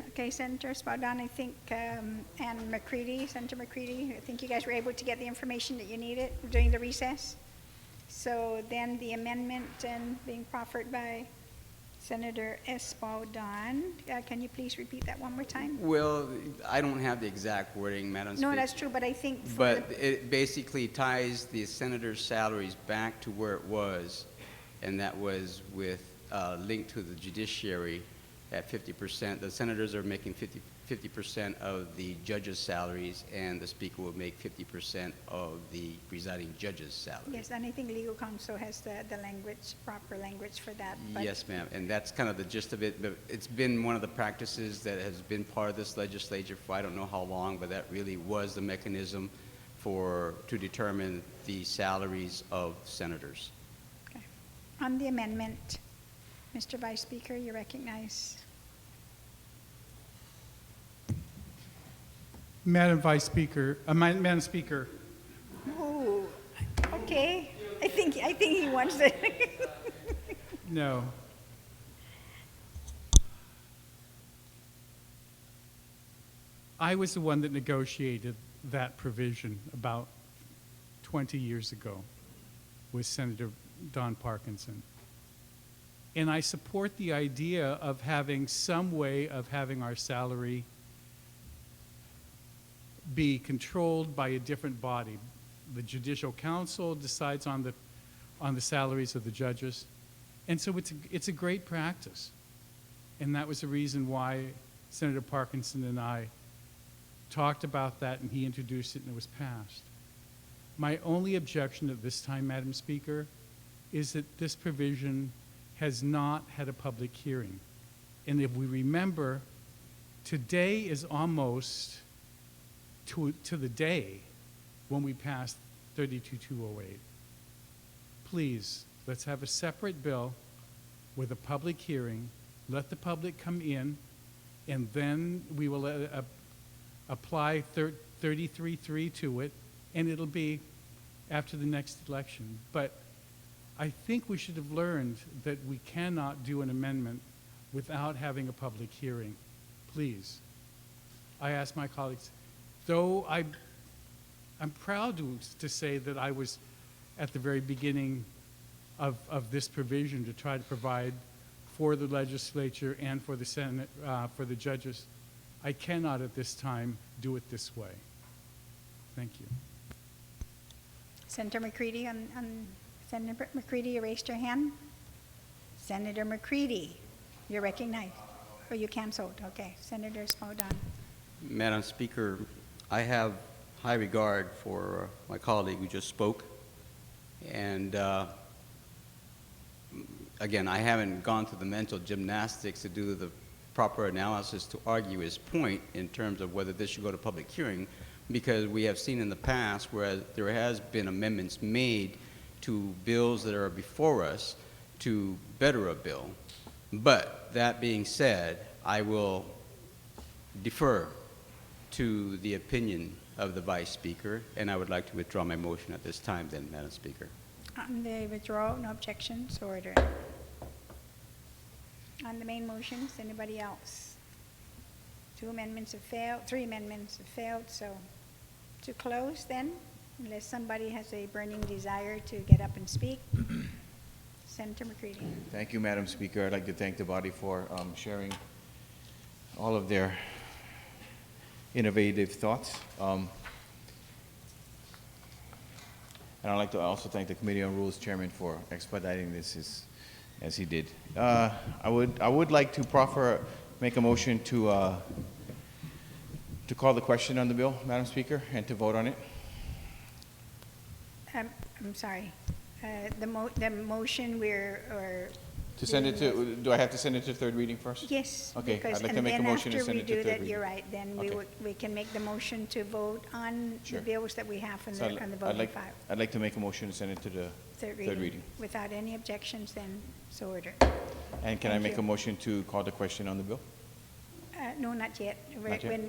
Okay, Senator Espadon, I think, and McCready, Senator McCready, I think you guys were able to get the information that you needed during the recess. So then the amendment being proffered by Senator Espadon. Can you please repeat that one more time? Well, I don't have the exact wording, Madam Speaker. No, that's true, but I think for But it basically ties the senators' salaries back to where it was, and that was with linked to the judiciary at 50%. The senators are making 50% of the judges' salaries, and the speaker will make 50% of the presiding judge's salary. yes, and I think legal counsel has the language, proper language for that. But Yes, ma'am, and that's kind of the gist of it. But it's been one of the practices that has been part of this legislature for I don't know how long, but that really was the mechanism to determine the salaries of senators. Okay. On the amendment, Mr. Vice Speaker, you recognize. Madam Vice Speaker, Madam Speaker, Oh, okay. I think he wants it. no. I was the one that negotiated that provision about 20 years ago with Senator Don Parkinson. And I support the idea of having some way of having our salary be controlled by a different body. The Judicial Council decides on the salaries of the judges. And so it's a great practice. And that was the reason why Senator Parkinson and I talked about that, and he introduced it, and it was passed. My only objection at this time, Madam Speaker, is that this provision has not had a public hearing. And if we remember, today is almost to the day when we passed 32-208. Please, let's have a separate bill with a public hearing, let the public come in, and then we will apply 33-3 to it, and it'll be after the next election. But I think we should have learned that we cannot do an amendment without having a public hearing. Please. I ask my colleagues, though I'm proud to say that I was at the very beginning of this provision to try to provide for the legislature and for the Senate, for the judges. I cannot at this time do it this way. Thank you. Senator McCready, Senator McCready, you raised your hand. Senator McCready, you're recognized. Oh, you canceled. Okay. Senator Espadon. Madam Speaker, I have high regard for my colleague who just spoke. And again, I haven't gone through the mental gymnastics to do the proper analysis to argue his point in terms of whether this should go to public hearing, because we have seen in the past where there has been amendments made to bills that are before us to better a bill. But that being said, I will defer to the opinion of the Vice Speaker, and I would like to withdraw my motion at this time then, Madam Speaker. On the withdrawal, no objections, order. On the main motions, anybody else? 2 amendments have failed, 3 amendments have failed, so to close then, unless somebody has a burning desire to get up and speak. Senator McCready. Thank you, Madam Speaker. I'd like to thank the body for sharing all of their innovative thoughts. And I'd like to also thank the Committee on Rules Chairman for expediting this as he did. I would like to make a motion to call the question on the bill, Madam Speaker, and to vote on it. I'm sorry. The motion To send it to, do I have to send it to third reading first? yes. Okay, because- I'd like to make a motion to send it to third And then after we do that, reading. you're right, then Okay. we can make the motion to vote on Sure. the bills that we have on So the voting file. I'd like to make a motion to send it to the Third third reading. Without any objections, then so ordered. And can I Thank make you. a motion to call the question on the bill? No, not yet. Not yet?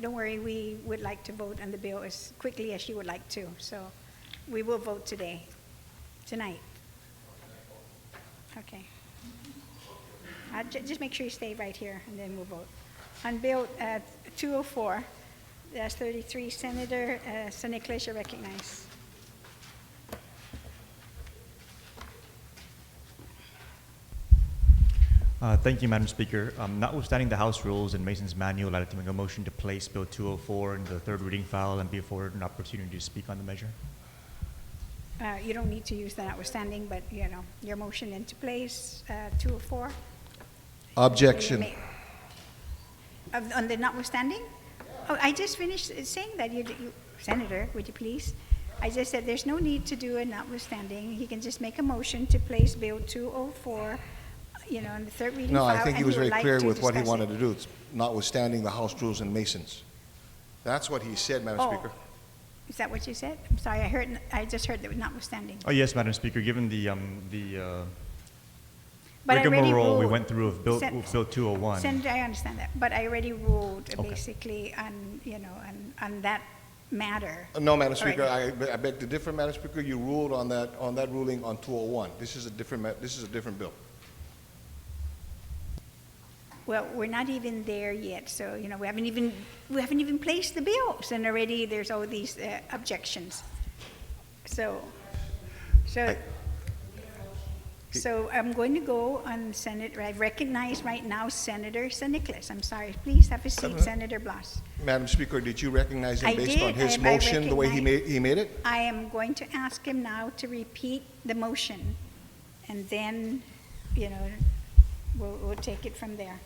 Don't worry, we would like to vote on the bill as quickly as you would like to. So we will vote tonight. Okay. Just make sure you stay right here, and then we'll vote. On Bill 204, that's 33, Senator San Nicolas, you're recognized. Thank you, Madam Speaker. Notwithstanding the House rules and Mason's manual, I'd like to make a motion to place Bill 204 in the third reading file and be afforded an opportunity to speak on the measure. You don't need to use the notwithstanding, but, your motion into place, 204. Objection. On the notwithstanding? Oh, I just finished saying that. Senator, would you please? I just said there's no need to do a notwithstanding. He can just make a motion to place Bill 204, in the third reading No, file. I think he and was very would clear like with what he discuss wanted it. to do, it's notwithstanding the House rules and Masons. That's what he said, Madam Oh. Speaker. Is that what you said? I'm sorry, I just heard that notwithstanding. Oh, yes, Madam Speaker. Given the But I already rigmarole we ruled- went through of Bill, Sen- with Bill 201. Senator, I understand that, but I already ruled Okay. basically on, on that matter. No, Madam Speaker, already. I beg to differ, Madam Speaker. You ruled on that ruling on 201. This is a different bill. Well, we're not even there yet, so, we haven't even placed the bills, and already there's all these objections. So I'm going to go on Senator, I recognize right now Senator San Nicolas. I'm sorry, please have a seat, Senator Blas. Madam Speaker, did you recognize him I based on did. his I motion, the way he recognize- made it? I am going to ask him now to repeat the motion, and then, we'll take it from there.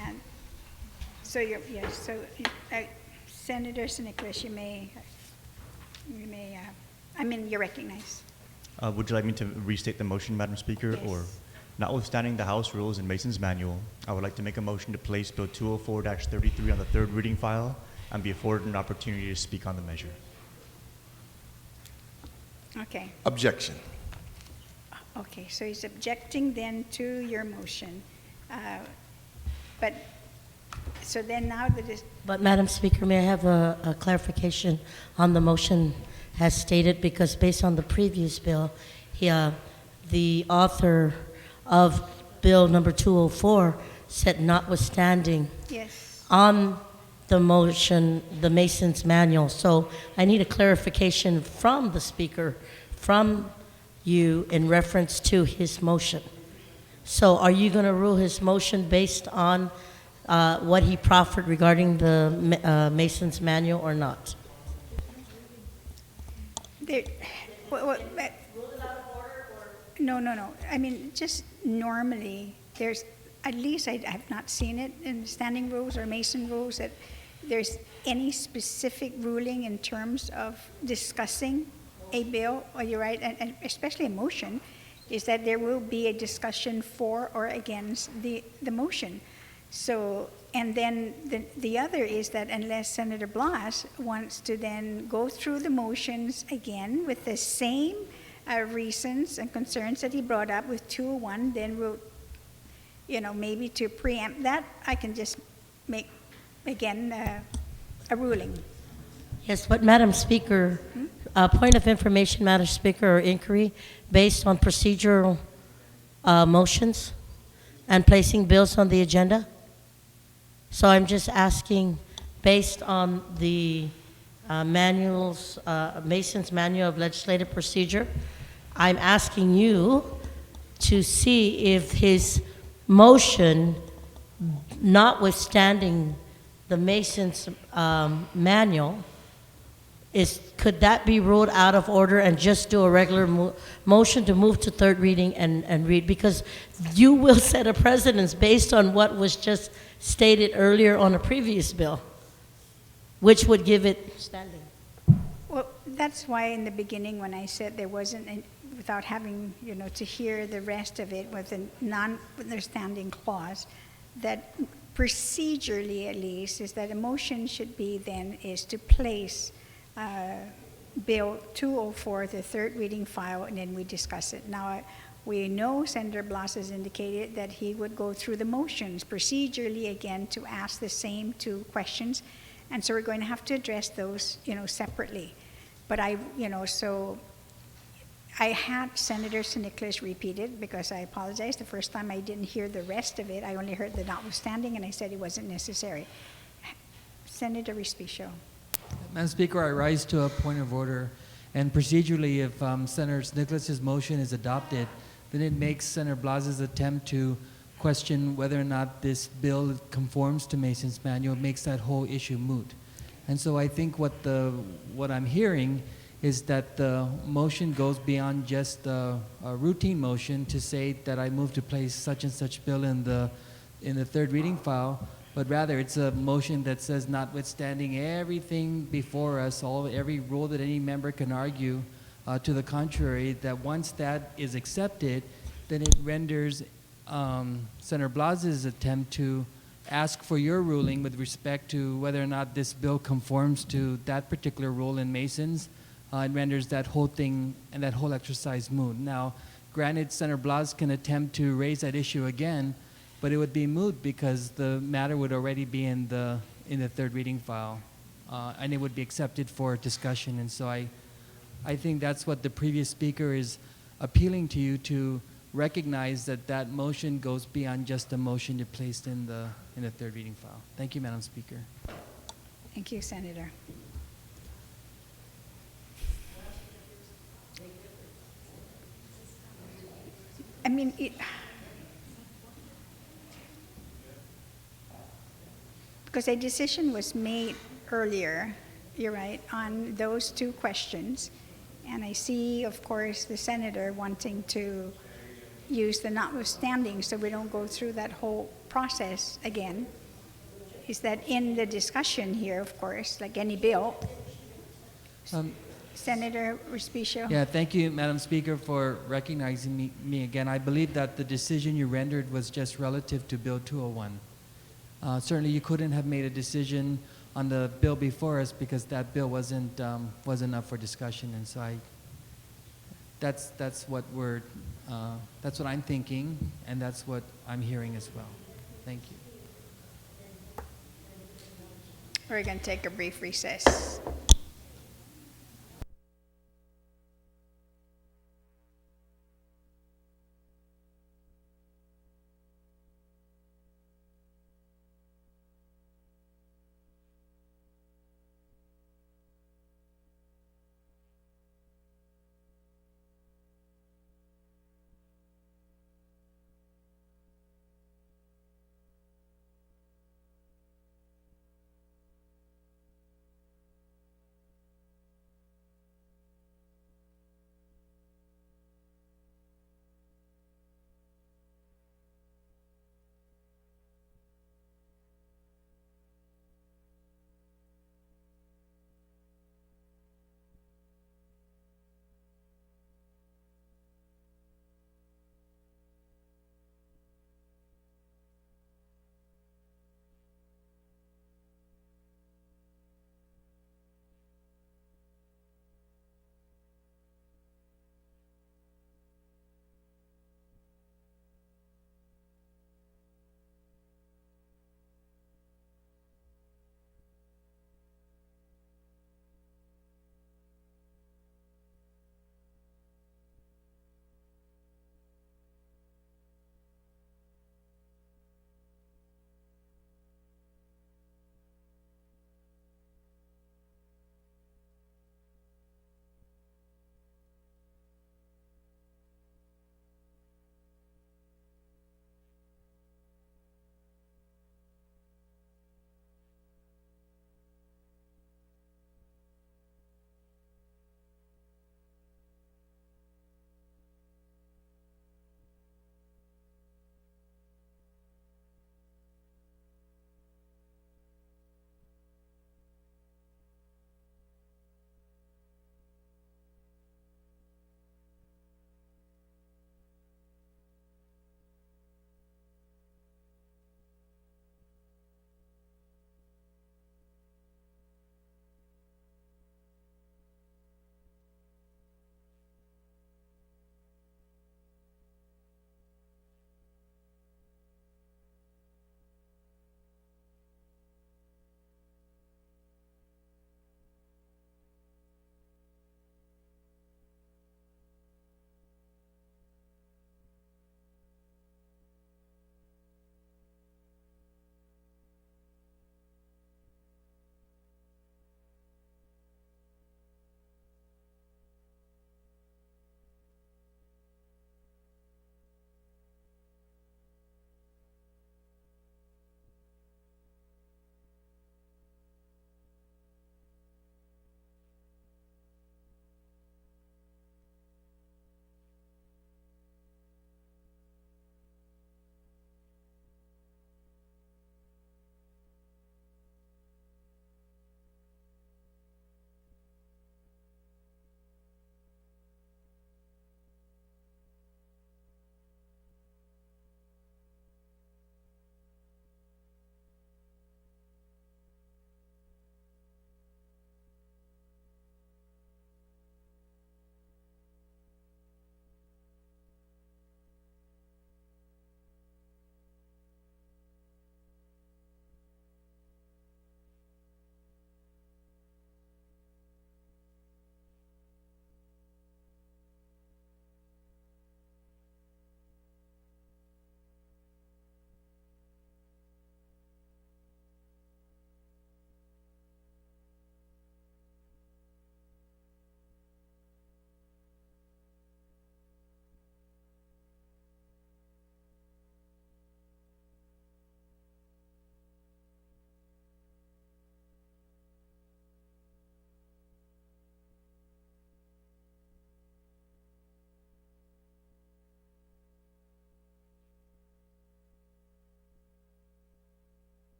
And so Senator San Nicolas, you're recognized. Would you like me to restate the motion, Madam Speaker? Yes. Or, notwithstanding the House rules and Mason's manual, I would like to make a motion to place Bill 204-33 on the third reading file and be afforded an opportunity to speak on the measure. Okay, Objection. okay, so he's objecting then to your motion. But, so then now that is, But Madam Speaker, may I have a clarification on the motion as stated? Because based on the previous bill, the author of Bill number 204 said notwithstanding yes, on the motion, the Mason's manual. So I need a clarification from the speaker, from you, in reference to his motion. So are you going to rule his motion based on what he proffered regarding the Mason's manual or not? there, no. I mean, just normally, there's, at least I have not seen it in standing rules or Mason rules, that there's any specific ruling in terms of discussing a bill, or you're right, and especially a motion, is that there will be a discussion for or against the motion. So, and then the other is that unless Senator Blas wants to then go through the motions again with the same reasons and concerns that he brought up with 201, then we'll, maybe to preempt that, I can just make, again, a ruling. Yes, but Madam Speaker, point of information, Madam Speaker, or inquiry based on procedural motions and placing bills on the agenda. So I'm just asking, based on the Mason's Manual of Legislative Procedure, I'm asking you to see if his motion, notwithstanding the Mason's manual, could that be ruled out of order and just do a regular motion to move to third reading and read? Because you will set a precedence based on what was just stated earlier on a previous bill, which would give it standing. Well, that's why in the beginning when I said there wasn't, without having, to hear the rest of it with a non-understanding clause, that procedurally at least, is that a motion should be then is to place Bill 204, the third reading file, and then we discuss it. Now, we know Senator Blas has indicated that he would go through the motions procedurally again to ask the same two questions, and so we're going to have to address those, separately. But so I had Senator St. Nicholas repeat it because I apologize. The first time I didn't hear the rest of it. I only heard the notwithstanding, and I said it wasn't necessary. Senator Respicio. Madam Speaker, I rise to a point of order. And procedurally, if Senator Nicholas's motion is adopted, then it makes Senator Blas's attempt to question whether or not this bill conforms to Mason's manual, makes that whole issue moot. And so I think what I'm hearing is that the motion goes beyond just a routine motion to say that I move to place such and such bill in the third reading file, but rather it's a motion that says, notwithstanding everything before us, every rule that any member can argue to the contrary, that once that is accepted, then it renders Senator Blas's attempt to ask for your ruling with respect to whether or not this bill conforms to that particular rule in Mason's. It renders that whole thing and that whole exercise moot. Now, granted, Senator Blas can attempt to raise that issue again, but it would be moot because the matter would already be in the third reading file, and it would be accepted for discussion. And so I think that's what the previous speaker is appealing to you to recognize, that that motion goes beyond just a motion to place in the third reading file. Thank you, Madam Speaker. Thank you, Senator. I mean, because a decision was made earlier, you're right, on those two questions. And I see, of course, the senator wanting to use the notwithstanding so we don't go through that whole process again. Is that in the discussion here, of course, like any bill? Senator Respicio? Yeah, thank you, Madam Speaker, for recognizing me again. I believe that the decision you rendered was just relative to Bill 201. Certainly you couldn't have made a decision on the bill before us because that bill wasn't up for discussion, and so that's what I'm thinking, and that's what I'm hearing as well. Thank you. We're going to take a brief recess.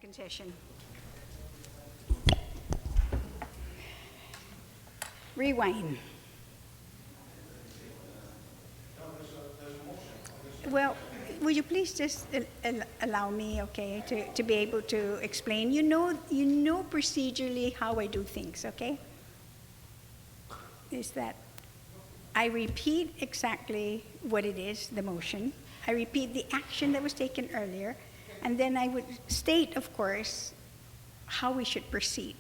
second session. Rewind. Well, would you please just allow me, okay, to be able to explain? You know procedurally how I do things, okay? Is that I repeat exactly what it is, the motion. I repeat the action that was taken earlier, and then I would state, of course, how we should proceed.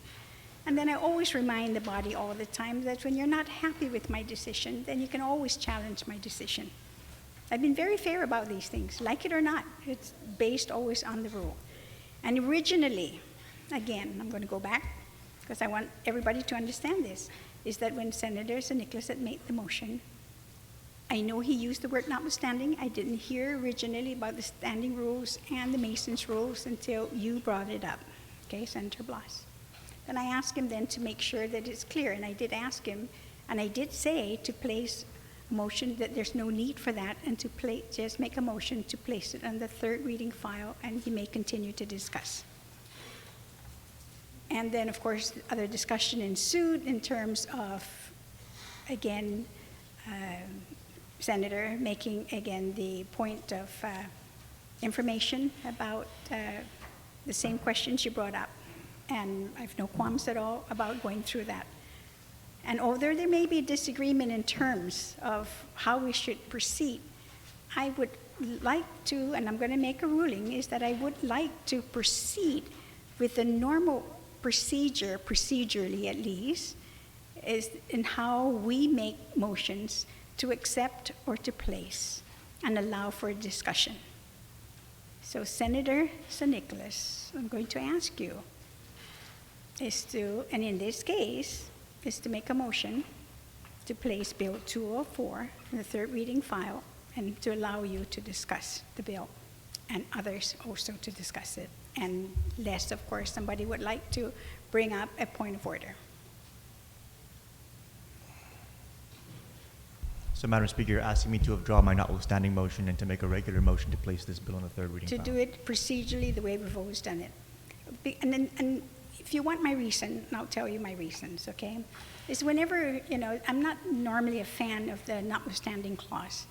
And then I always remind the body all the time that when you're not happy with my decision, then you can always challenge my decision. I've been very fair about these things, like it or not. It's based always on the rule. And originally, again, I'm going to go back because I want everybody to understand this, is that when Senator San Nicolas had made the motion, I know he used the word notwithstanding. I didn't hear originally about the standing rules and the Mason's rules until you brought it up, okay, Senator Blas. Then I asked him then to make sure that it's clear, and I did ask him, and I did say to place a motion that there's no need for that, and to just make a motion to place it on the third reading file, and he may continue to discuss. And then, of course, other discussion ensued in terms of, again, Senator making, again, the point of information about the same questions you brought up. And I have no qualms at all about going through that. And although there may be a disagreement in terms of how we should proceed, I would like to, and I'm going to make a ruling, is that I would like to proceed with the normal procedure, procedurally at least, is in how we make motions to accept or to place and allow for a discussion. So Senator San Nicolas, I'm going to ask you is to, and in this case, is to make a motion to place Bill 204 in the third reading file and to allow you to discuss the bill and others also to discuss it. And lest, of course, somebody would like to bring up a point of order. So, Madam Speaker, you're asking me to withdraw my notwithstanding motion and to make a regular motion to place this bill on the third reading To file. do it procedurally the way we've always done it. And if you want my reason, I'll tell you my reasons, okay? Is whenever, I'm not normally a fan of the notwithstanding clause.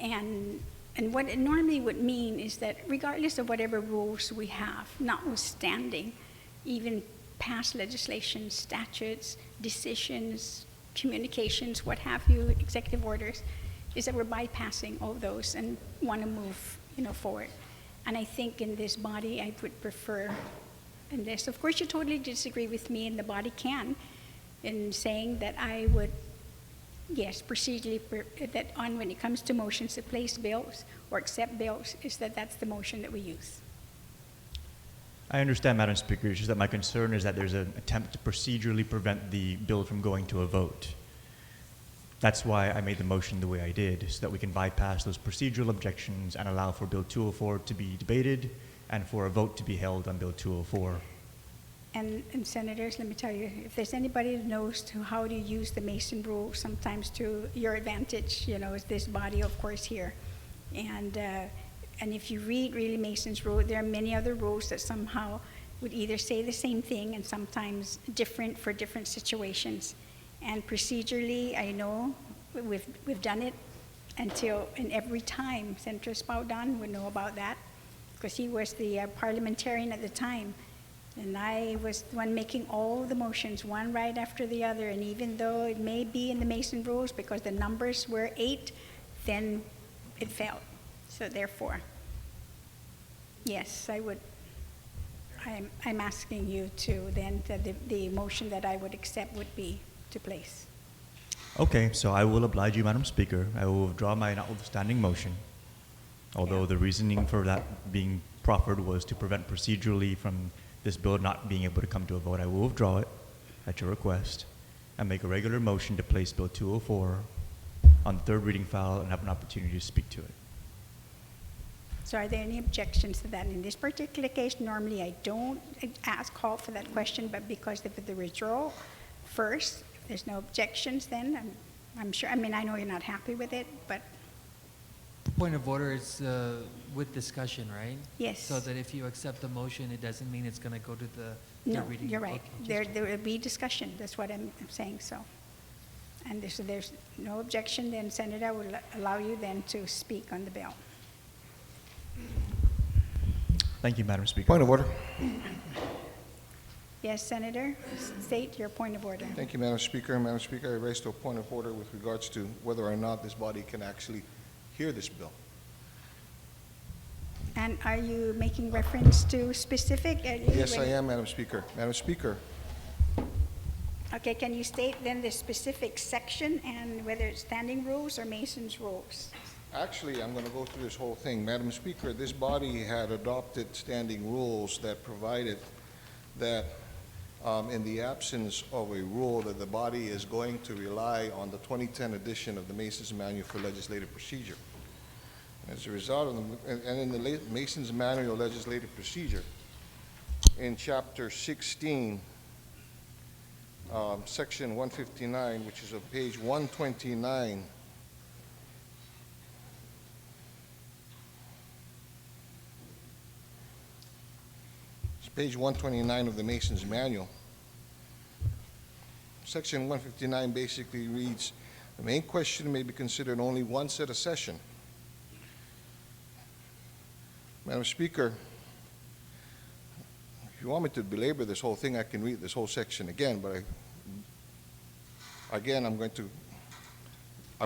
And what it normally would mean is that regardless of whatever rules we have, notwithstanding even past legislation, statutes, decisions, communications, what have you, executive orders, is that we're bypassing all those and want to move, forward. And I think in this body, I would prefer, unless, of course, you totally disagree with me, and the body can, in saying that I would, yes, procedurally, that on when it comes to motions to place bills or accept bills, is that that's the motion that we use. I understand, Madam Speaker. It's just that my concern is that there's an attempt to procedurally prevent the bill from going to a vote. That's why I made the motion the way I did, so that we can bypass those procedural objections and allow for Bill 204 to be debated and for a vote to be held on Bill 204. And senators, let me tell you, if there's anybody that knows how to use the Mason rule sometimes to your advantage, is this body, of course, here. And if you read really Mason's rule, there are many other rules that somehow would either say the same thing and sometimes different for different situations. And procedurally, I know we've done it and every time Senator Spauldon would know about that because he was the parliamentarian at the time. And I was the one making all the motions, one right after the other. And even though it may be in the Mason rules because the numbers were 8, then it failed. So therefore, yes, I would. I'm asking you to then, the motion that I would accept would be to place. Okay, so I will oblige you, Madam Speaker. I will withdraw my notwithstanding motion, although the reasoning for that being proffered was to prevent procedurally from this bill not being able to come to a vote. I will withdraw it at your request and make a regular motion to place Bill 204 on the third reading file and have an opportunity to speak to it. So are there any objections to that? In this particular case, normally I don't call for that question, but because of the withdrawal first, if there's no objections then, I'm sure, I know you're not happy with it, but point of order is with discussion, right? Yes. So that if you accept the motion, it doesn't mean it's going to go to the No, reading. you're right. Okay, There will be discussion, that's what I'm saying, so. And there's no objection, then Senator will allow you then to speak on the bill. Thank you, Madam Speaker. Point of order. Yes, Senator, state your point of order. Thank you, Madam Speaker. Madam Speaker, I raised a point of order with regards to whether or not this body can actually hear this bill. And are you making reference to specific? Yes, I am, Madam Speaker. Madam Speaker, Okay, can you state then the specific section and whether it's standing rules or Mason's rules? actually, I'm going to go through this whole thing. Madam Speaker, this body had adopted standing rules that provided that in the absence of a rule that the body is going to rely on the 2010 edition of the Mason's Manual for Legislative Procedure. As a result of in the Mason's Manual of Legislative Procedure, in Chapter 16, Section 159, which is on page 129, it's page 129 of the Mason's Manual. Section 159 basically reads, the main question may be considered only once at a session. Madam Speaker, if you want me to belabor this whole thing, I can read this whole section again, but I'm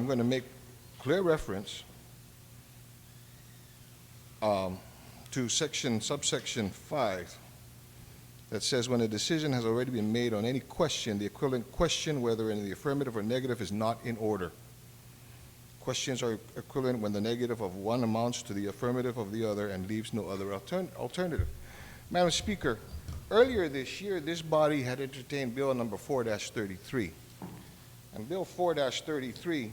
going to make clear reference to subsection 5 that says when a decision has already been made on any question, the equivalent question, whether in the affirmative or negative, is not in order. Questions are equivalent when the negative of one amounts to the affirmative of the other and leaves no other alternative. Madam Speaker, earlier this year, this body had entertained Bill number 4-33. And Bill 4-33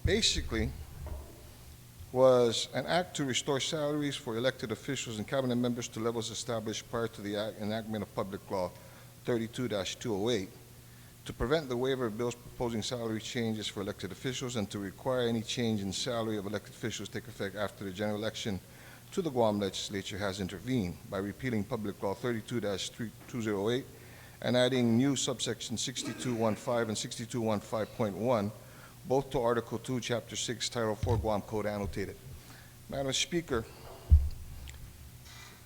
basically was an act to restore salaries for elected officials and cabinet members to levels established prior to the enactment of Public Law 32-208, to prevent the waiver of bills proposing salary changes for elected officials and to require any change in salary of elected officials take effect after the general election to the Guam Legislature has intervened by repealing Public Law 32-208 and adding new subsection 6215 and 6215.1, both to Article 2, Chapter 6, Title 4, Guam Code annotated. Madam Speaker,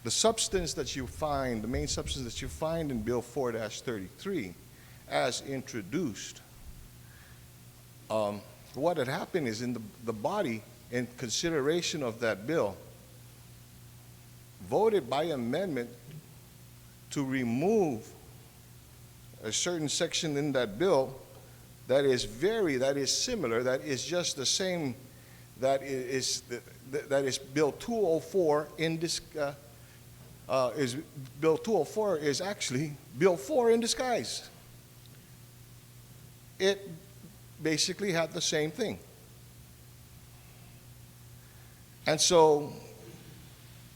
the substance that you find, the main substance that you find in Bill 4-33 as introduced, what had happened is in the body, in consideration of that bill, voted by amendment to remove a certain section in that bill that is similar, that is just the same, that is Bill 204 in this, Bill 204 is actually Bill 4 in disguise. It basically had the same thing. And so,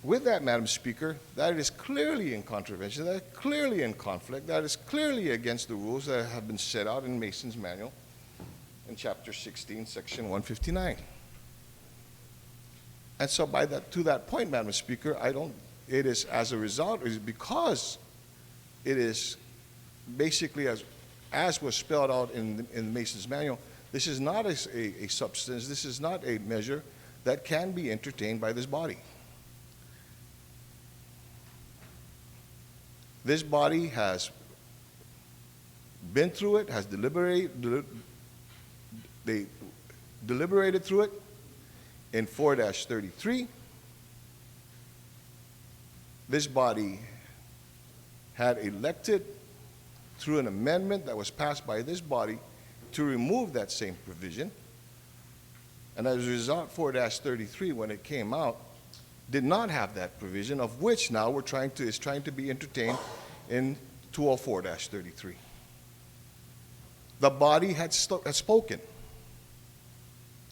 with that, Madam Speaker, that is clearly in contravention, that is clearly in conflict, that is clearly against the rules that have been set out in Mason's Manual in Chapter 16, Section 159. And so to that point, Madam Speaker, it is as a result, it is because it is basically as was spelled out in Mason's Manual, this is not a substance, this is not a measure that can be entertained by this body. This body has been through it, has deliberated through it in 4-33. This body had elected through an amendment that was passed by this body to remove that same provision. And as a result, 4-33, when it came out, did not have that provision, of which now is trying to be entertained in 204-33. The body had spoken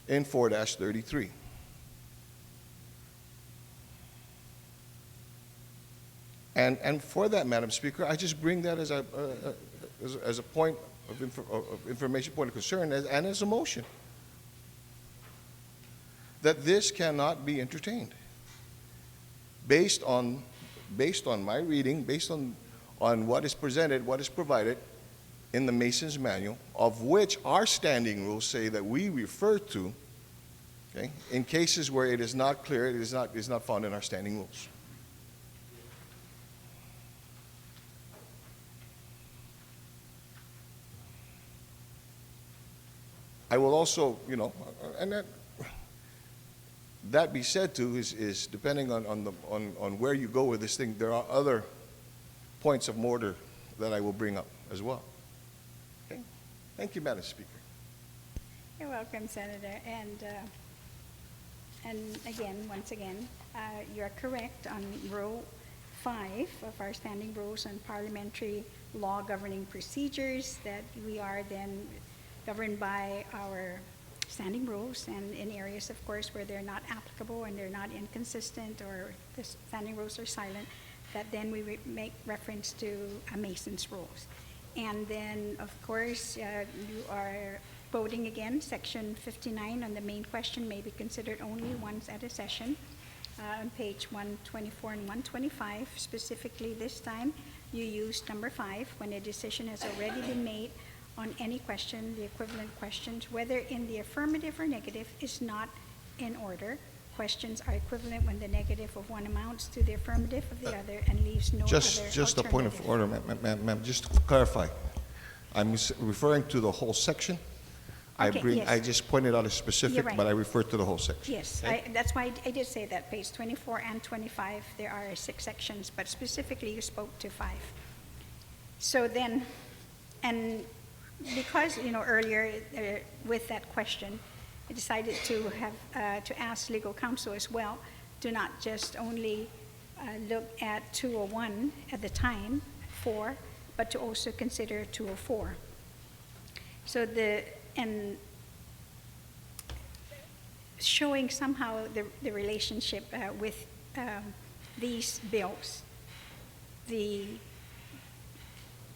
in 4-33. And for that, Madam Speaker, I just bring that as a point of information point of concern and as a motion that this cannot be entertained based on my reading, based on what is presented, what is provided in the Mason's Manual, of which our standing rules say that we refer to, okay, in cases where it is not clear, it is not found in our standing rules. I will also, you know, and that be said too is depending on where you go with this thing, there are other points of order that I will bring up as well. Okay? Thank you, Madam Speaker. You're welcome, Senator. And again, once again, you're correct on Rule 5 of our standing rules on parliamentary law governing procedures, that we are then governed by our standing rules, and in areas, of course, where they're not applicable and they're not inconsistent or the standing rules are silent, that then we make reference to a Mason's rules. And then, of course, you are voting again, Section 59 on the main question may be considered only once at a session. On page 124 and 125, specifically this time, you used number 5, when a decision has already been made on any question, the equivalent questions, whether in the affirmative or negative, is not in order. Questions are equivalent when the negative of one amounts to the affirmative of the other and leaves no other alternative. Just a point of order, ma'am, just to clarify. I'm referring to the whole section. Okay, yes. I just pointed out a specific, You're right. but I referred to the whole section. Yes, Okay? that's why I did say that, page 24 and 25, there are 6 sections, but specifically you spoke to 5. So then, and because, you know, earlier with that question, I decided to have to ask legal counsel as well to not just only look at 201 at the time, 4, but to also consider 204. So and showing somehow the relationship with these bills. The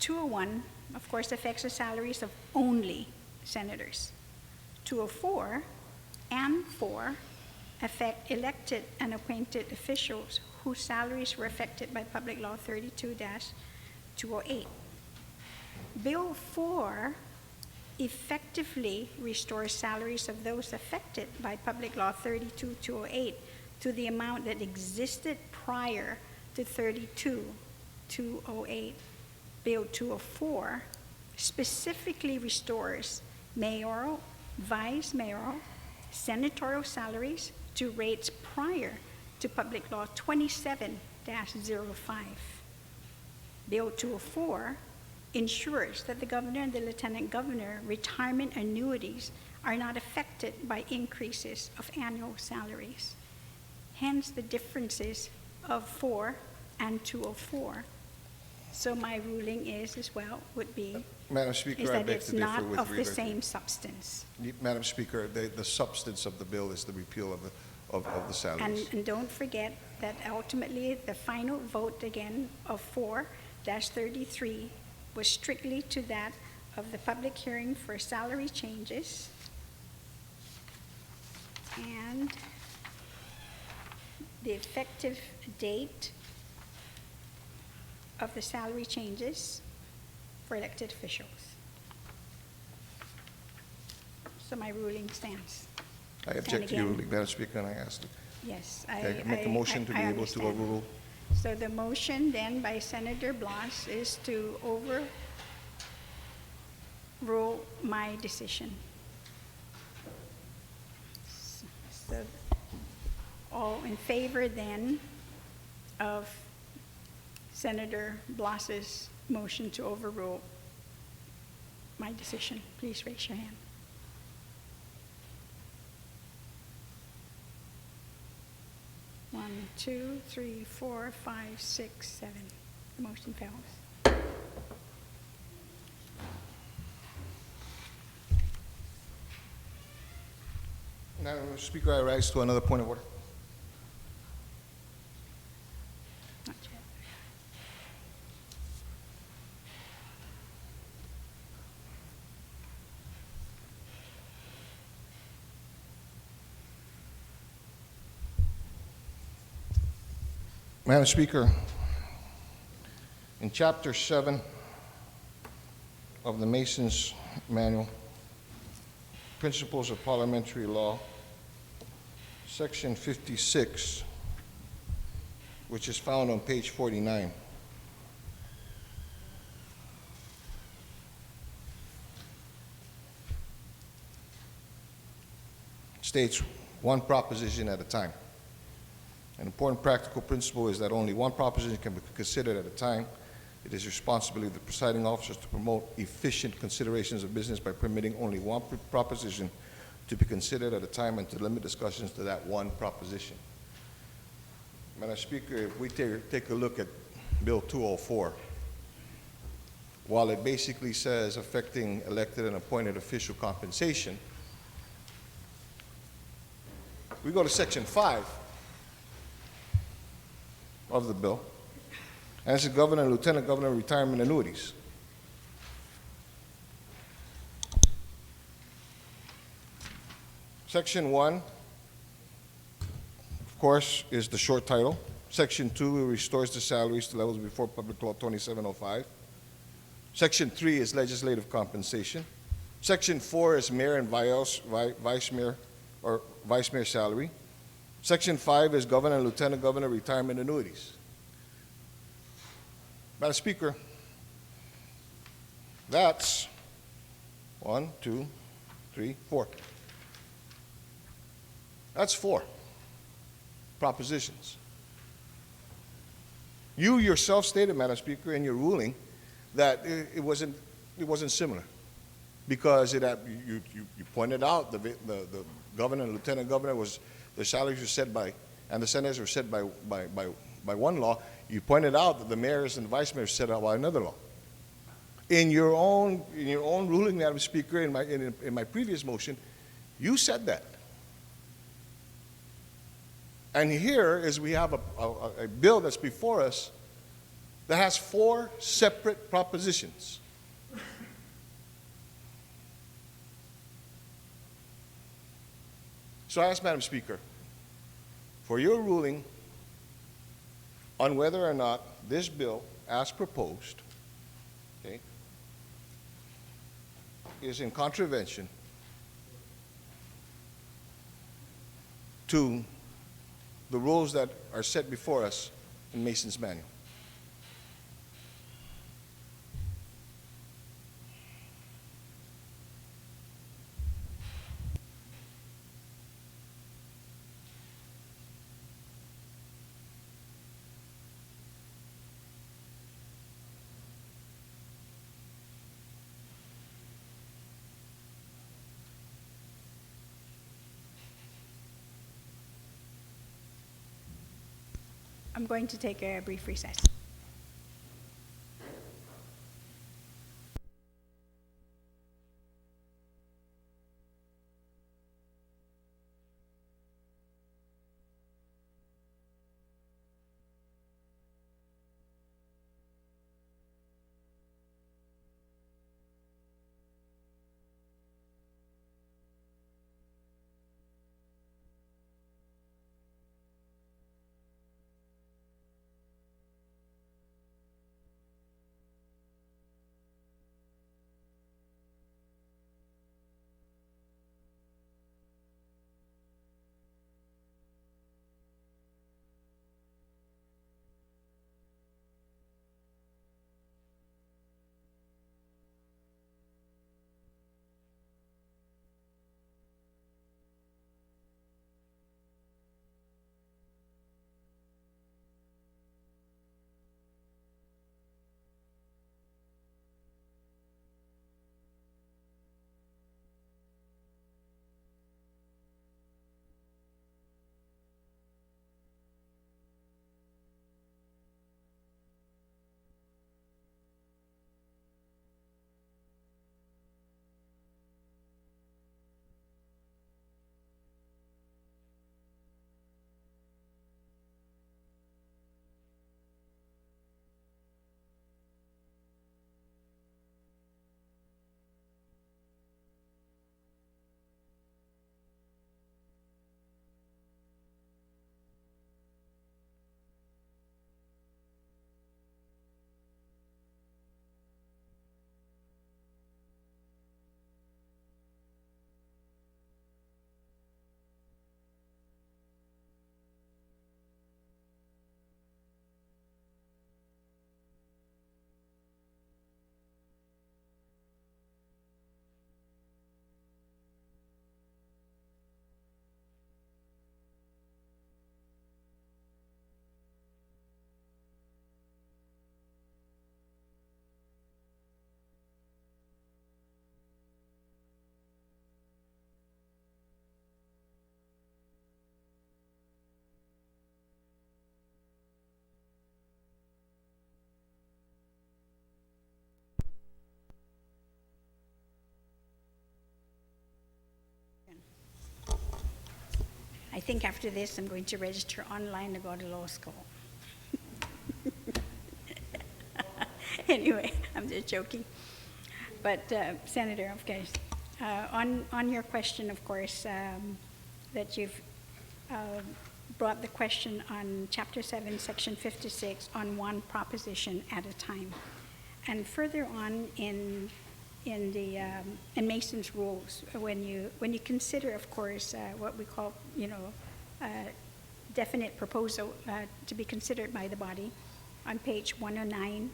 201, of course, affects the salaries of only senators. 204 and 4 affect elected and appointed officials whose salaries were affected by Public Law 32-208. Bill 4 effectively restores salaries of those affected by Public Law 32-208 to the amount that existed prior to 32-208. Bill 204 specifically restores mayoral, vice mayoral, senatorial salaries to rates prior to Public Law 27-05. Bill 204 ensures that the governor and the lieutenant governor retirement annuities are not affected by increases of annual salaries. Hence the differences of 4 and 204. So my ruling is as well would be Madam Speaker, is I that beg it's to differ not with of the regard- same substance. Madam Speaker, the substance of the bill is the repeal of the salaries. And don't forget that ultimately the final vote again of 4-33 was strictly to that of the public hearing for salary changes. And the effective date of the salary changes for elected officials. So my ruling stands. I object And to your again- ruling, Madam Speaker, and I ask it. Yes, Okay, I make a motion to be able to understand. overrule. So the motion then by Senator Blas is to overrule my decision. So all in favor then of Senator Blas's motion to overrule my decision, please raise your hand. One, two, three, 4, 5, 6, 7. The motion fails. Madam Speaker, I rise to another point of order. Not yet. Madam Speaker, in Chapter 7 of the Mason's Manual, Principles of Parliamentary Law, Section 56, which is found on page 49, states one proposition at a time. An important practical principle is that only one proposition can be considered at a time. It is the responsibility of the presiding officers to promote efficient considerations of business by permitting only one proposition to be considered at a time and to limit discussions to that one proposition. Madam Speaker, if we take a look at Bill 204, while it basically says affecting elected and appointed official compensation, we go to Section 5 of the bill, and it's the governor and lieutenant governor retirement annuities. Section 1, of course, is the short title. Section 2 restores the salaries to levels before Public Law 2705. Section 3 is legislative compensation. Section 4 is mayor and vice mayor or vice mayor salary. Section 5 is governor and lieutenant governor retirement annuities. Madam Speaker, that's 1, 2, 3, 4. That's 4 propositions. You yourself stated, Madam Speaker, in your ruling that it wasn't similar, because you pointed out the governor and lieutenant governor the salaries were set by, and the senators were set by one law. You pointed out that the mayors and vice mayors set out by another law. In your own ruling, Madam Speaker, in my previous motion, you said that. And here is we have a bill that's before us that has 4 separate propositions. So I ask, Madam Speaker, for your ruling on whether or not this bill, as proposed, okay, is in contravention to the rules that are set before us in Mason's Manual. I'm going to take a brief recess. I think after this, I'm going to register online to go to law school. Anyway, I'm just joking. But Senator, of course, on your question, of course, that you've brought the question on Chapter 7, Section 56, on one proposition at a time. And further on in Mason's rules, when you consider, of course, what we call, definite proposal to be considered by the body, on page 109,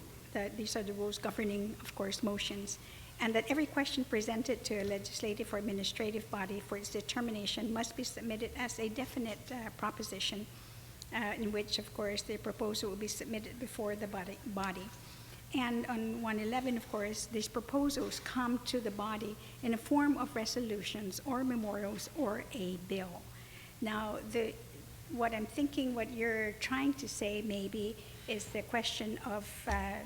these are the rules governing, of course, motions, and that every question presented to a legislative or administrative body for its determination must be submitted as a definite proposition, in which, of course, the proposal will be submitted before the body. And on 111, of course, these proposals come to the body in a form of resolutions or memorials or a bill. Now, what I'm thinking, what you're trying to say maybe is the question of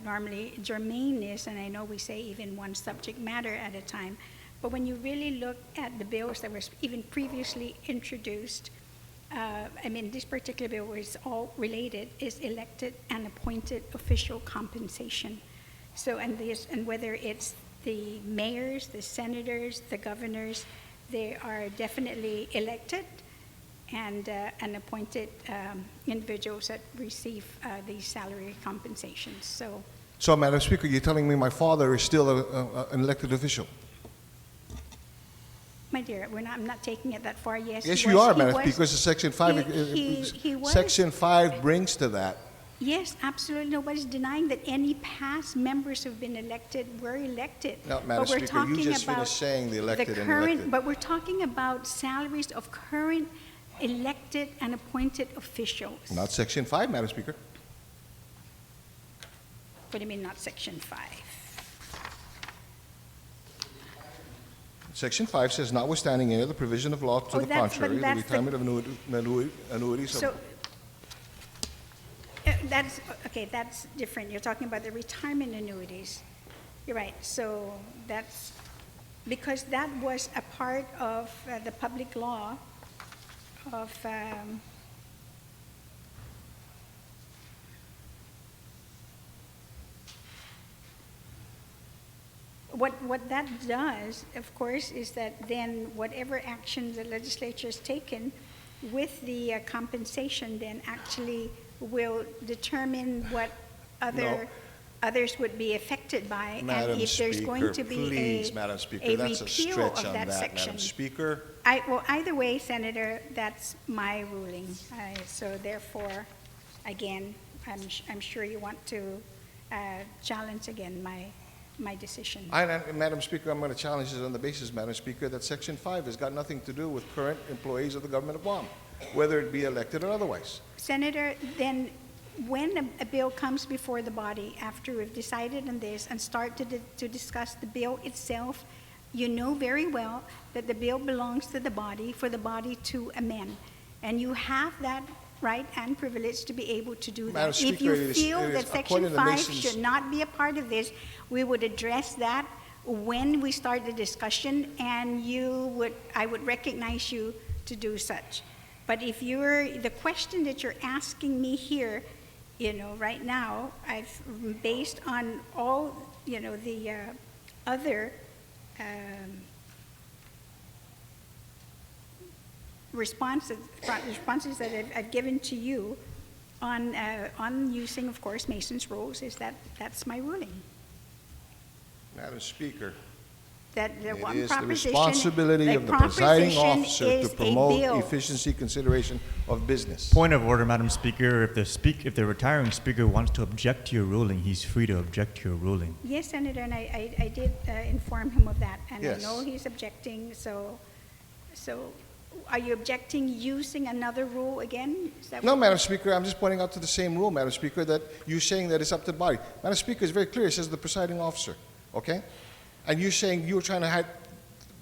normally germaneness, and I know we say even one subject matter at a time, but when you really look at the bills that were even previously introduced, this particular bill was all related, is elected and appointed official compensation. So, and whether it's the mayors, the senators, the governors, they are definitely elected and appointed individuals that receive these salary compensations. So, Madam Speaker, you're telling me my father is still an elected official? My dear, I'm not taking it that far. Yes, Yes, you are, Madam Speaker, because Section 5, Section 5 brings to that. Yes, absolutely. Nobody's denying that any past members who've been elected were elected. No, Madam Speaker, you just finished saying the elected and elected. But we're talking about salaries of current elected and appointed officials. Not Section 5, Madam Speaker. What do you mean, not Section 5? Section 5 says, notwithstanding any other provision of law to the contrary, the retirement of annuities. So, that's different. You're talking about the retirement annuities. You're right. So that's because that was a part of the public law of what that does, of course, is that then whatever action the legislature has taken with the compensation then actually will determine what others would be affected by, Madam and if there's Speaker, going to be please, Madam Speaker, that's a repeal stretch of on that that, section. Madam Speaker. Well, either way, Senator, that's my ruling. So therefore, again, I'm sure you want to challenge again my decision. Madam Speaker, I'm going to challenge this on the basis, Madam Speaker, that Section 5 has got nothing to do with current employees of the government of Guam, whether it be elected or otherwise. Senator, then when a bill comes before the body, after we've decided on this and start to discuss the bill itself, you know very well that the bill belongs to the body for the body to amend. And you have that right and privilege to be able to do that. Madam Speaker, if you feel that Section 5 Mason's should not be a part of this, we would address that when we start the discussion, and I would recognize you to do such. But if the question that you're asking me here, right now, I've based on all, the other responses that I've given to you on using, of course, Mason's rules, that's my ruling. Madam Speaker, That the it one is the proposition, responsibility of the presiding officer to promote efficiency consideration of business. Point of order, Madam Speaker. If the retiring speaker wants to object to your ruling, he's free to object to your ruling. Yes, Senator, and I did inform him of that, and Yes. I know he's objecting. So, are you objecting using another rule again? Is that No, what- Madam Speaker, I'm just pointing out to the same rule, Madam Speaker, that you're saying that it's up to the body. Madam Speaker, it's very clear. It says the presiding officer, okay? And you're saying you're trying to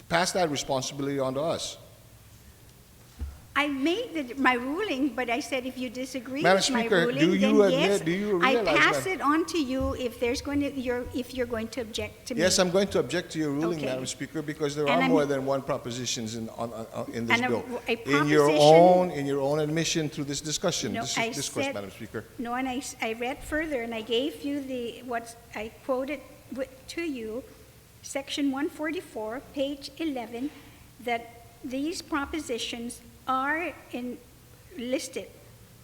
pass that responsibility on to us. I made my ruling, but I said if you disagree Madam with my Speaker, ruling, do you then admit- yes, do you I realize pass that- it on to you if if you're going to object to me. Yes, I'm going to object to your ruling, Okay. Madam Speaker, because there And are I'm- more than one propositions in this And bill. a In your own admission through this discussion, No, this I discourse, said- Madam Speaker. No, and I read further, and I gave you what I quoted to you, section 144, page 11, that these propositions are listed: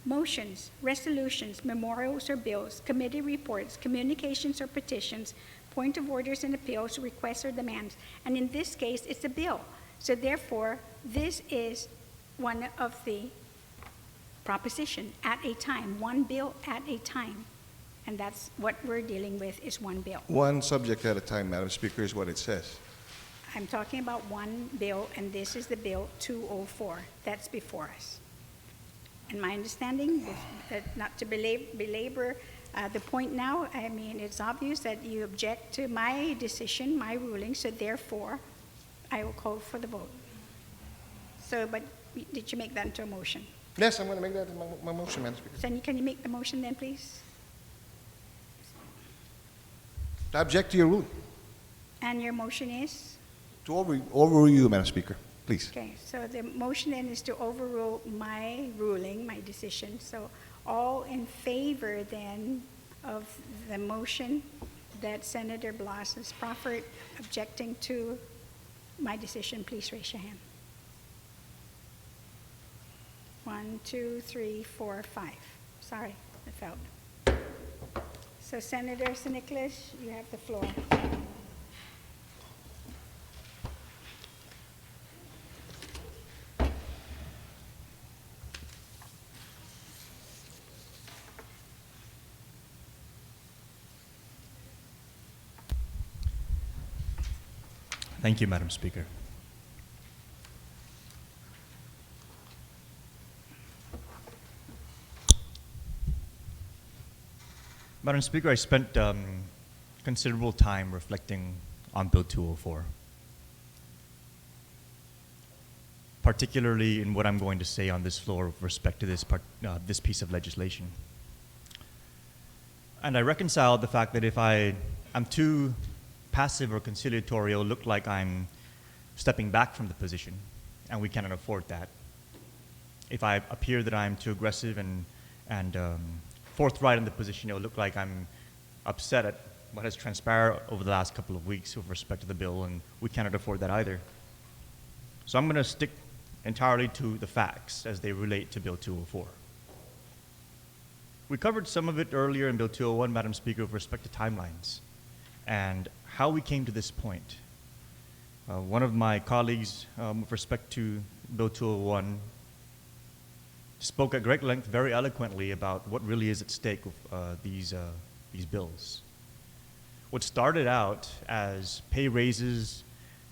motions, resolutions, memorials or bills, committee reports, communications or petitions, point of orders and appeals, requests or demands. And in this case, it's a bill. So therefore, this is one of the proposition at a time, one bill at a time. And that's what we're dealing with, is one bill. One subject at a time, Madam Speaker, is what it says. I'm talking about one bill, and this is the bill 204 that's before us. And my understanding, not to belabor the point now, I mean, it's obvious that you object to my decision, my ruling, so therefore, I will call for the vote. So, but did you make that into a motion? Yes, I'm going to make that my motion, Madam Speaker. So can you make the motion then, please? I object to your ruling. And your motion is? To overrule you, Madam Speaker, please. Okay, so the motion then is to overrule my ruling, my decision. So all in favor then of the motion that Senator Blas has proffered, objecting to my decision, please raise your hand. 1, 2, 3, 4, 5. Sorry, I failed. So Senator San Nicolas, you have the floor. Thank you, Madam Speaker. Madam Speaker, I spent considerable time reflecting on Bill 204, particularly in what I'm going to say on this floor with respect to this piece of legislation. And I reconciled the fact that if I'm too passive or conciliatory, it'll look like I'm stepping back from the position, and we cannot afford that. If I appear that I'm too aggressive and forthright in the position, it'll look like I'm upset at what has transpired over the last couple of weeks with respect to the bill, and we cannot afford that either. So I'm going to stick entirely to the facts as they relate to Bill 204. We covered some of it earlier in Bill 201, Madam Speaker, with respect to timelines and how we came to this point. One of my colleagues, with respect to Bill 201, spoke at great length, very eloquently, about what really is at stake with these bills. What started out as pay raises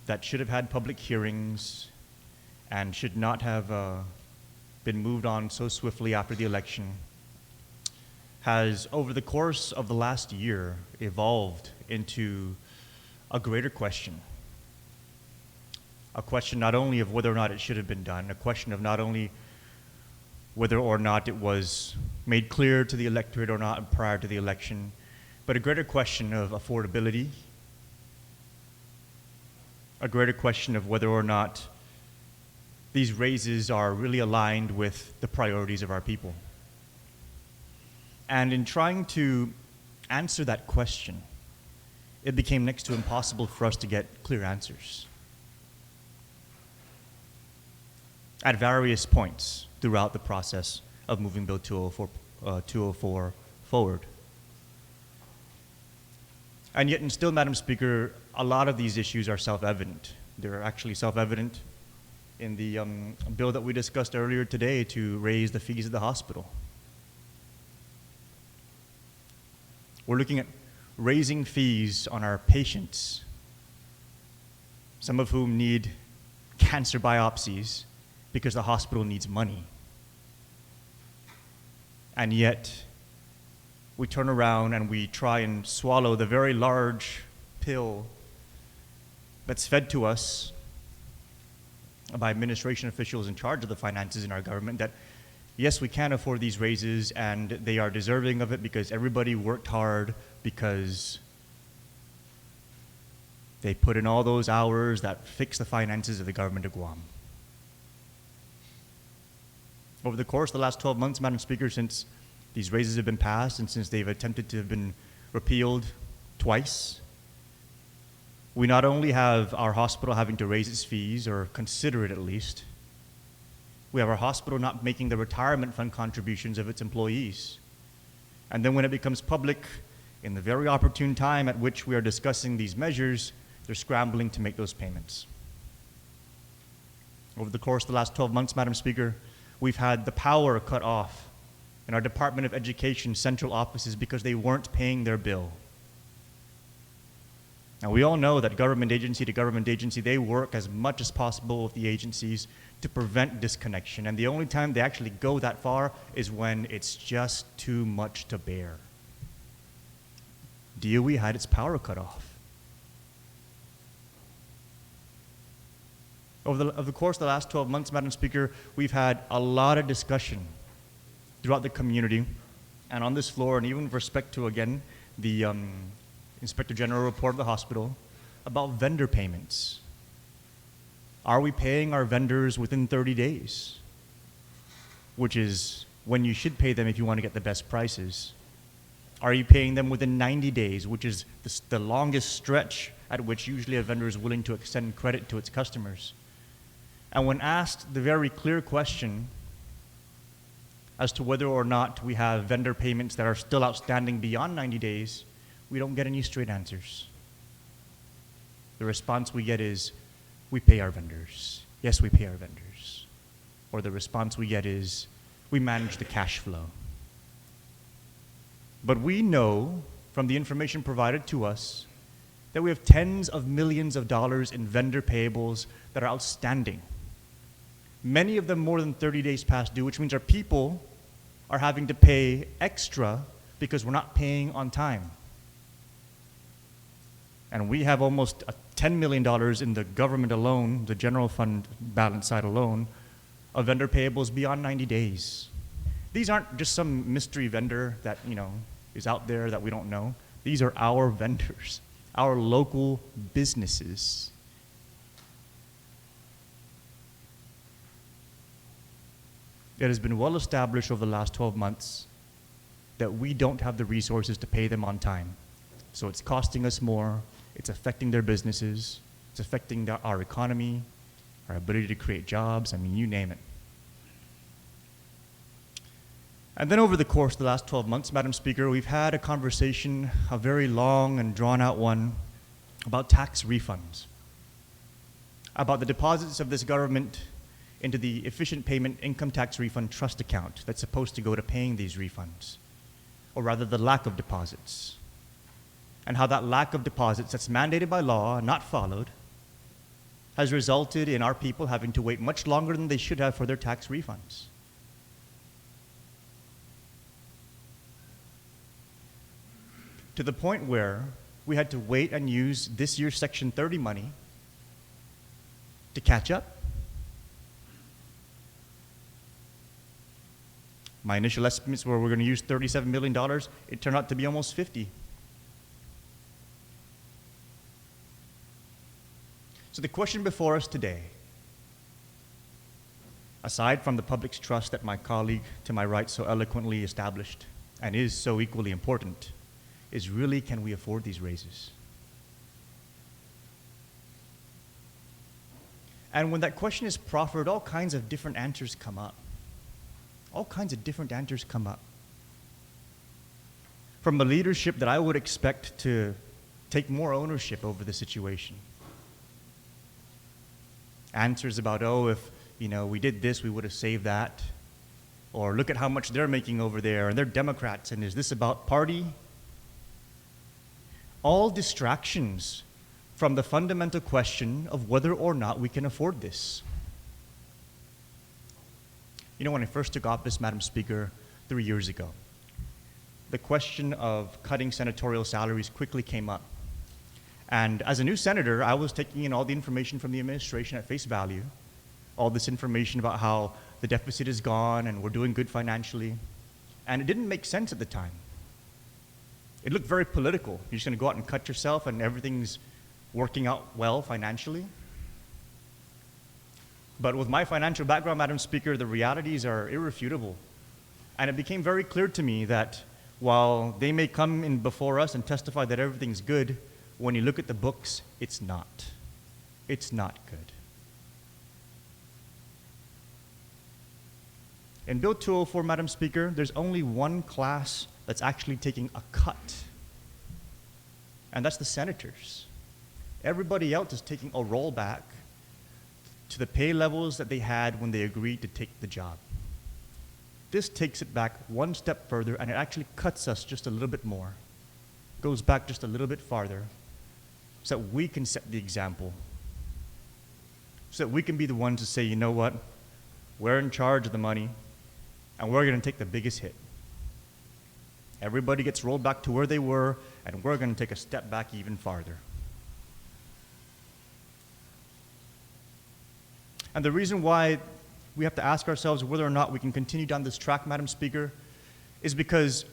that should have had public hearings and should not have been moved on so swiftly after the election has, over the course of the last year, evolved into a greater question. A question not only of whether or not it should have been done, a question of not only whether or not it was made clear to the electorate or not prior to the election, but a greater question of affordability, a greater question of whether or not these raises are really aligned with the priorities of our people. And in trying to answer that question, it became next to impossible for us to get clear answers. At various points throughout the process of moving Bill 204 forward. And yet, and still, Madam Speaker, a lot of these issues are self-evident. They're actually self-evident in the bill that we discussed earlier today to raise the fees of the hospital. We're looking at raising fees on our patients, some of whom need cancer biopsies because the hospital needs money. And yet, we turn around and we try and swallow the very large pill that's fed to us by administration officials in charge of the finances in our government that, yes, we can afford these raises and they are deserving of it because everybody worked hard, because they put in all those hours that fix the finances of the government of Guam. Over the course of the last 12 months, Madam Speaker, since these raises have been passed and since they've attempted to have been repealed twice, we not only have our hospital having to raise its fees, or consider it at least, we have our hospital not making the retirement fund contributions of its employees. And then when it becomes public, in the very opportune time at which we are discussing these measures, they're scrambling to make those payments. Over the course of the last 12 months, Madam Speaker, we've had the power cut off in our Department of Education central offices because they weren't paying their bill. Now, we all know that government agency to government agency, they work as much as possible with the agencies to prevent disconnection. And the only time they actually go that far is when it's just too much to bear. DOE had its power cut off. Over the course of the last 12 months, Madam Speaker, we've had a lot of discussion throughout the community and on this floor, and even with respect to, again, the Inspector General report of the hospital about vendor payments. Are we paying our vendors within 30 days? Which is when you should pay them if you want to get the best prices. Are you paying them within 90 days, which is the longest stretch at which usually a vendor is willing to extend credit to its customers? And when asked the very clear question as to whether or not we have vendor payments that are still outstanding beyond 90 days, we don't get any straight answers. The response we get is, we pay our vendors. Yes, we pay our vendors. Or the response we get is, we manage the cash flow. But we know from the information provided to us that we have tens of millions of dollars in vendor payables that are outstanding. Many of them more than 30 days past due, which means our people are having to pay extra because we're not paying on time. And we have almost $10 million in the government alone, the general fund balance side alone, of vendor payables beyond 90 days. These aren't just some mystery vendor that, is out there that we don't know. These are our vendors, our local businesses. It has been well established over the last 12 months that we don't have the resources to pay them on time. So it's costing us more, it's affecting their businesses, it's affecting our economy, our ability to create jobs, you name it. And then over the course of the last 12 months, Madam Speaker, we've had a conversation, a very long and drawn-out one, about tax refunds, about the deposits of this government into the Efficient Payment Income Tax Refund Trust account that's supposed to go to paying these refunds, or rather the lack of deposits, and how that lack of deposits that's mandated by law, not followed, has resulted in our people having to wait much longer than they should have for their tax refunds. To the point where we had to wait and use this year's Section 30 money to catch up. My initial estimates were we're going to use $37 million. It turned out to be almost 50. So the question before us today, aside from the public's trust that my colleague to my right so eloquently established and is so equally important, is really, can we afford these raises? And when that question is proffered, all kinds of different answers come up. All kinds of different answers come up. From the leadership that I would expect to take more ownership over the situation. Answers about, if we did this, we would have saved that. Or look at how much they're making over there, and they're Democrats, and is this about party? All distractions from the fundamental question of whether or not we can afford this. When I first took office, Madam Speaker, 3 years ago, the question of cutting senatorial salaries quickly came up. And as a new senator, I was taking in all the information from the administration at face value, all this information about how the deficit is gone and we're doing good financially. And it didn't make sense at the time. It looked very political. You're just going to go out and cut yourself and everything's working out well financially. But with my financial background, Madam Speaker, the realities are irrefutable. And it became very clear to me that while they may come in before us and testify that everything's good, when you look at the books, it's not. It's not good. In Bill 204, Madam Speaker, there's only one class that's actually taking a cut, and that's the senators. Everybody else is taking a rollback to the pay levels that they had when they agreed to take the job. This takes it back one step further, and it actually cuts us just a little bit more, goes back just a little bit farther, so that we can set the example, so that we can be the ones to say, you know what, we're in charge of the money, and we're going to take the biggest hit. Everybody gets rolled back to where they were, and we're going to take a step back even farther. And the reason why we have to ask ourselves whether or not we can continue down this track, Madam Speaker, is because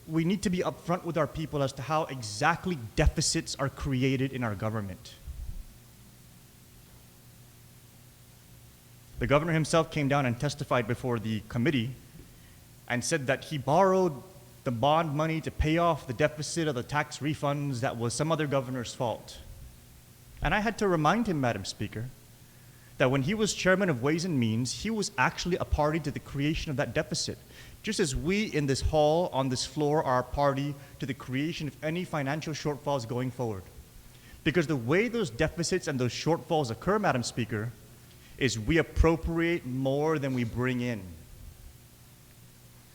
we need to be upfront with our people as to how exactly deficits are created in our government. The governor himself came down and testified before the committee and said that he borrowed the bond money to pay off the deficit of the tax refunds that was some other governor's fault. And I had to remind him, Madam Speaker, that when he was chairman of Ways and Means, he was actually a party to the creation of that deficit. Just as we in this hall, on this floor, are a party to the creation of any financial shortfalls going forward. Because the way those deficits and those shortfalls occur, Madam Speaker, is we appropriate more than we bring in.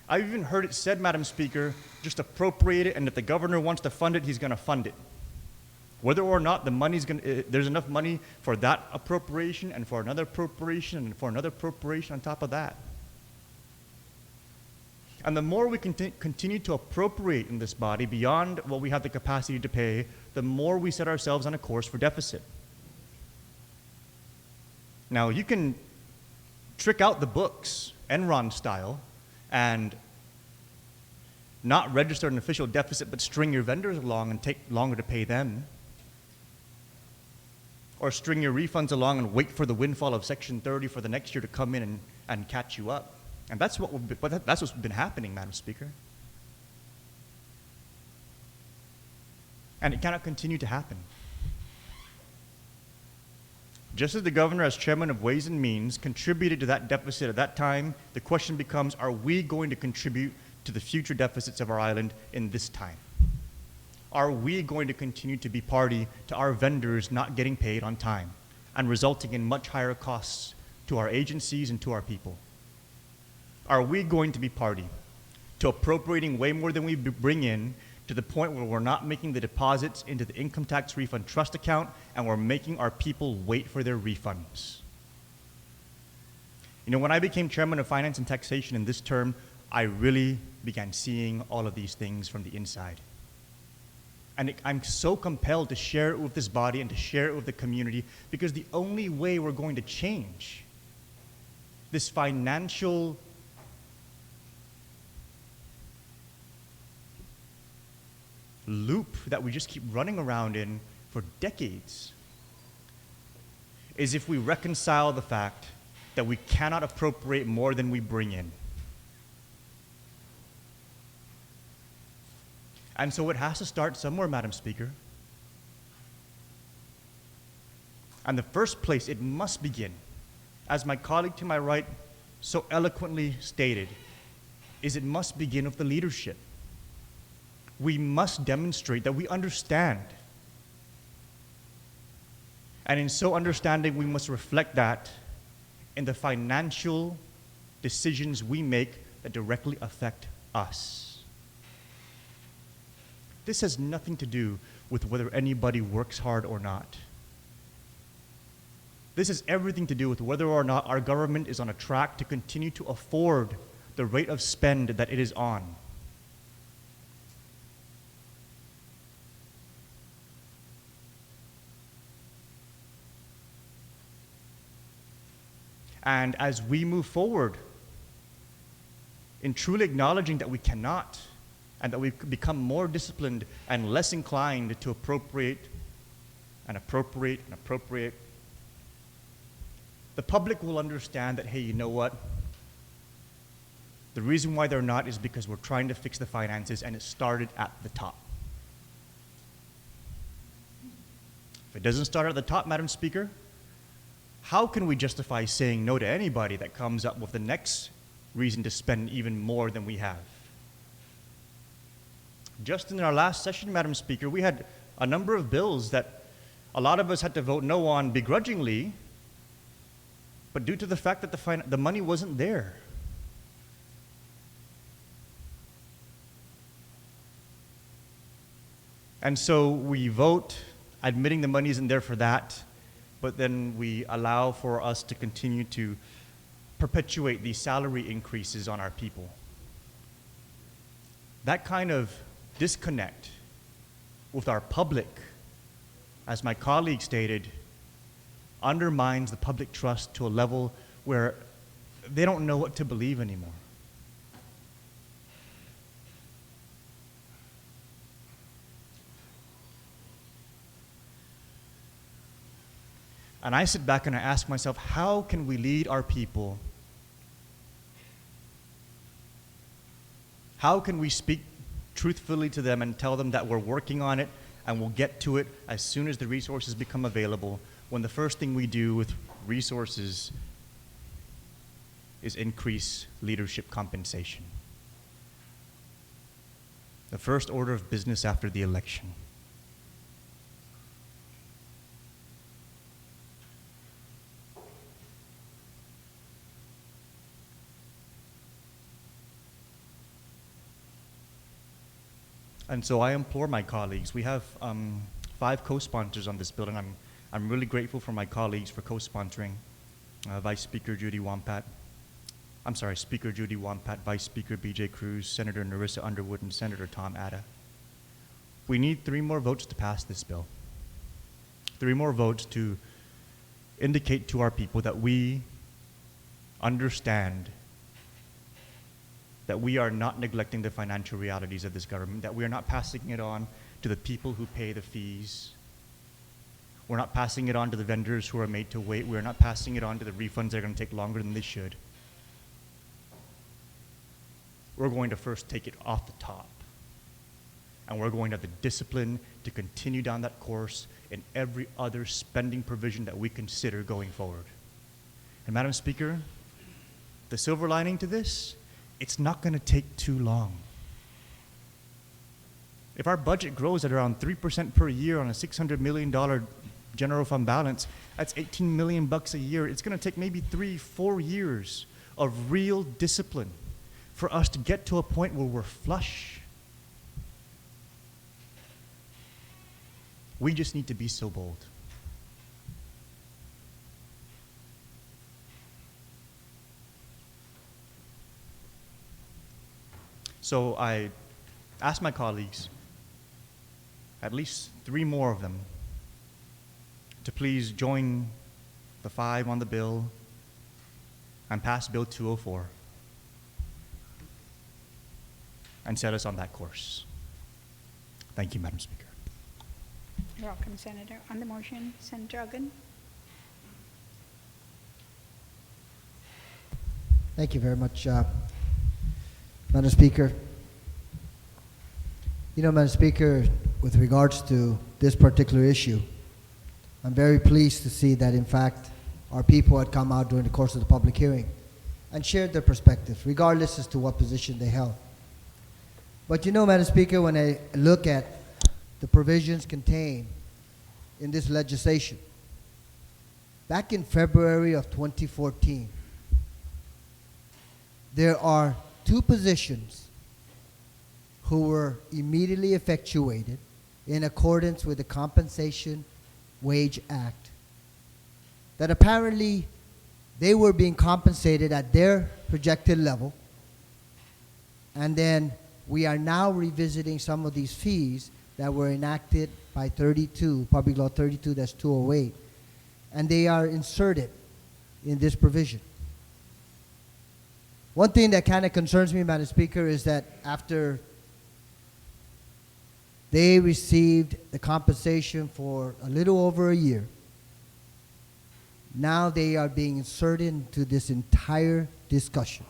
I've even heard it said, Madam Speaker, just appropriate it, and if the governor wants to fund it, he's going to fund it. Whether or not there's enough money for that appropriation and for another appropriation and for another appropriation on top of that. And the more we continue to appropriate in this body beyond what we have the capacity to pay, the more we set ourselves on a course for deficit. Now, you can trick out the books, Enron style, and not register an official deficit, but string your vendors along and take longer to pay them. Or string your refunds along and wait for the windfall of Section 30 for the next year to come in and catch you up. And that's what's been happening, Madam Speaker. And it cannot continue to happen. Just as the governor, as chairman of Ways and Means, contributed to that deficit at that time, the question becomes, are we going to contribute to the future deficits of our island in this time? Are we going to continue to be party to our vendors not getting paid on time and resulting in much higher costs to our agencies and to our people? Are we going to be party to appropriating way more than we bring in to the point where we're not making the deposits into the income tax refund trust account and we're making our people wait for their refunds? You know, when I became chairman of Finance and Taxation in this term, I really began seeing all of these things from the inside. And I'm so compelled to share it with this body and to share it with the community, because the only way we're going to change this financial loop that we just keep running around in for decades is if we reconcile the fact that we cannot appropriate more than we bring in. And so it has to start somewhere, Madam Speaker. And the first place it must begin, as my colleague to my right so eloquently stated, is it must begin with the leadership. We must demonstrate that we understand. And in so understanding, we must reflect that in the financial decisions we make that directly affect us. This has nothing to do with whether anybody works hard or not. This has everything to do with whether or not our government is on a track to continue to afford the rate of spend that it is on. And as we move forward in truly acknowledging that we cannot, and that we've become more disciplined and less inclined to appropriate, the public will understand that, hey, you know what? The reason why they're not is because we're trying to fix the finances, and it started at the top. If it doesn't start at the top, Madam Speaker, how can we justify saying no to anybody that comes up with the next reason to spend even more than we have? Just in our last session, Madam Speaker, we had a number of bills that a lot of us had to vote no on begrudgingly, but due to the fact that the money wasn't there. And so we vote admitting the money isn't there for that, but then we allow for us to continue to perpetuate these salary increases on our people. That kind of disconnect with our public, as my colleague stated, undermines the public trust to a level where they don't know what to believe anymore. And I sit back and I ask myself, how can we lead our people? How can we speak truthfully to them and tell them that we're working on it and we'll get to it as soon as the resources become available, when the first thing we do with resources is increase leadership compensation? The first order of business after the election. And so I implore my colleagues, we have 5 co-sponsors on this bill, and I'm really grateful for my colleagues for co-sponsoring. Speaker Judy Wampat, Vice Speaker BJ Cruz, Senator Narissa Underwood, and Senator Tom Atta. We need 3 more votes to pass this bill. 3 more votes to indicate to our people that we understand that we are not neglecting the financial realities of this government, that we are not passing it on to the people who pay the fees. We're not passing it on to the vendors who are made to wait. We're not passing it on to the refunds that are going to take longer than they should. We're going to first take it off the top. And we're going to have the discipline to continue down that course in every other spending provision that we consider going forward. And Madam Speaker, the silver lining to this, it's not going to take too long. If our budget grows at around 3% per year on a $600 million general fund balance, that's $18 million a year. It's going to take maybe 3-4 years of real discipline for us to get to a point where we're flush. We just need to be so bold. So I asked my colleagues, at least 3 more of them, to please join the 5 on the bill and pass Bill 204 and set us on that course. Thank you, Madam Speaker. You're welcome, Senator. On the motion, Senator Uggan. Thank you very much, Madam Speaker. You know, Madam Speaker, with regards to this particular issue, I'm very pleased to see that, in fact, our people had come out during the course of the public hearing and shared their perspectives, regardless as to what position they held. But you know, Madam Speaker, when I look at the provisions contained in this legislation, back in February of 2014, there are 2 positions who were immediately effectuated in accordance with the Compensation Wage Act, that apparently they were being compensated at their projected level, and then we are now revisiting some of these fees that were enacted by Public Law 32-208, and they are inserted in this provision. One thing that kind of concerns me, Madam Speaker, is that after they received the compensation for a little over a year, now they are being inserted into this entire discussion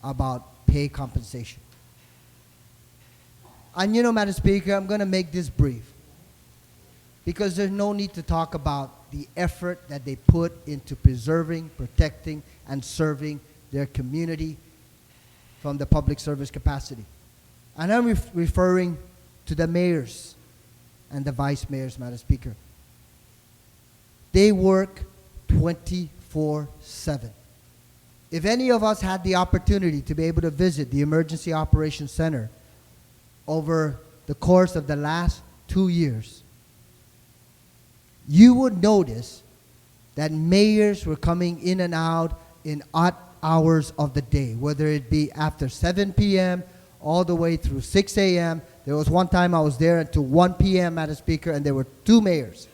about pay compensation. And you know, Madam Speaker, I'm going to make this brief because there's no need to talk about the effort that they put into preserving, protecting, and serving their community from the public service capacity. And I'm referring to the mayors and the vice mayors, Madam Speaker. They work 24/7. If any of us had the opportunity to be able to visit the Emergency Operations Center over the course of the last 2 years, you would notice that mayors were coming in and out in odd hours of the day, whether it be after 7 p.m. all the way through 6 a.m. There was one time I was there until 1 p.m., Madam Speaker, and there were 2 mayors.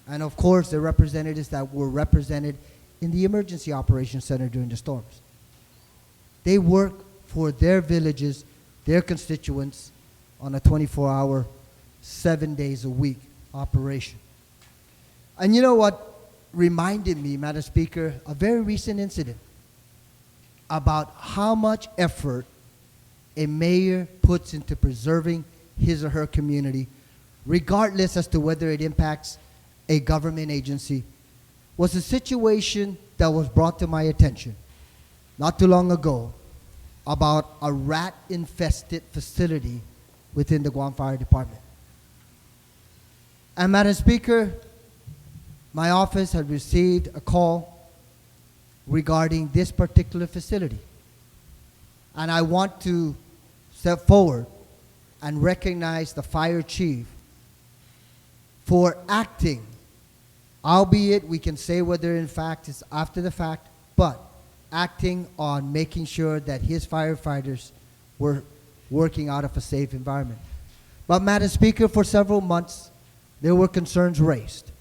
And of course, the representatives that were represented in the Emergency Operations Center during the storms. They work for their villages, their constituents, on a 24-hour, 7 days a week operation. And you know what reminded me, Madam Speaker, a very recent incident about how much effort a mayor puts into preserving his or her community, regardless as to whether it impacts a government agency, was a situation that was brought to my attention not too long ago about a rat-infested facility within the Guam Fire Department. And Madam Speaker, my office had received a call regarding this particular facility. And I want to step forward and recognize the fire chief for acting, albeit we can say whether in fact it's after the fact, but acting on making sure that his firefighters were working out of a safe environment. But Madam Speaker, for several months, there were concerns raised.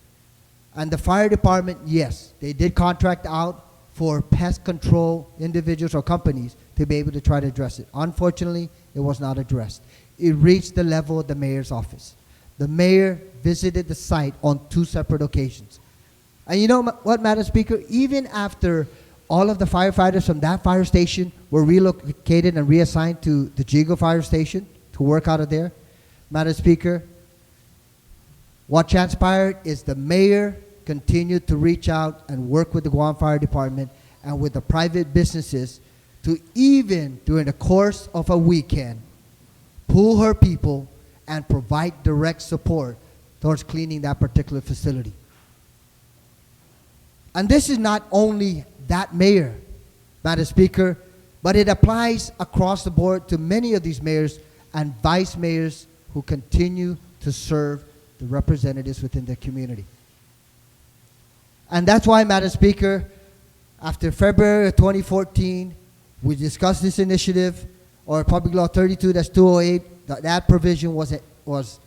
And the fire department, yes, they did contract out for pest control individuals or companies to be able to try to address it. Unfortunately, it was not addressed. It reached the level of the mayor's office. The mayor visited the site on 2 separate occasions. And you know what, Madam Speaker? Even after all of the firefighters from that fire station were relocated and reassigned to the Jigo Fire Station to work out of there, Madam Speaker, what transpired is the mayor continued to reach out and work with the Guam Fire Department and with the private businesses to, even during the course of a weekend, pull her people and provide direct support towards cleaning that particular facility. And this is not only that mayor, Madam Speaker, but it applies across the board to many of these mayors and vice mayors who continue to serve the representatives within the community. And that's why, Madam Speaker, after February of 2014, we discussed this initiative, or Public Law 32-208, that provision was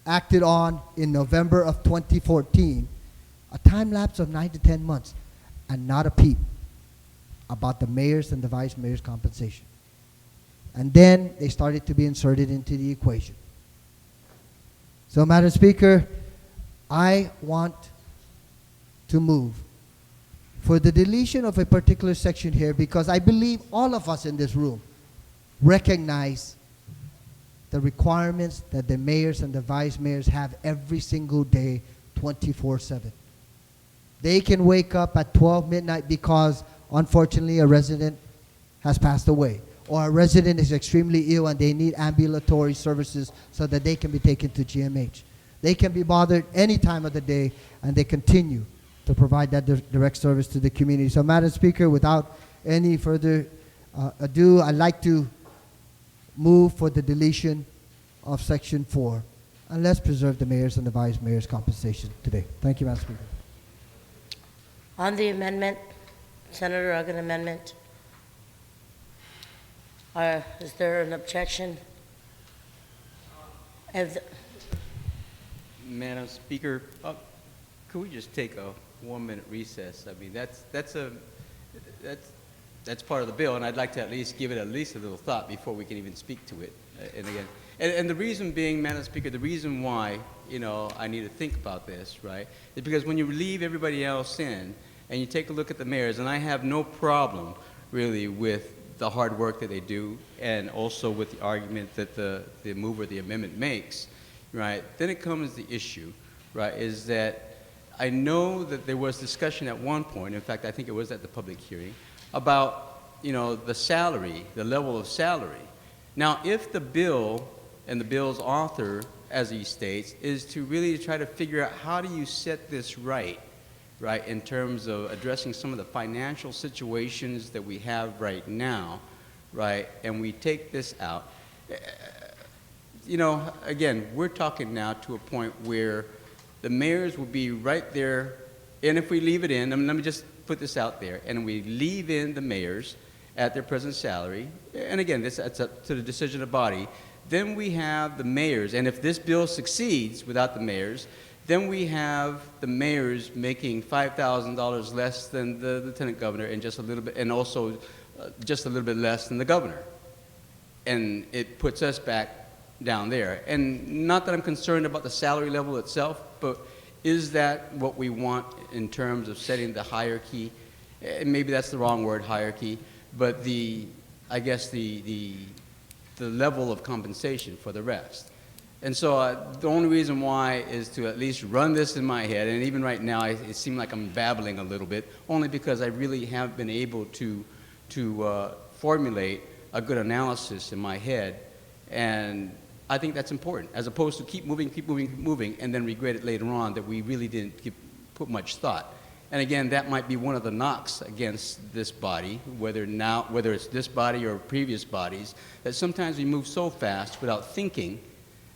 acted on in November of 2014, a time lapse of 9 to 10 months, and not a peep about the mayor's and the vice mayor's compensation. And then they started to be inserted into the equation. So, Madam Speaker, I want to move for the deletion of a particular section here because I believe all of us in this room recognize the requirements that the mayors and the vice mayors have every single day, 24/7. They can wake up at 12 midnight because, unfortunately, a resident has passed away, or a resident is extremely ill and they need ambulatory services so that they can be taken to GMH. They can be bothered any time of the day, and they continue to provide that direct service to the community. So, Madam Speaker, without any further ado, I'd like to move for the deletion of Section 4, and let's preserve the mayor's and the vice mayor's compensation today. Thank you, Madam Speaker. On the amendment, Senator Uggan amendment, is there an objection? Madam Speaker, could we just take a 1-minute recess? I mean, that's that's part of the bill, and I'd like to at least give it at least a little thought before we can even speak to it. And again, and the reason being, Madam Speaker, the reason why, you know, I need to think about this, right, is because when you leave everybody else in and you take a look at the mayors, and I have no problem really with the hard work that they do and also with the argument that the mover of the amendment makes, right, then it comes the issue, right, is that I know that there was discussion at one point, in fact, I think it was at the public hearing, about, you know, the salary, the level of salary. Now, if the bill and the bill's author, as he states, is to really try to figure out how do you set this right, in terms of addressing some of the financial situations that we have right now, right, and we take this out, you know, again, we're talking now to a point where the mayors will be right there, and if we leave it in, I mean, let me just put this out there, and we leave in the mayors at their present salary, and again, that's up to the decision of the body, then we have the mayors, and if this bill succeeds without the mayors, then we have the mayors making $5,000 less than the lieutenant governor, and just a little bit, and also just a little bit less than the governor. And it puts us back down there. And not that I'm concerned about the salary level itself, but is that what we want in terms of setting the hierarchy? And maybe that's the wrong word, hierarchy, but I guess the level of compensation for the rest. And so the only reason why is to at least run this in my head, and even right now it seems like I'm babbling a little bit, only because I really have been able to formulate a good analysis in my head, and I think that's important, as opposed to keep moving, and then regret it later on that we really didn't put much thought. And again, that might be one of the knocks against this body, whether it's this body or previous bodies, that sometimes we move so fast without thinking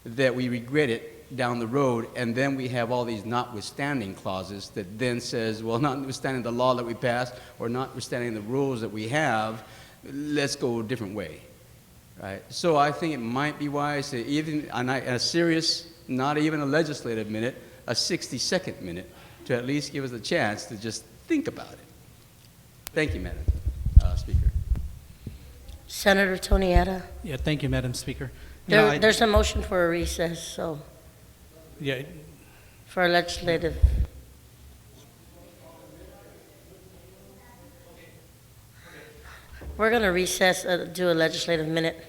that we regret it down the road, and then we have all these notwithstanding clauses that then says, well, notwithstanding the law that we passed or notwithstanding the rules that we have, let's go a different way, right? So I think it might be wise to even, a serious, not even a legislative minute, a 60-second minute, to at least give us a chance to just think about it. Thank you, Madam Speaker. Senator Tony Atta. Yeah, thank you, Madam Speaker. There's a motion for a recess, so Yeah, for a legislative. We're going to recess, do a legislative minute.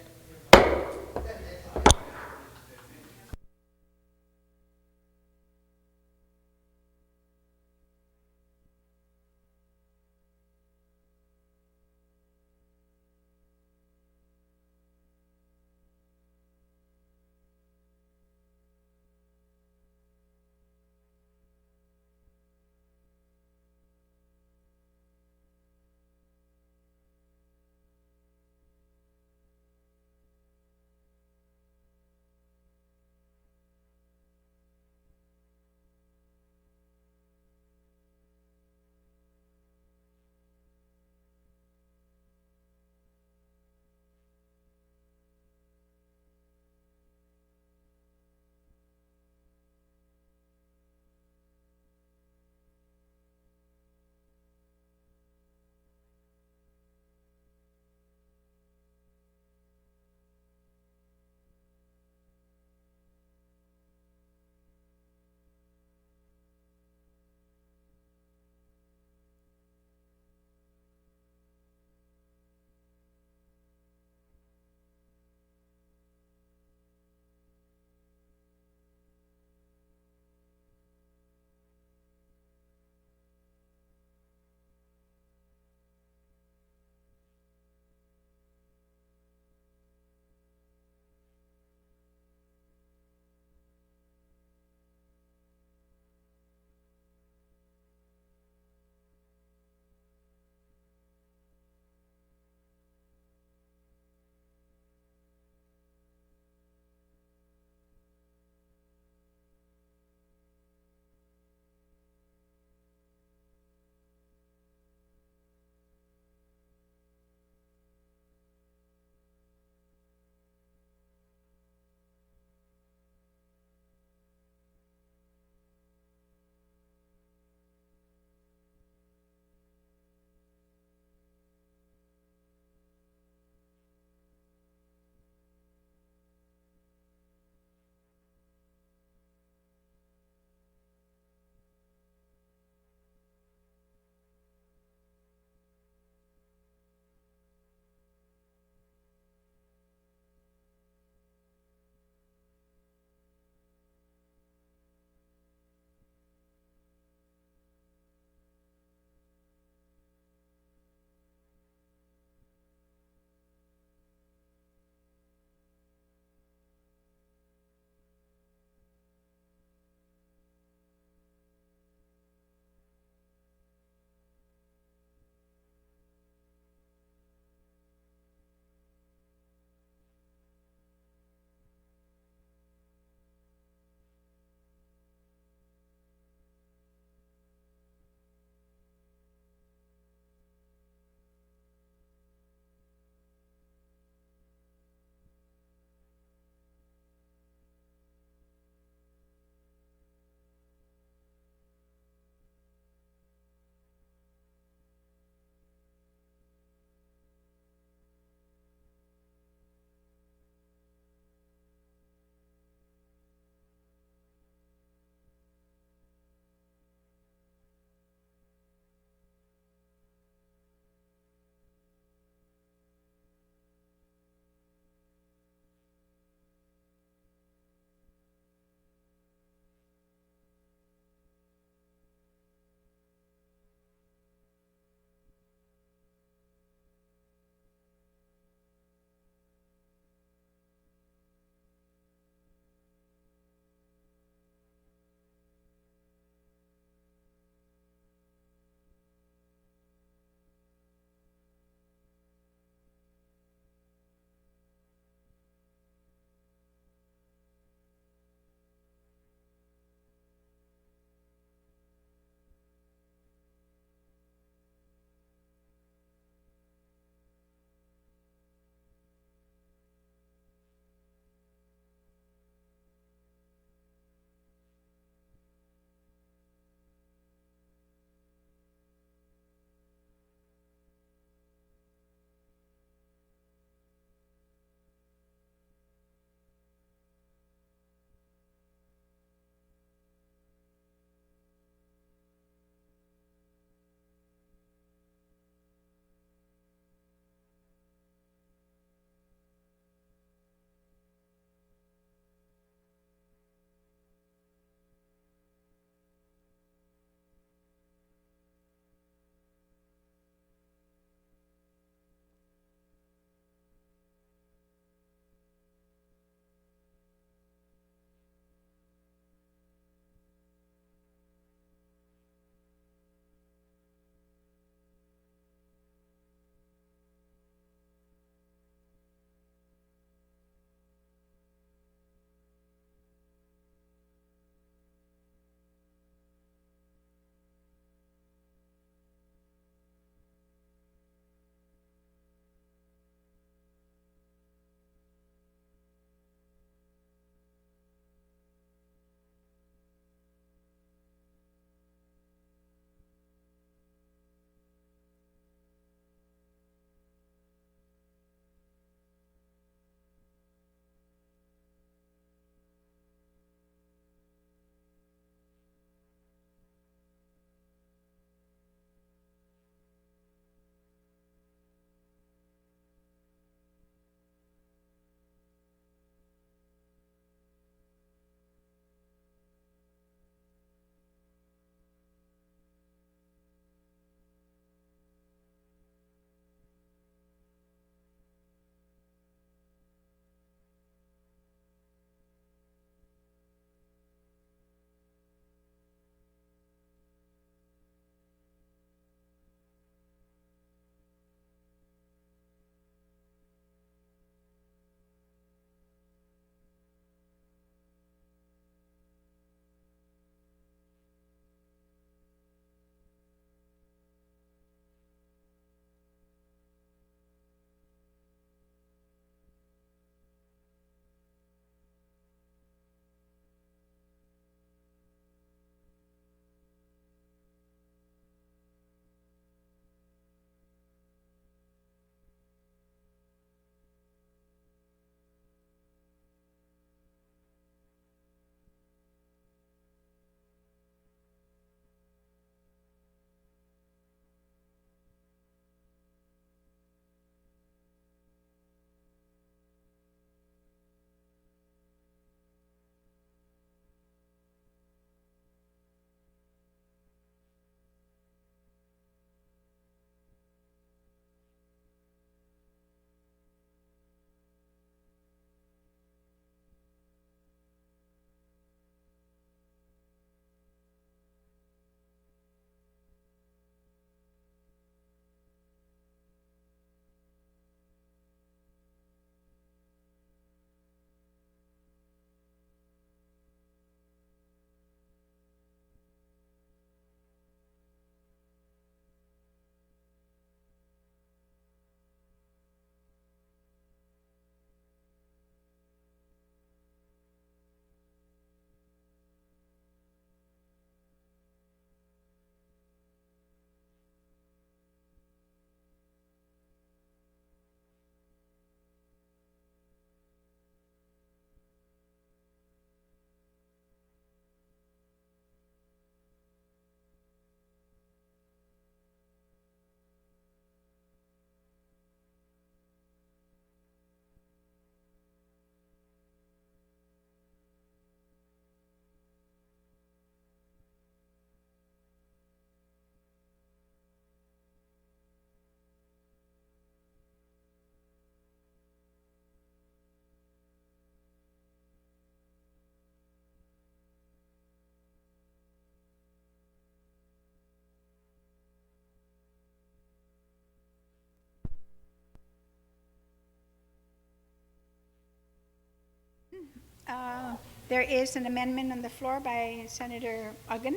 There is an amendment on the floor by Senator Uggan.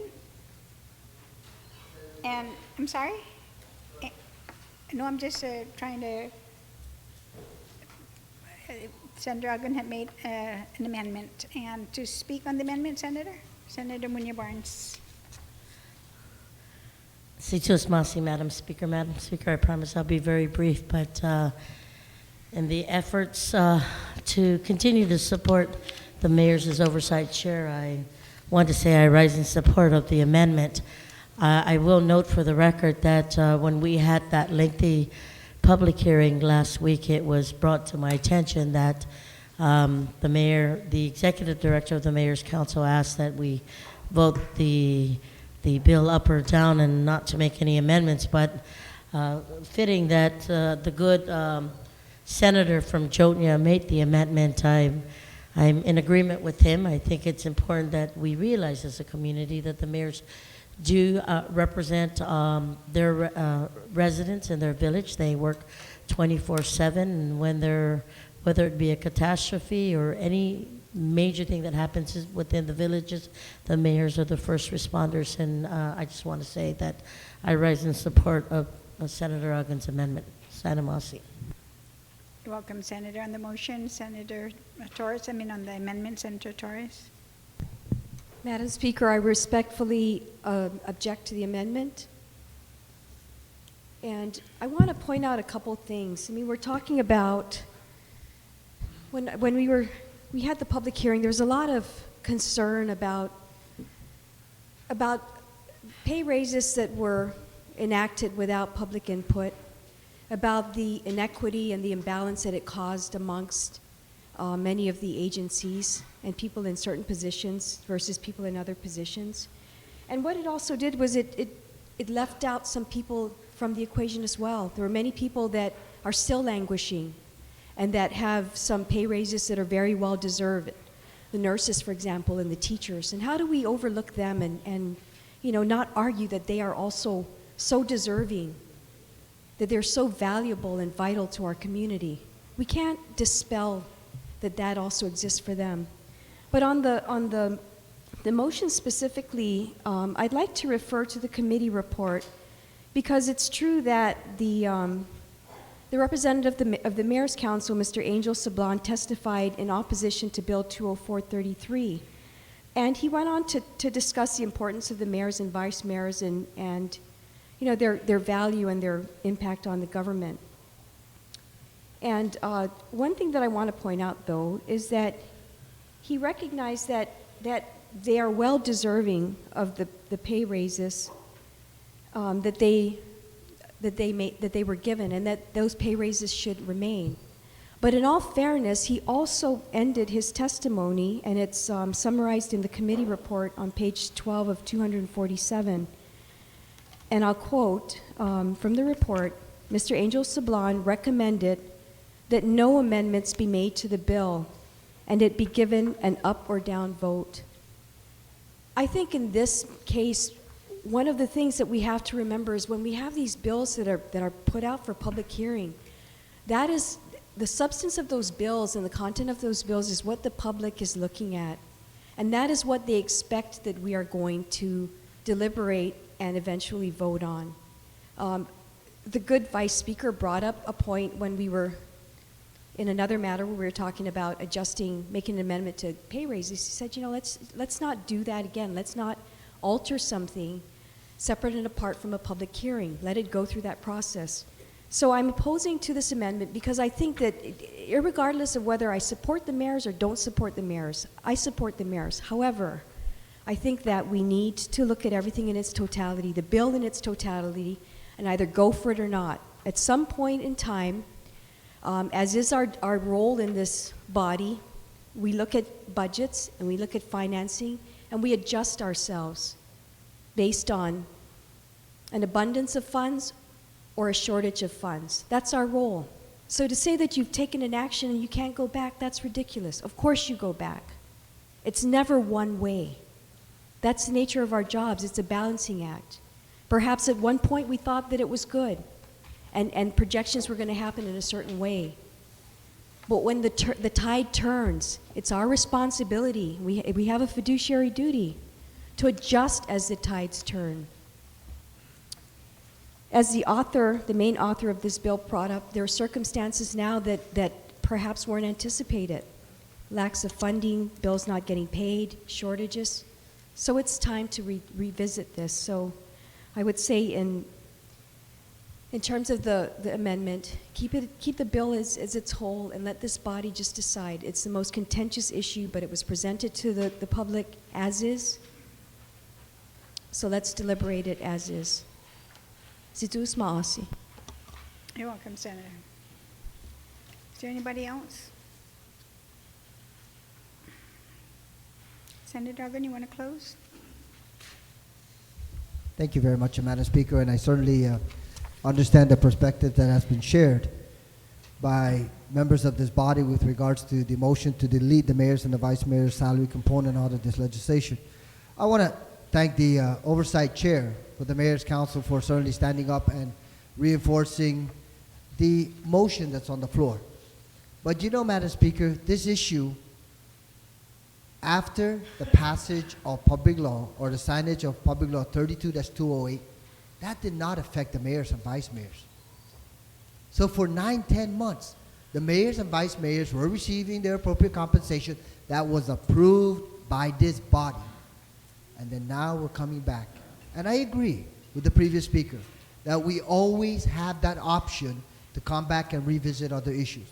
And, I'm sorry? No, I'm just trying to, Senator Uggan had made an amendment. And to speak on the amendment, Senator Munya-Barnes. Situs Masi, Madam Speaker. Madam Speaker, I promise I'll be very brief, but in the efforts to continue to support the mayor's as oversight chair, I want to say I rise in support of the amendment. I will note for the record that when we had that lengthy public hearing last week, it was brought to my attention that the mayor, the executive director of the Mayor's Council asked that we vote the bill up or down and not to make any amendments, but fitting that the good senator from Jotnia made the amendment, I'm in agreement with him. I think it's important that we realize as a community that the mayors do represent their residents in their village. They work 24/7, and when whether it be a catastrophe or any major thing that happens within the villages, the mayors are the first responders. And I just want to say that I rise in support of Senator Uggan's amendment. Sana Masi. You're welcome, Senator. On the motion, Senator Torres, on the amendment, Senator Torres. Madam Speaker, I respectfully object to the amendment. And I want to point out a couple things. We're talking about when we had the public hearing, there was a lot of concern about pay raises that were enacted without public input, about the inequity and the imbalance that it caused amongst many of the agencies and people in certain positions versus people in other positions. And what it also did was it left out some people from the equation as well. There are many people that are still languishing and that have some pay raises that are very well deserved. The nurses, for example, and the teachers. And how do we overlook them and not argue that they are also so deserving, that they're so valuable and vital to our community? We can't dispel that also exists for them. But on the motion specifically, I'd like to refer to the committee report, because it's true that the representative of the Mayor's Council, Mr. Angel Sablan, testified in opposition to Bill 204-33. And he went on to discuss the importance of the mayors and vice mayors and their value and their impact on the government. And one thing that I want to point out, though, is that he recognized that they are well deserving of the pay raises that they were given, and that those pay raises should remain. But in all fairness, he also ended his testimony, and it's summarized in the committee report on page 12 of 247. And I'll quote from the report, Mr. Angel Sablan recommended that no amendments be made to the bill and it be given an up or down vote. I think in this case, one of the things that we have to remember is when we have these bills that are put out for public hearing, that is the substance of those bills and the content of those bills is what the public is looking at. And that is what they expect that we are going to deliberate and eventually vote on. The good Vice Speaker brought up a point when we were in another matter where we were talking about making an amendment to pay raises. He said, let's not do that again. Let's not alter something separate and apart from a public hearing. Let it go through that process. So I'm opposing to this amendment because I think that irregardless of whether I support the mayors or don't support the mayors, I support the mayors. However, I think that we need to look at everything in its totality, the bill in its totality, and either go for it or not. At some point in time, as is our role in this body, we look at budgets and we look at financing and we adjust ourselves based on an abundance of funds or a shortage of funds. That's our role. So to say that you've taken an action and you can't go back, that's ridiculous. Of course you go back. It's never one way. That's the nature of our jobs. It's a balancing act. Perhaps at one point we thought that it was good and projections were going to happen in a certain way. But when the tide turns, it's our responsibility. We have a fiduciary duty to adjust as the tides turn. As the author, the main author of this bill brought up, there are circumstances now that perhaps weren't anticipated. Lacks of funding, bills not getting paid, shortages. So it's time to revisit this. So I would say in terms of the amendment, keep the bill as its whole and let this body just decide. It's the most contentious issue, but it was presented to the public as is. So let's deliberate it as is. Situs Maasi. You're welcome, Senator. Is there anybody else? Senator Duggan, you want to close? Thank you very much, Madam Speaker, and I certainly understand the perspective that has been shared by members of this body with regards to the motion to delete the mayor's and the vice mayor's salary component out of this legislation. I want to thank the Oversight Chair for the Mayor's Council for certainly standing up and reinforcing the motion that's on the floor. But you know, Madam Speaker, this issue, after the passage of public law or the signage of public law 32-208, that did not affect the mayors and vice mayors. So for 9-10 months, the mayors and vice mayors were receiving their appropriate compensation that was approved by this body. And then now we're coming back. And I agree with the previous speaker that we always have that option to come back and revisit other issues.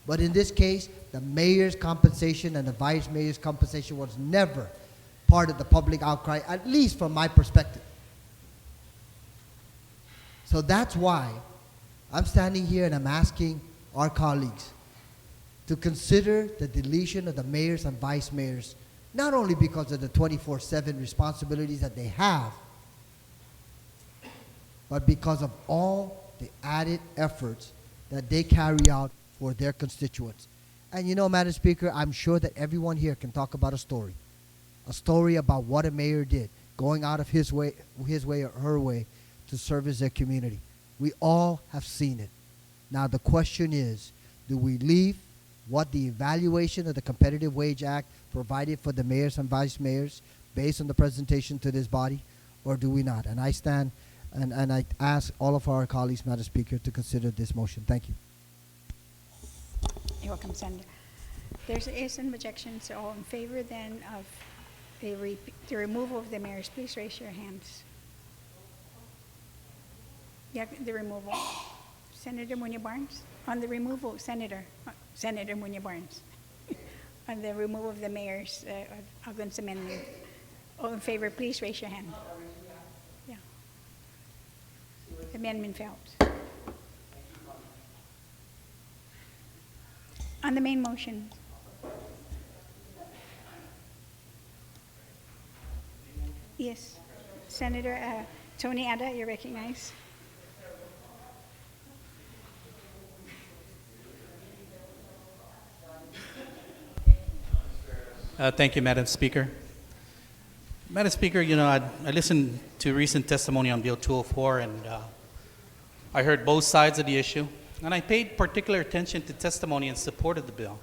But in this case, the mayor's compensation and the vice mayor's compensation was never part of the public outcry, at least from my perspective. So that's why I'm standing here and I'm asking our colleagues to consider the deletion of the mayors and vice mayors, not only because of the 24/7 responsibilities that they have, but because of all the added efforts that they carry out for their constituents. And you know, Madam Speaker, I'm sure that everyone here can talk about a story about what a mayor did, going out of his way or her way to service their community. We all have seen it. Now the question is, do we leave what the evaluation of the Competitive Wage Act provided for the mayors and vice mayors based on the presentation to this body, or do we not? And I stand and I ask all of our colleagues, Madam Speaker, to consider this motion. Thank you. You're welcome, Senator. There is an objection, so all in favor then of the removal of the mayors, please raise your hands. Yeah, the removal. Senator Muñoz-Barnes? On the removal, Senator Muñoz-Barnes. On the removal of the mayor's Agun's amendment. All in favor, please raise your hand. Yeah. The amendment fails. On the main motion. Yes. Senator Tony Ada, you're recognized. Thank you, Madam Speaker. Madam Speaker, you know, I listened to recent testimony on Bill 204, and I heard both sides of the issue, and I paid particular attention to testimony in support of the bill.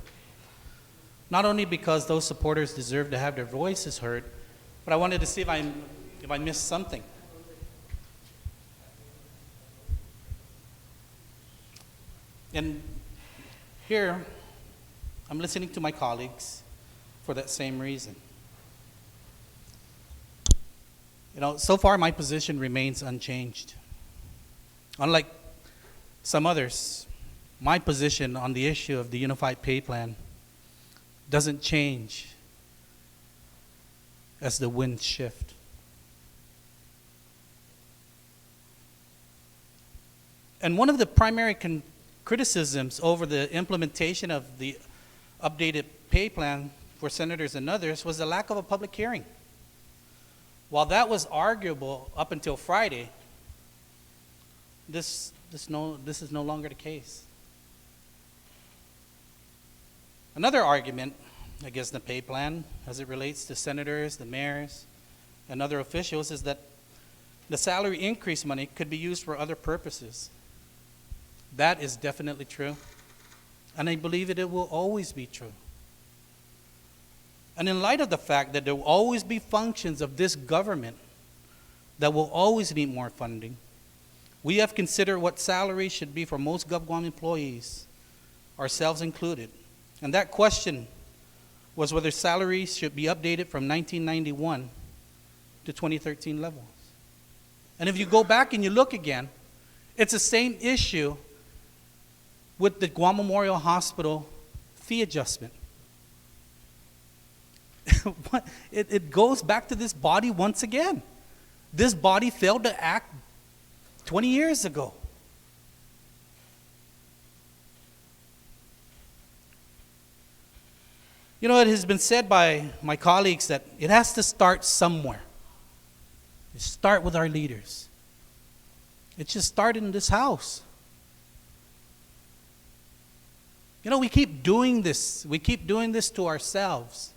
Not only because those supporters deserve to have their voices heard, but I wanted to see if I missed something. And here, I'm listening to my colleagues for that same reason. You know, so far my position remains unchanged. Unlike some others, my position on the issue of the Unified Pay Plan doesn't change as the winds shift. And one of the primary criticisms over the implementation of the updated pay plan for senators and others was the lack of a public hearing. While that was arguable up until Friday, this is no longer the case. Another argument against the pay plan as it relates to senators, the mayors, and other officials is that the salary increase money could be used for other purposes. That is definitely true. And I believe it will always be true. And in light of the fact that there will always be functions of this government that will always need more funding, we have considered what salaries should be for most GovGuam employees, ourselves included. And that question was whether salaries should be updated from 1991 to 2013 levels. And if you go back and you look again, it's the same issue with the Guam Memorial Hospital fee adjustment. It goes back to this body once again. This body failed to act 20 years ago. You know, it has been said by my colleagues that it has to start somewhere. It start with our leaders. It should start in this house. You know, we keep doing this. We keep doing this to ourselves.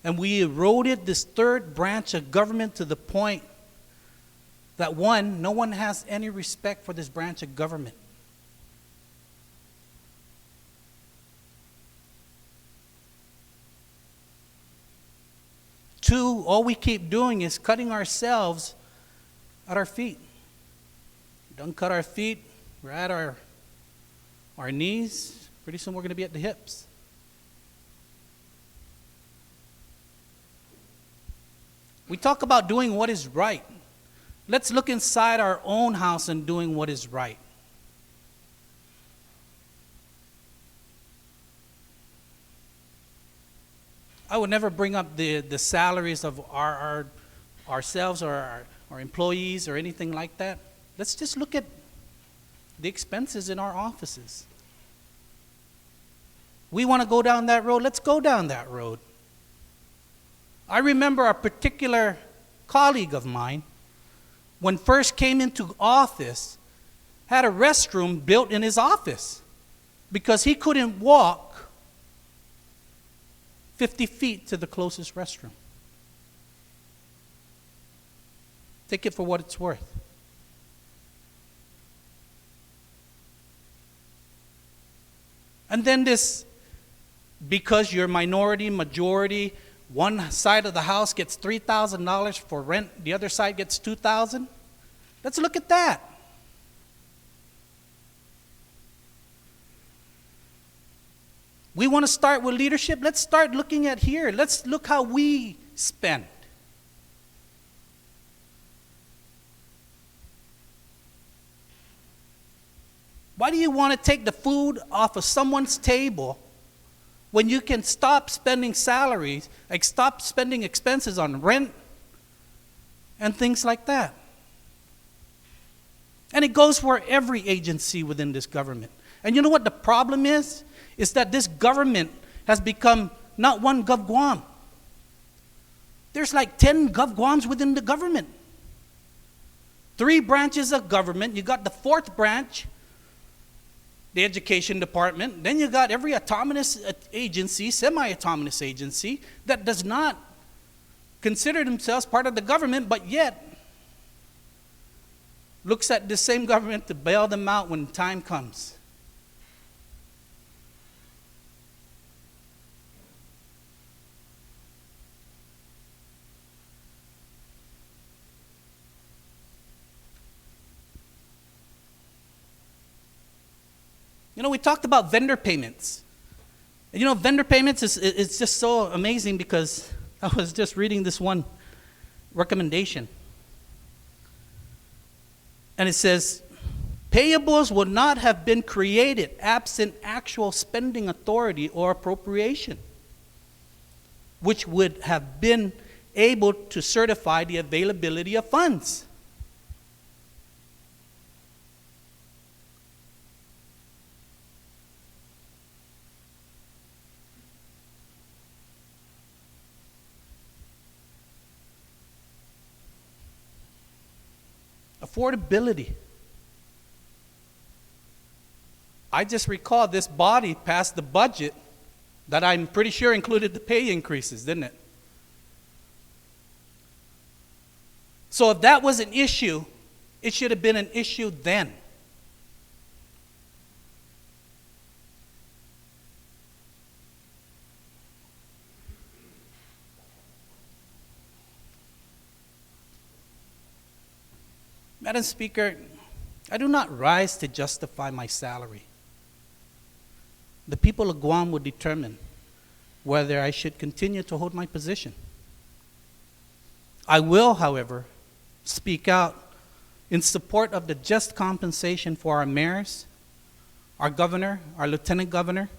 And we eroded this third branch of government to the point that, one, no one has any respect for this branch of government. Two, all we keep doing is cutting ourselves at our feet. Don't cut our feet, we're at our knees. Pretty soon we're going to be at the hips. We talk about doing what is right. Let's look inside our own house and doing what is right. I would never bring up the salaries of ourselves or our employees or anything like that. Let's just look at the expenses in our offices. We want to go down that road, let's go down that road. I remember a particular colleague of mine, when first came into office, had a restroom built in his office because he couldn't walk 50 feet to the closest restroom. Take it for what it's worth. And then this, because you're minority, majority, one side of the house gets $3,000 for rent, the other side gets $2,000. Let's look at that. We want to start with leadership. Let's start looking at here. Let's look how we spend. Why do you want to take the food off of someone's table when you can stop spending salaries, like stop spending expenses on rent and things like that? And it goes for every agency within this government. And you know what the problem is? Is that this government has become not one GovGuam. There's like 10 GovGuams within the government. 3 branches of government. You got the 4th branch, the education department. Then you got every autonomous agency, semi-autonomous agency that does not consider themselves part of the government, but yet looks at the same government to bail them out when time comes. You know, we talked about vendor payments. And you know, vendor payments is just so amazing because I was just reading this one recommendation. And it says, payables would not have been created absent actual spending authority or appropriation, which would have been able to certify the availability of funds. Affordability. I just recall this body passed the budget that I'm pretty sure included the pay increases, didn't it? So if that was an issue, it should have been an issue then. Madam Speaker, I do not rise to justify my salary. The people of Guam will determine whether I should continue to hold my position. I will, however, speak out in support of the just compensation for our mayors, our governor, our lieutenant governor,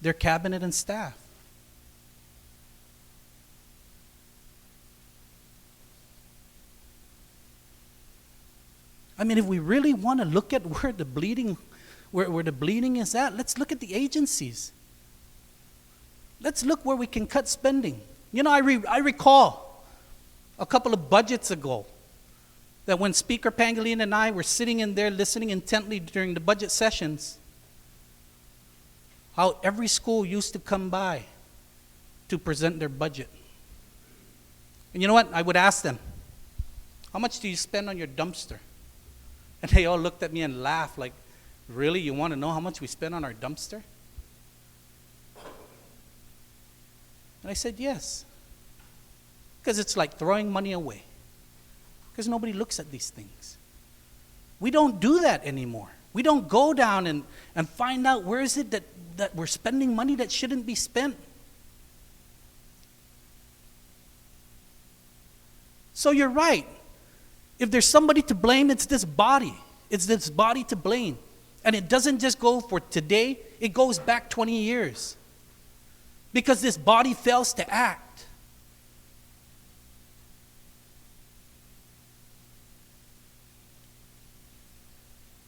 their cabinet and staff. I mean, if we really want to look at where the bleeding is at, let's look at the agencies. Let's look where we can cut spending. You know, I recall a couple of budgets ago that when Speaker Pangilinan and I were sitting in there listening intently during the budget sessions, how every school used to come by to present their budget. And you know what? I would ask them, how much do you spend on your dumpster? And they all looked at me and laughed like, really? You want to know how much we spend on our dumpster? And I said, yes. Because it's like throwing money away. Because nobody looks at these things. We don't do that anymore. We don't go down and find out where is it that we're spending money that shouldn't be spent. So you're right. If there's somebody to blame, it's this body. It's this body to blame. And it doesn't just go for today, it goes back 20 years. Because this body fails to act.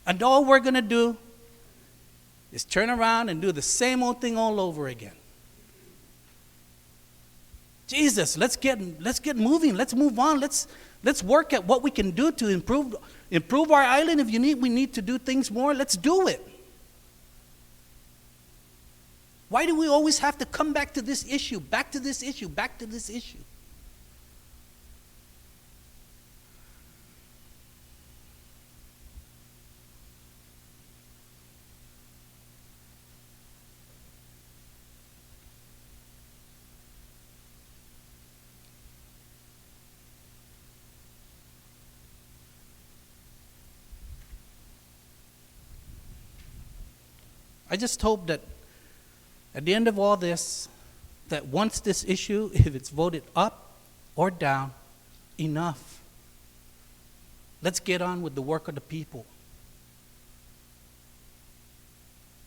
And all we're going to do is turn around and do the same old thing all over again. Jesus, let's get moving. Let's move on. Let's work at what we can do to improve our island. If we need to do things more, let's do it. Why do we always have to come back to this issue, back to this issue, back to this issue? I just hope that at the end of all this, that once this issue, if it's voted up or down, enough. Let's get on with the work of the people.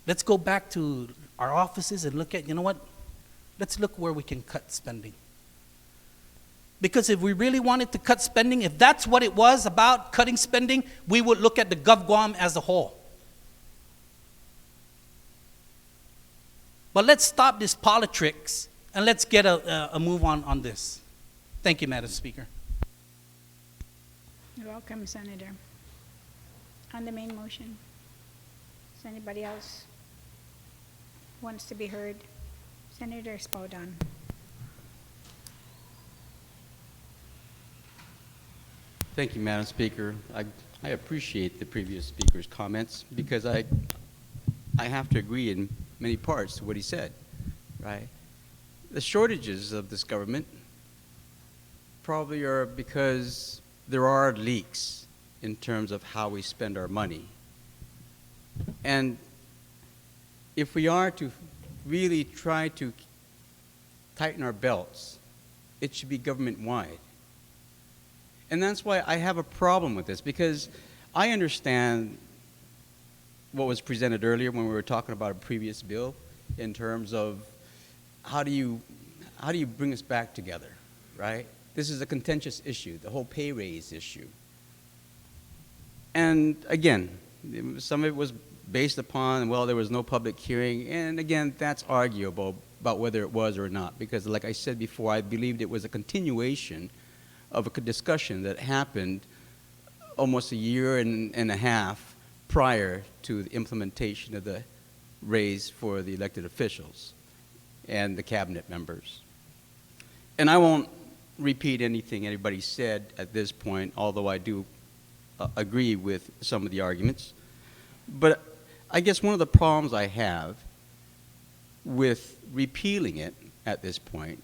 Let's go back to our offices and look at, you know what? Let's look where we can cut spending. Because if we really wanted to cut spending, if that's what it was about, cutting spending, we would look at the GovGuam as a whole. But let's stop this politics and let's get a move on this. Thank you, Madam Speaker. You're welcome, Senator. On the main motion, is anybody else who wants to be heard? Senator Espodan. Thank you, Madam Speaker. I appreciate the previous speaker's comments because I have to agree in many parts to what he said, right? The shortages of this government probably are because there are leaks in terms of how we spend our money. And if we are to really try to tighten our belts, it should be government-wide. And that's why I have a problem with this, because I understand what was presented earlier when we were talking about a previous bill in terms of how do you bring us back together, right? This is a contentious issue, the whole pay raise issue. And again, some of it was based upon, well, there was no public hearing, and again, that's arguable about whether it was or not, because like I said before, I believed it was a continuation of a discussion that happened almost a year and a half prior to the implementation of the raise for the elected officials and the cabinet members. And I won't repeat anything anybody said at this point, although I do agree with some of the arguments. But I guess one of the problems I have with repealing it at this point,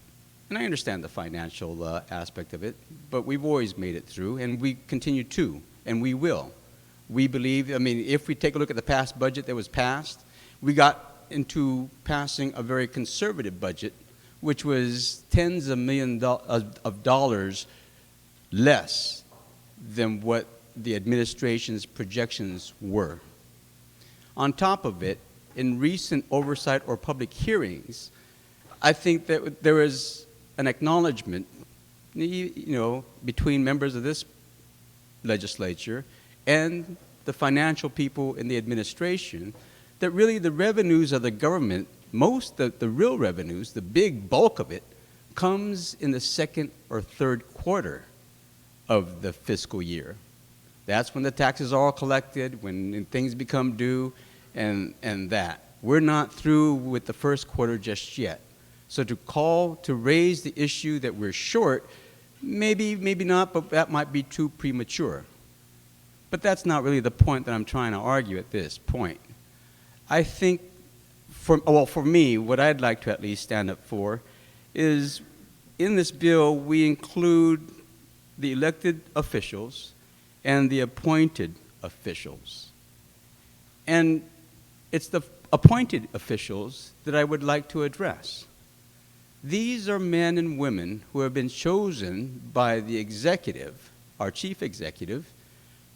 and I understand the financial aspect of it, but we've always made it through, and we continue to and we will. We believe, I mean, if we take a look at the past budget that was passed, we got into passing a very conservative budget, which was tens of millions of dollars less than what the administration's projections were. On top of it, in recent oversight or public hearings, I think that there is an acknowledgement, between members of this legislature and the financial people in the administration, that really the revenues of the government, the real revenues, the big bulk of it, comes in the second or third quarter of the fiscal year. That's when the taxes are all collected, when things become due, and that. We're not through with the first quarter just yet. So to raise the issue that we're short, maybe not, but that might be too premature. But that's not really the point that I'm trying to argue at this point. I think, for me, what I'd like to at least stand up for is, in this bill, we include the elected officials and the appointed officials. And it's the appointed officials that I would like to address. These are men and women who have been chosen by the executive, our chief executive,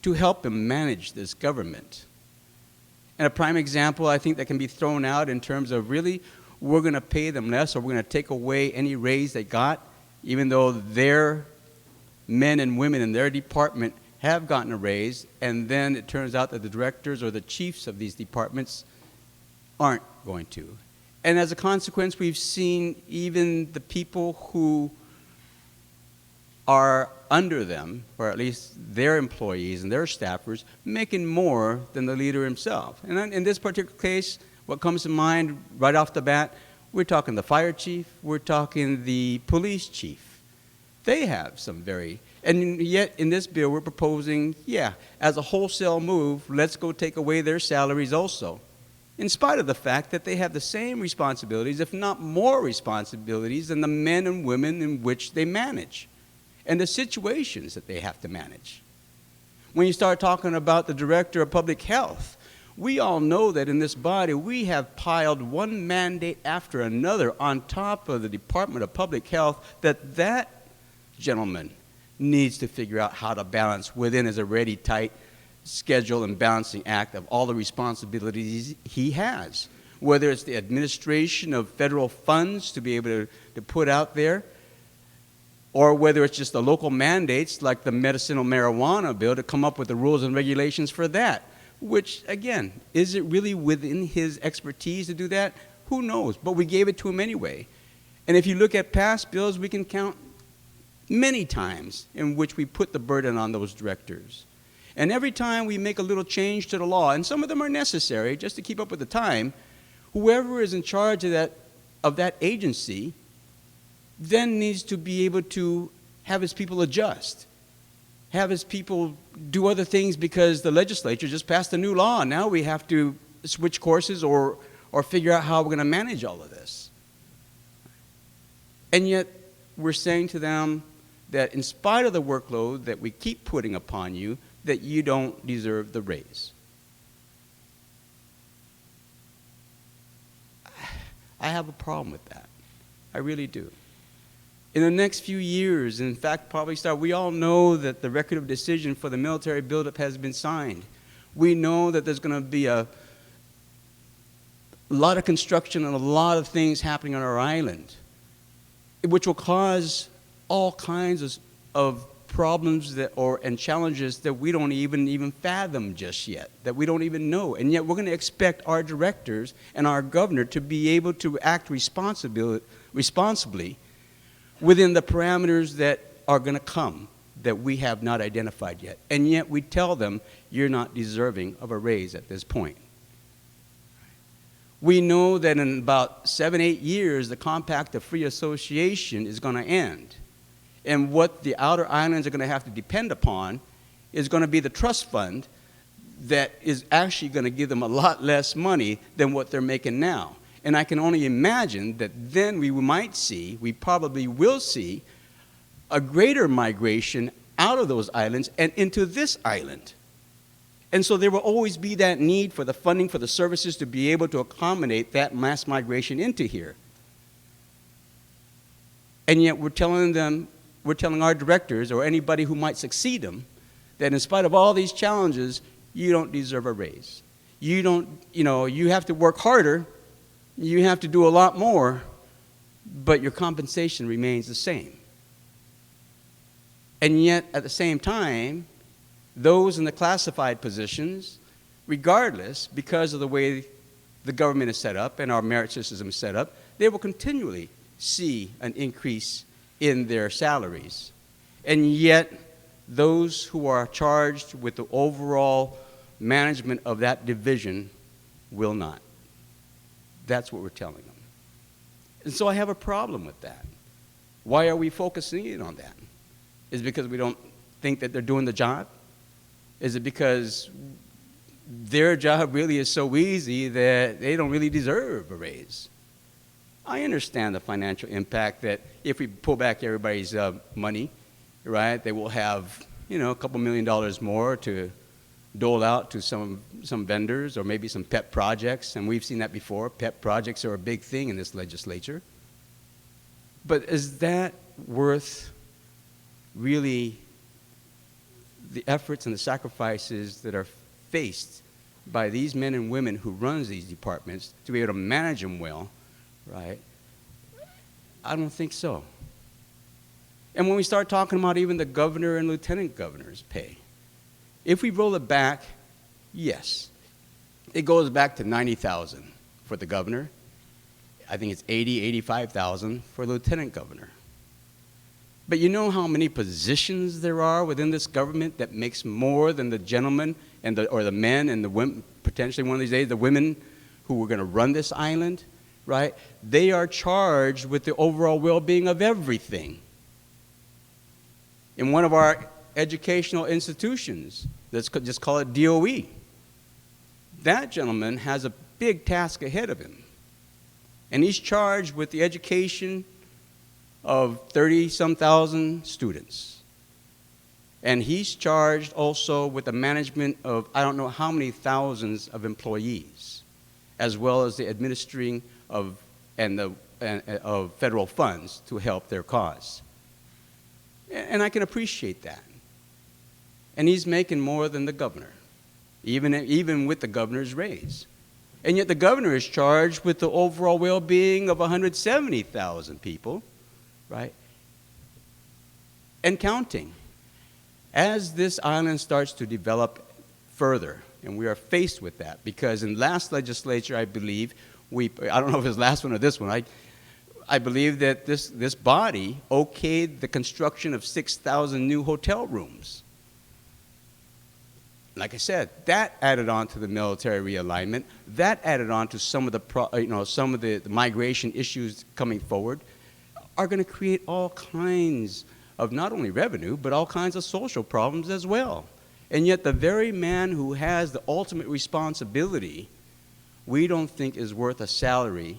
to help him manage this government. And a prime example I think that can be thrown out in terms of really we're going to pay them less or we're going to take away any raise they got, even though their men and women in their department have gotten a raise, and then it turns out that the directors or the chiefs of these departments aren't going to. And as a consequence, we've seen even the people who are under them, or at least their employees and their staffers, making more than the leader himself. And in this particular case, what comes to mind right off the bat, we're talking the fire chief, we're talking the police chief. They have some and yet in this bill we're proposing, as a wholesale move, let's go take away their salaries also, in spite of the fact that they have the same responsibilities, if not more responsibilities, than the men and women in which they manage, and the situations that they have to manage. When you start talking about the director of public health, we all know that in this body we have piled one mandate after another on top of the Department of Public Health that gentleman needs to figure out how to balance within his already tight schedule and balancing act of all the responsibilities he has, whether it's the administration of federal funds to be able to put out there, or whether it's just the local mandates like the medicinal marijuana bill to come up with the rules and regulations for that, which, again, is it really within his expertise to do that? Who knows? But we gave it to him anyway. And if you look at past bills, we can count many times in which we put the burden on those directors. And every time we make a little change to the law, and some of them are necessary just to keep up with the time, whoever is in charge of that agency then needs to be able to have his people adjust, have his people do other things because the legislature just passed a new law, and now we have to switch courses or figure out how we're going to manage all of this. And yet we're saying to them that in spite of the workload that we keep putting upon you, that you don't deserve the raise. I have a problem with that. I really do. In the next few years, in fact, we all know that the record of decision for the military buildup has been signed. We know that there's going to be a lot of construction and a lot of things happening on our island, which will cause all kinds of problems and challenges that we don't even fathom just yet, that we don't even know. And yet we're going to expect our directors and our governor to be able to act responsibly within the parameters that are going to come that we have not identified yet. And yet we tell them, you're not deserving of a raise at this point. We know that in about 7-8 years, the Compact of Free Association is going to end. And what the outer islands are going to have to depend upon is going to be the trust fund that is actually going to give them a lot less money than what they're making now. And I can only imagine that then we probably will see, a greater migration out of those islands and into this island. And so there will always be that need for the funding for the services to be able to accommodate that mass migration into here. And yet we're telling our directors or anybody who might succeed them that in spite of all these challenges, you don't deserve a raise. You don't, you have to work harder, you have to do a lot more, but your compensation remains the same. And yet, at the same time, those in the classified positions, regardless, because of the way the government is set up and our merit system is set up, they will continually see an increase in their salaries. And yet, those who are charged with the overall management of that division will not. That's what we're telling them. And so I have a problem with that. Why are we focusing in on that? Is it because we don't think that they're doing the job? Is it because their job really is so easy that they don't really deserve a raise? I understand the financial impact that if we pull back everybody's money, right, they will have, a couple $1 million more to dole out to some vendors or maybe some pet projects, and we've seen that before. Pet projects are a big thing in this legislature. But is that worth really the efforts and the sacrifices that are faced by these men and women who run these departments to be able to manage them well, right? I don't think so. And when we start talking about even the governor and lieutenant governor's pay, if we roll it back, yes, it goes back to $90,000 for the governor. I think it's $85,000 for lieutenant governor. But you know how many positions there are within this government that makes more than the gentlemen or the men and the women, potentially one of these days, the women who are going to run this island, right? They are charged with the overall well-being of everything. In one of our educational institutions, let's just call it DOE, that gentleman has a big task ahead of him. And he's charged with the education of 30-some thousand students. And he's charged also with the management of I don't know how many thousands of employees, as well as the administering of federal funds to help their cause. And I can appreciate that. And he's making more than the governor, even with the governor's raise. And yet the governor is charged with the overall well-being of 170,000 people, right? And counting. As this island starts to develop further, and we are faced with that, because in last legislature, I believe, I don't know if it's last one or this one, I believe that this body okayed the construction of 6,000 new hotel rooms. Like I said, that added on to the military realignment. That added on to some of the migration issues coming forward, are going to create all kinds of not only revenue, but all kinds of social problems as well. And yet the very man who has the ultimate responsibility, we don't think is worth a salary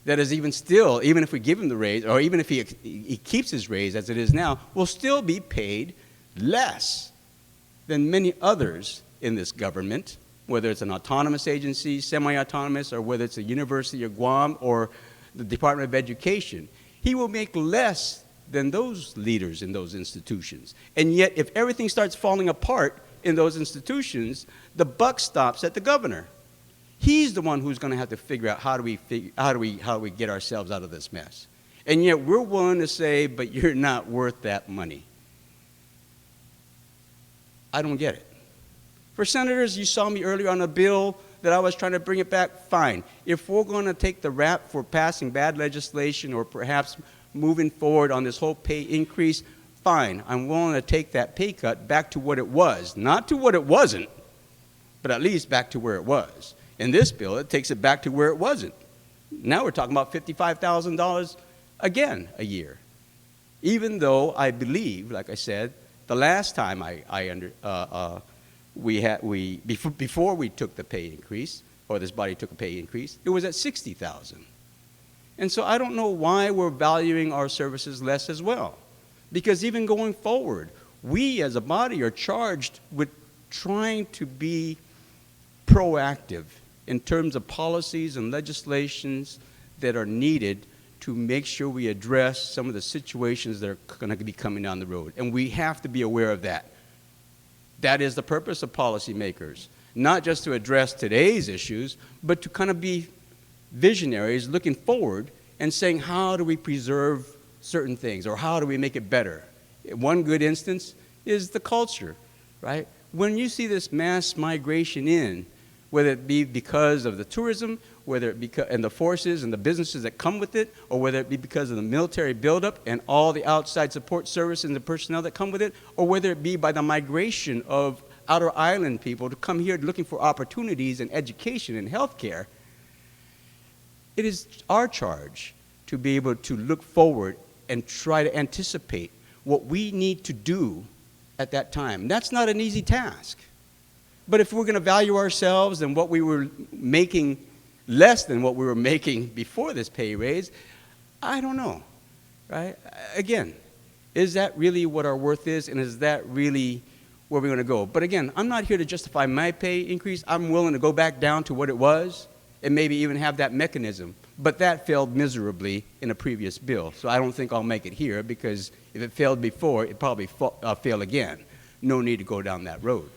that is even if we give him the raise, or even if he keeps his raise as it is now, will still be paid less than many others in this government, whether it's an autonomous agency, semi-autonomous, or whether it's the University of Guam or the Department of Education. He will make less than those leaders in those institutions. And yet, if everything starts falling apart in those institutions, the buck stops at the governor. He's the one who's going to have to figure out how do we get ourselves out of this mess. And yet, we're willing to say, but you're not worth that money. I don't get it. For senators, you saw me earlier on a bill that I was trying to bring it back, fine. If we're going to take the rap for passing bad legislation or perhaps moving forward on this whole pay increase, fine. I'm willing to take that pay cut back to what it was. Not to what it wasn't, but at least back to where it was. In this bill, it takes it back to where it wasn't. Now we're talking about $55,000 again a year. Even though I believe, like I said, the last time before we took the pay increase, or this body took a pay increase, it was at $60,000. And so I don't know why we're valuing our services less as well. Because even going forward, we as a body are charged with trying to be proactive in terms of policies and legislations that are needed to make sure we address some of the situations that are going to be coming down the road. And we have to be aware of that. That is the purpose of policymakers, not just to address today's issues, but to kind of be visionaries looking forward and saying, how do we preserve certain things, or how do we make it better? One good instance is the culture, right? When you see this mass migration in, whether it be because of the tourism, whether it be and the forces and the businesses that come with it, or whether it be because of the military buildup and all the outside support services and the personnel that come with it, or whether it be by the migration of outer island people to come here looking for opportunities in education and healthcare, it is our charge to be able to look forward and try to anticipate what we need to do at that time. That's not an easy task. But if we're going to value ourselves and what we were making less than what we were making before this pay raise, I don't know, right? Again, is that really what our worth is, and is that really where we're going to go? But again, I'm not here to justify my pay increase. I'm willing to go back down to what it was and maybe even have that mechanism. But that failed miserably in a previous bill, so I don't think I'll make it here, because if it failed before, it probably fail again. No need to go down that road.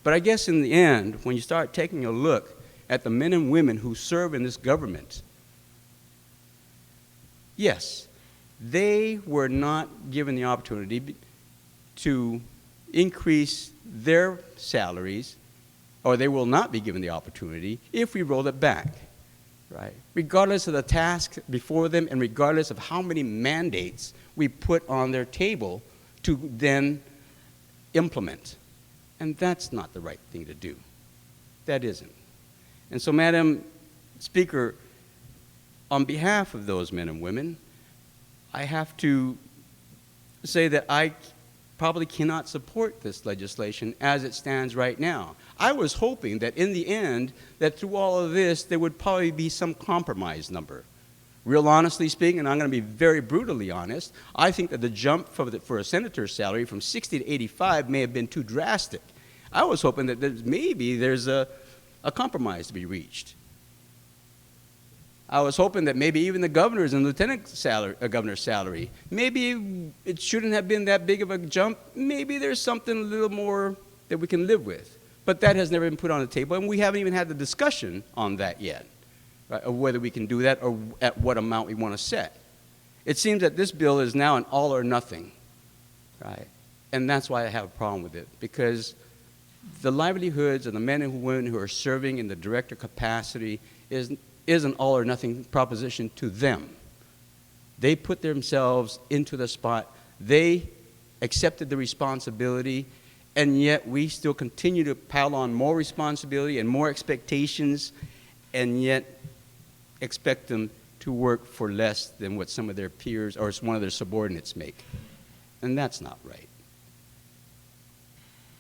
But I guess in the end, when you start taking a look at the men and women who serve in this government, yes, they were not given the opportunity to increase their salaries, or they will not be given the opportunity if we roll it back, right? Regardless of the task before them, and regardless of how many mandates we put on their table to then implement. And that's not the right thing to do. That isn't. And so, Madam Speaker, on behalf of those men and women, I have to say that I probably cannot support this legislation as it stands right now. I was hoping that in the end, that through all of this, there would probably be some compromise number. Real honestly speaking, and I'm going to be very brutally honest, I think that the jump for a senator's salary from 60 to 85 may have been too drastic. I was hoping that maybe there's a compromise to be reached. I was hoping that maybe even the governor's and lieutenant governor's salary, maybe it shouldn't have been that big of a jump. Maybe there's something a little more that we can live with. But that has never been put on the table, and we haven't even had the discussion on that yet. Right, of whether we can do that or at what amount we want to set. It seems that this bill is now an all or nothing, right? And that's why I have a problem with it, because the livelihoods of the men and women who are serving in the director capacity is an all or nothing proposition to them. They put themselves into the spot. They accepted the responsibility, and yet we still continue to pile on more responsibility and more expectations, and yet expect them to work for less than what some of their peers or one of their subordinates make. And that's not right.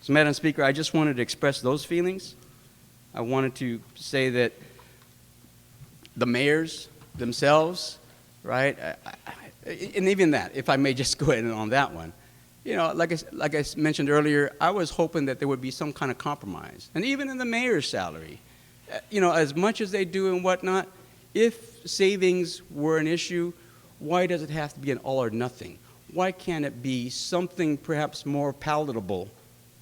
So, Madam Speaker, I just wanted to express those feelings. I wanted to say that the mayors themselves, right, and even that, if I may just go ahead and on that one, you know, like I mentioned earlier, I was hoping that there would be some kind of compromise. And even in the mayor's salary, you know, as much as they do and whatnot, if savings were an issue, why does it have to be an all or nothing? Why can't it be something perhaps more palatable?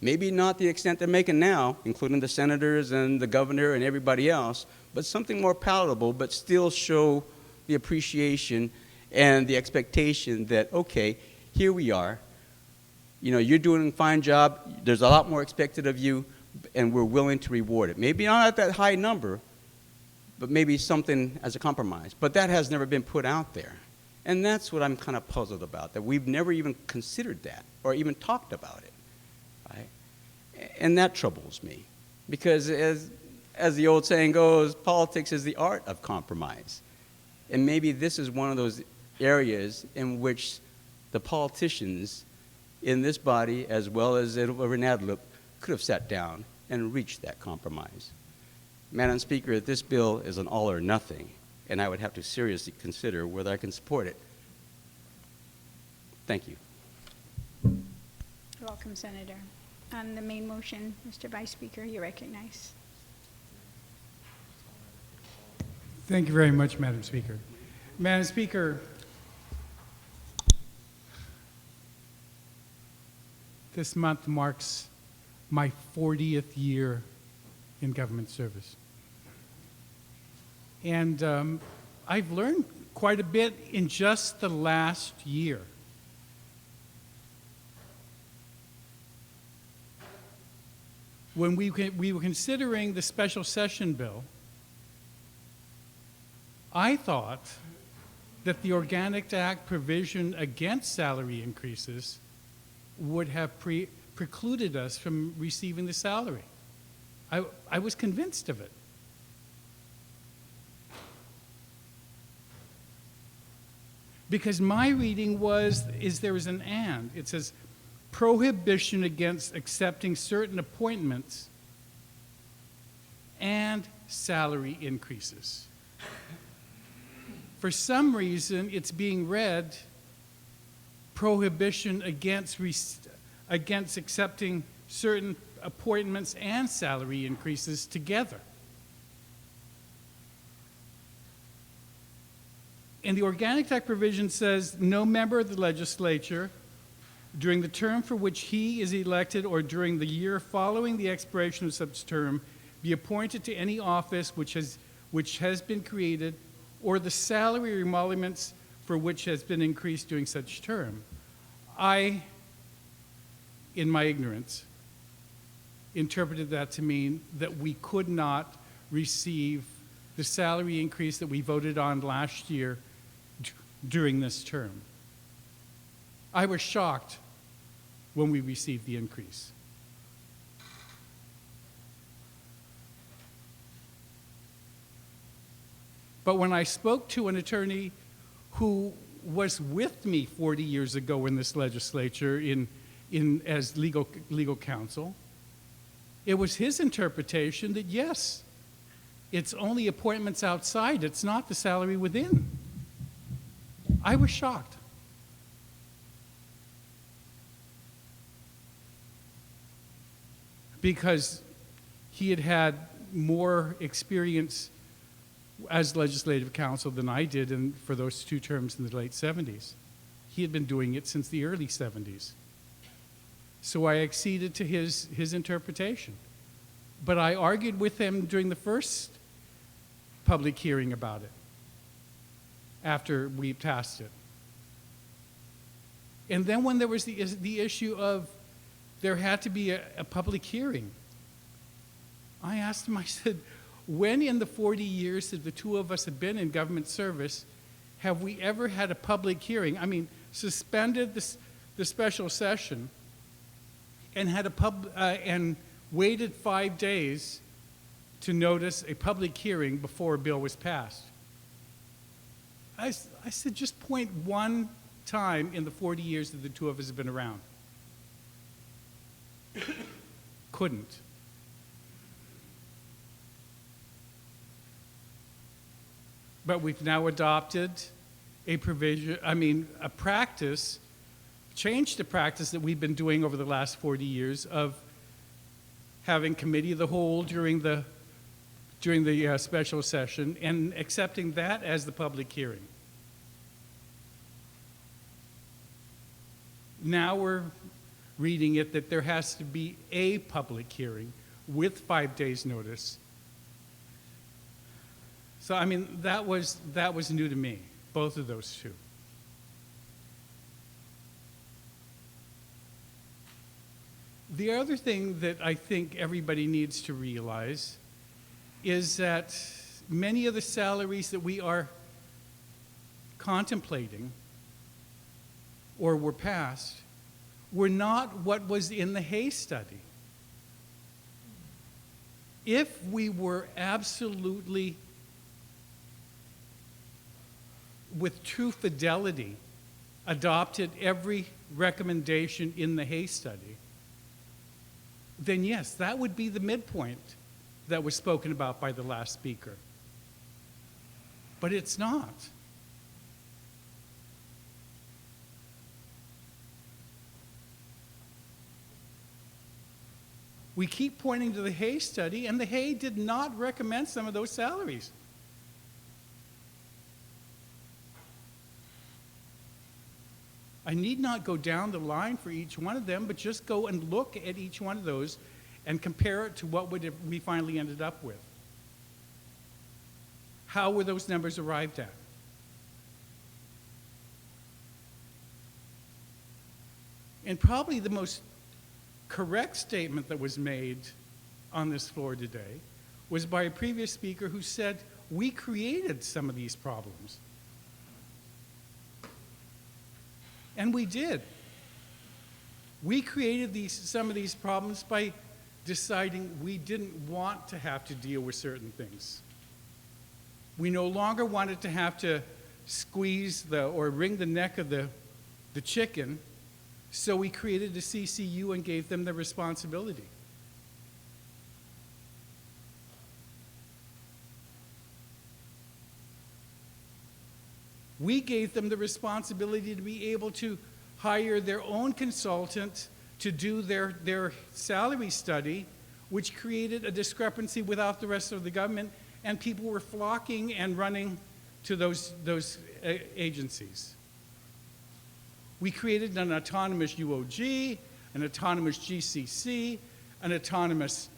Maybe not the extent they're making now, including the senators and the governor and everybody else, but something more palatable, but still show the appreciation and the expectation that, okay, here we are. You know, you're doing a fine job. There's a lot more expected of you, and we're willing to reward it. Maybe not at that high number, but maybe something as a compromise. But that has never been put out there. And that's what I'm kind of puzzled about, that we've never even considered that or even talked about it, right? And that troubles me, because as the old saying goes, politics is the art of compromise. And maybe this is one of those areas in which the politicians in this body, as well as over in Adelup, could have sat down and reached that compromise. Madam Speaker, this bill is an all or nothing, and I would have to seriously consider whether I can support it. Thank you. welcome, Senator. On the main motion, Mr. Vice Speaker, you recognize. Thank you very much, Madam Speaker. Madam Speaker, this month marks my 40th year in government service. And I've learned quite a bit in just the last year. When we were considering the special session bill, I thought that the Organic Act provision against salary increases would have precluded us from receiving the salary. I was convinced of it. Because my reading is there is an and. It says, prohibition against accepting certain appointments and salary increases. For some reason, it's being read prohibition against accepting certain appointments and salary increases together. And the Organic Act provision says no member of the legislature during the term for which he is elected or during the year following the expiration of such term be appointed to any office which has been created or the salary or emoluments for which has been increased during such term. I, in my ignorance, interpreted that to mean that we could not receive the salary increase that we voted on last year during this term. I was shocked when we received the increase. But when I spoke to an attorney who was with me 40 years ago in this legislature as legal counsel, it was his interpretation that yes, it's only appointments outside, it's not the salary within. I was shocked. Because he had had more experience as legislative counsel than I did for those two terms in the late 70s. He had been doing it since the early 70s. So I acceded to his interpretation. But I argued with him during the first public hearing about it, after we passed it. And then when there was the issue of there had to be a public hearing, I asked him, I said, when in the 40 years that the two of us have been in government service, have we ever had a public hearing? I mean, suspended the special session and had and waited 5 days to notice a public hearing before a bill was passed. I said, just point one time in the 40 years that the two of us have been around. Couldn't. But we've now adopted a practice, changed the practice that we've been doing over the last 40 years of having committee of the whole during the special session and accepting that as the public hearing. Now we're reading it that there has to be a public hearing with 5 days' notice. So, I mean, that was new to me, both of those two. The other thing that I think everybody needs to realize is that many of the salaries that we are contemplating or were passed were not what was in the Hay study. If we were absolutely, with true fidelity, adopted every recommendation in the Hay study, then yes, that would be the midpoint that was spoken about by the last speaker. But it's not. We keep pointing to the Hay study, and the Hay did not recommend some of those salaries. I need not go down the line for each one of them, but just go and look at each one of those and compare it to what we finally ended up with. How were those numbers arrived at? And probably the most correct statement that was made on this floor today was by a previous speaker who said, we created some of these problems. And we did. We created some of these problems by deciding we didn't want to have to deal with certain things. We no longer wanted to have to squeeze or wring the neck of the chicken, so we created a CCU and gave them the responsibility. We gave them the responsibility to be able to hire their own consultant to do their salary study, which created a discrepancy without the rest of the government, and people were flocking and running to those agencies. We created an autonomous UOG, an autonomous GCC, an autonomous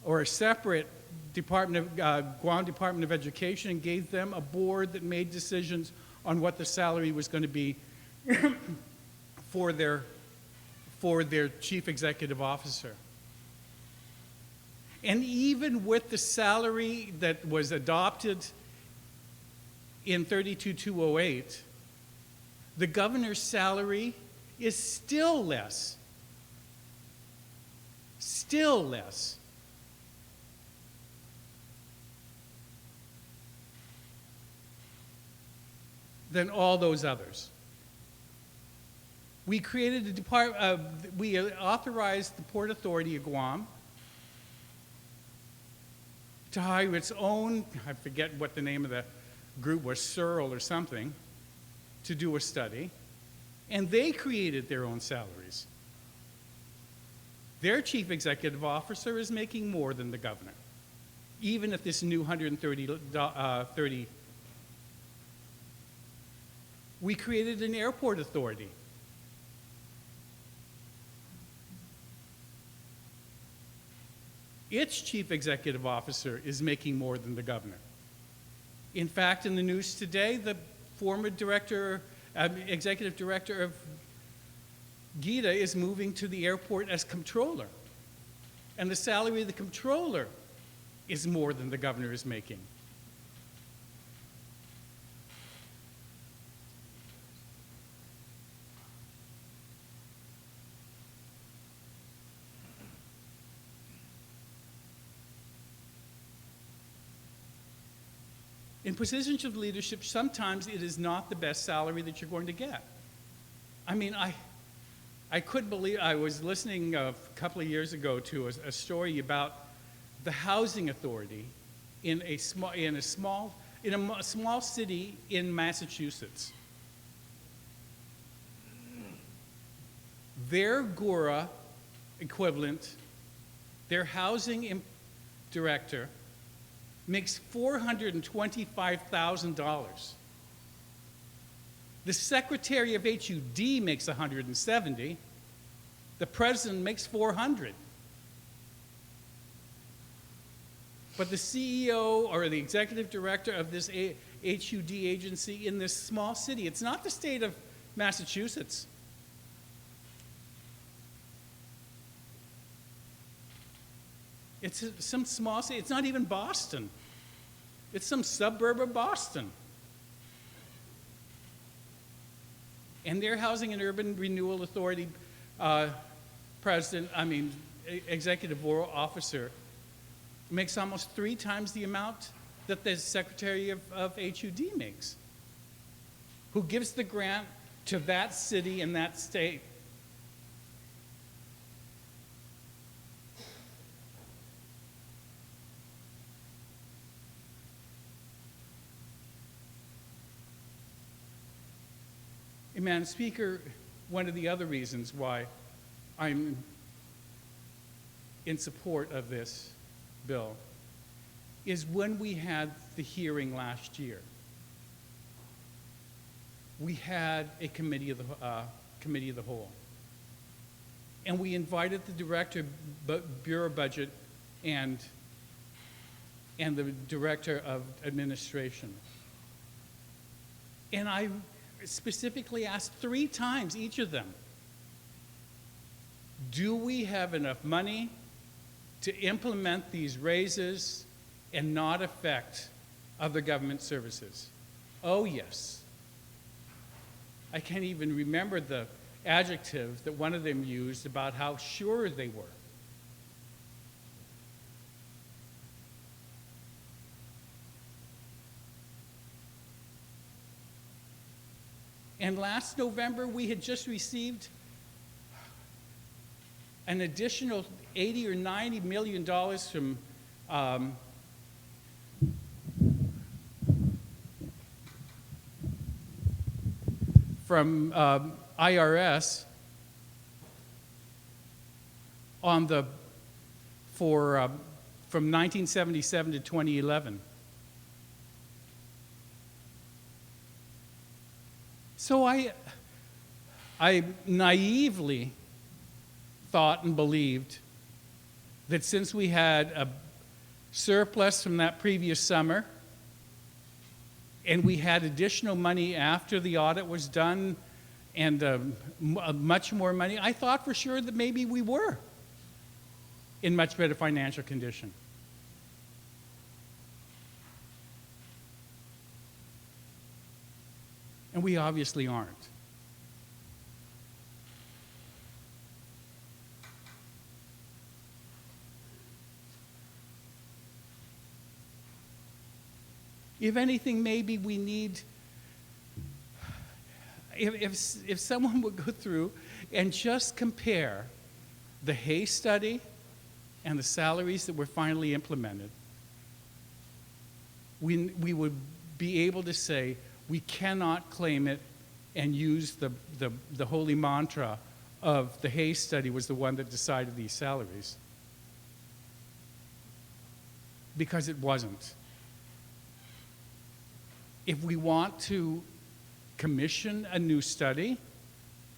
or a separate Guam Department of Education, and gave them a board that made decisions on what the salary was going to be for their chief executive officer. And even with the salary that was adopted in 32-208, the governor's salary is still less than all those others. We created a department, we authorized the Port Authority of Guam to hire its own, I forget what the name of the group was, Searle or something, to do a study, and they created their own salaries. Their chief executive officer is making more than the governor, even at this new 130. We created an airport authority. Its chief executive officer is making more than the governor. In fact, in the news today, the former executive director of GITA is moving to the airport as comptroller. And the salary of the comptroller is more than the governor is making. In positions of leadership, sometimes it is not the best salary that you're going to get. I mean, I couldn't believe, I was listening a couple of years ago to a story about the housing authority in a small city in Massachusetts. Their GORA equivalent, their housing director, makes $425,000. The secretary of HUD makes $170,000. The president makes $400,000. But the CEO or the executive director of this HUD agency in this small city, it's not the state of Massachusetts. It's some small city. It's not even Boston. It's some suburb of Boston. And their Housing and Urban Renewal Authority executive officer makes almost 3 times the amount that the secretary of HUD makes, who gives the grant to that city and that state. Madam Speaker, one of the other reasons why I'm in support of this bill is when we had the hearing last year. We had a committee of the whole. And we invited the director of Bureau Budget and the director of administration. And I specifically asked 3 times each of them, do we have enough money to implement these raises and not affect other government services? Oh, yes. I can't even remember the adjective that one of them used about how sure they were. And last November, we had just received an additional $80 or $90 million from IRS on the from 1977 to 2011. So I naively thought and believed that since we had a surplus from that previous summer and we had additional money after the audit was done and much more money, I thought for sure that maybe we were in much better financial condition. And we obviously aren't. If anything, maybe we need, if someone would go through and just compare the Hay study and the salaries that were finally implemented, we would be able to say we cannot claim it and use the holy mantra of the Hay study was the one that decided these salaries. Because it wasn't. If we want to commission a new study,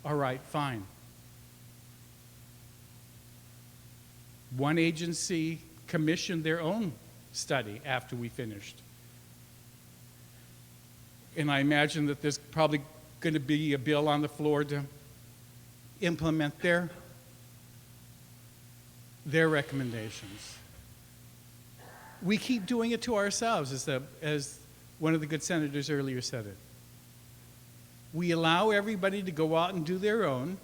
all right, fine. One agency commissioned their own study after we finished. And I imagine that there's probably going to be a bill on the floor to implement their recommendations. We keep doing it to ourselves, as one of the good senators earlier said it. We allow everybody to go out and do their own,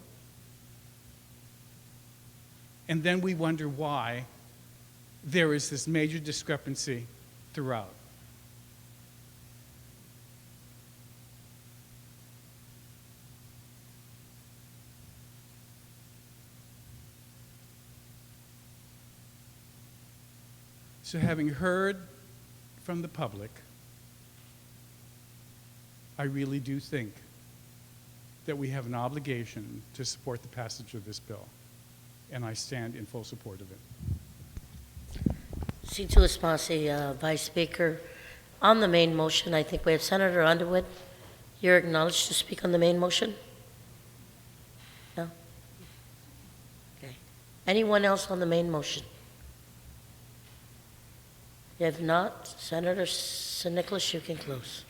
and then we wonder why there is this major discrepancy throughout. So having heard from the public, I really do think that we have an obligation to support the passage of this bill, and I stand in full support of it. C2 Esposi, Vice Speaker. On the main motion, I think we have Senator Underwood. You're acknowledged to speak on the main motion? No? Okay. Anyone else on the main motion? If not, Senator St. Nicholas, you can close.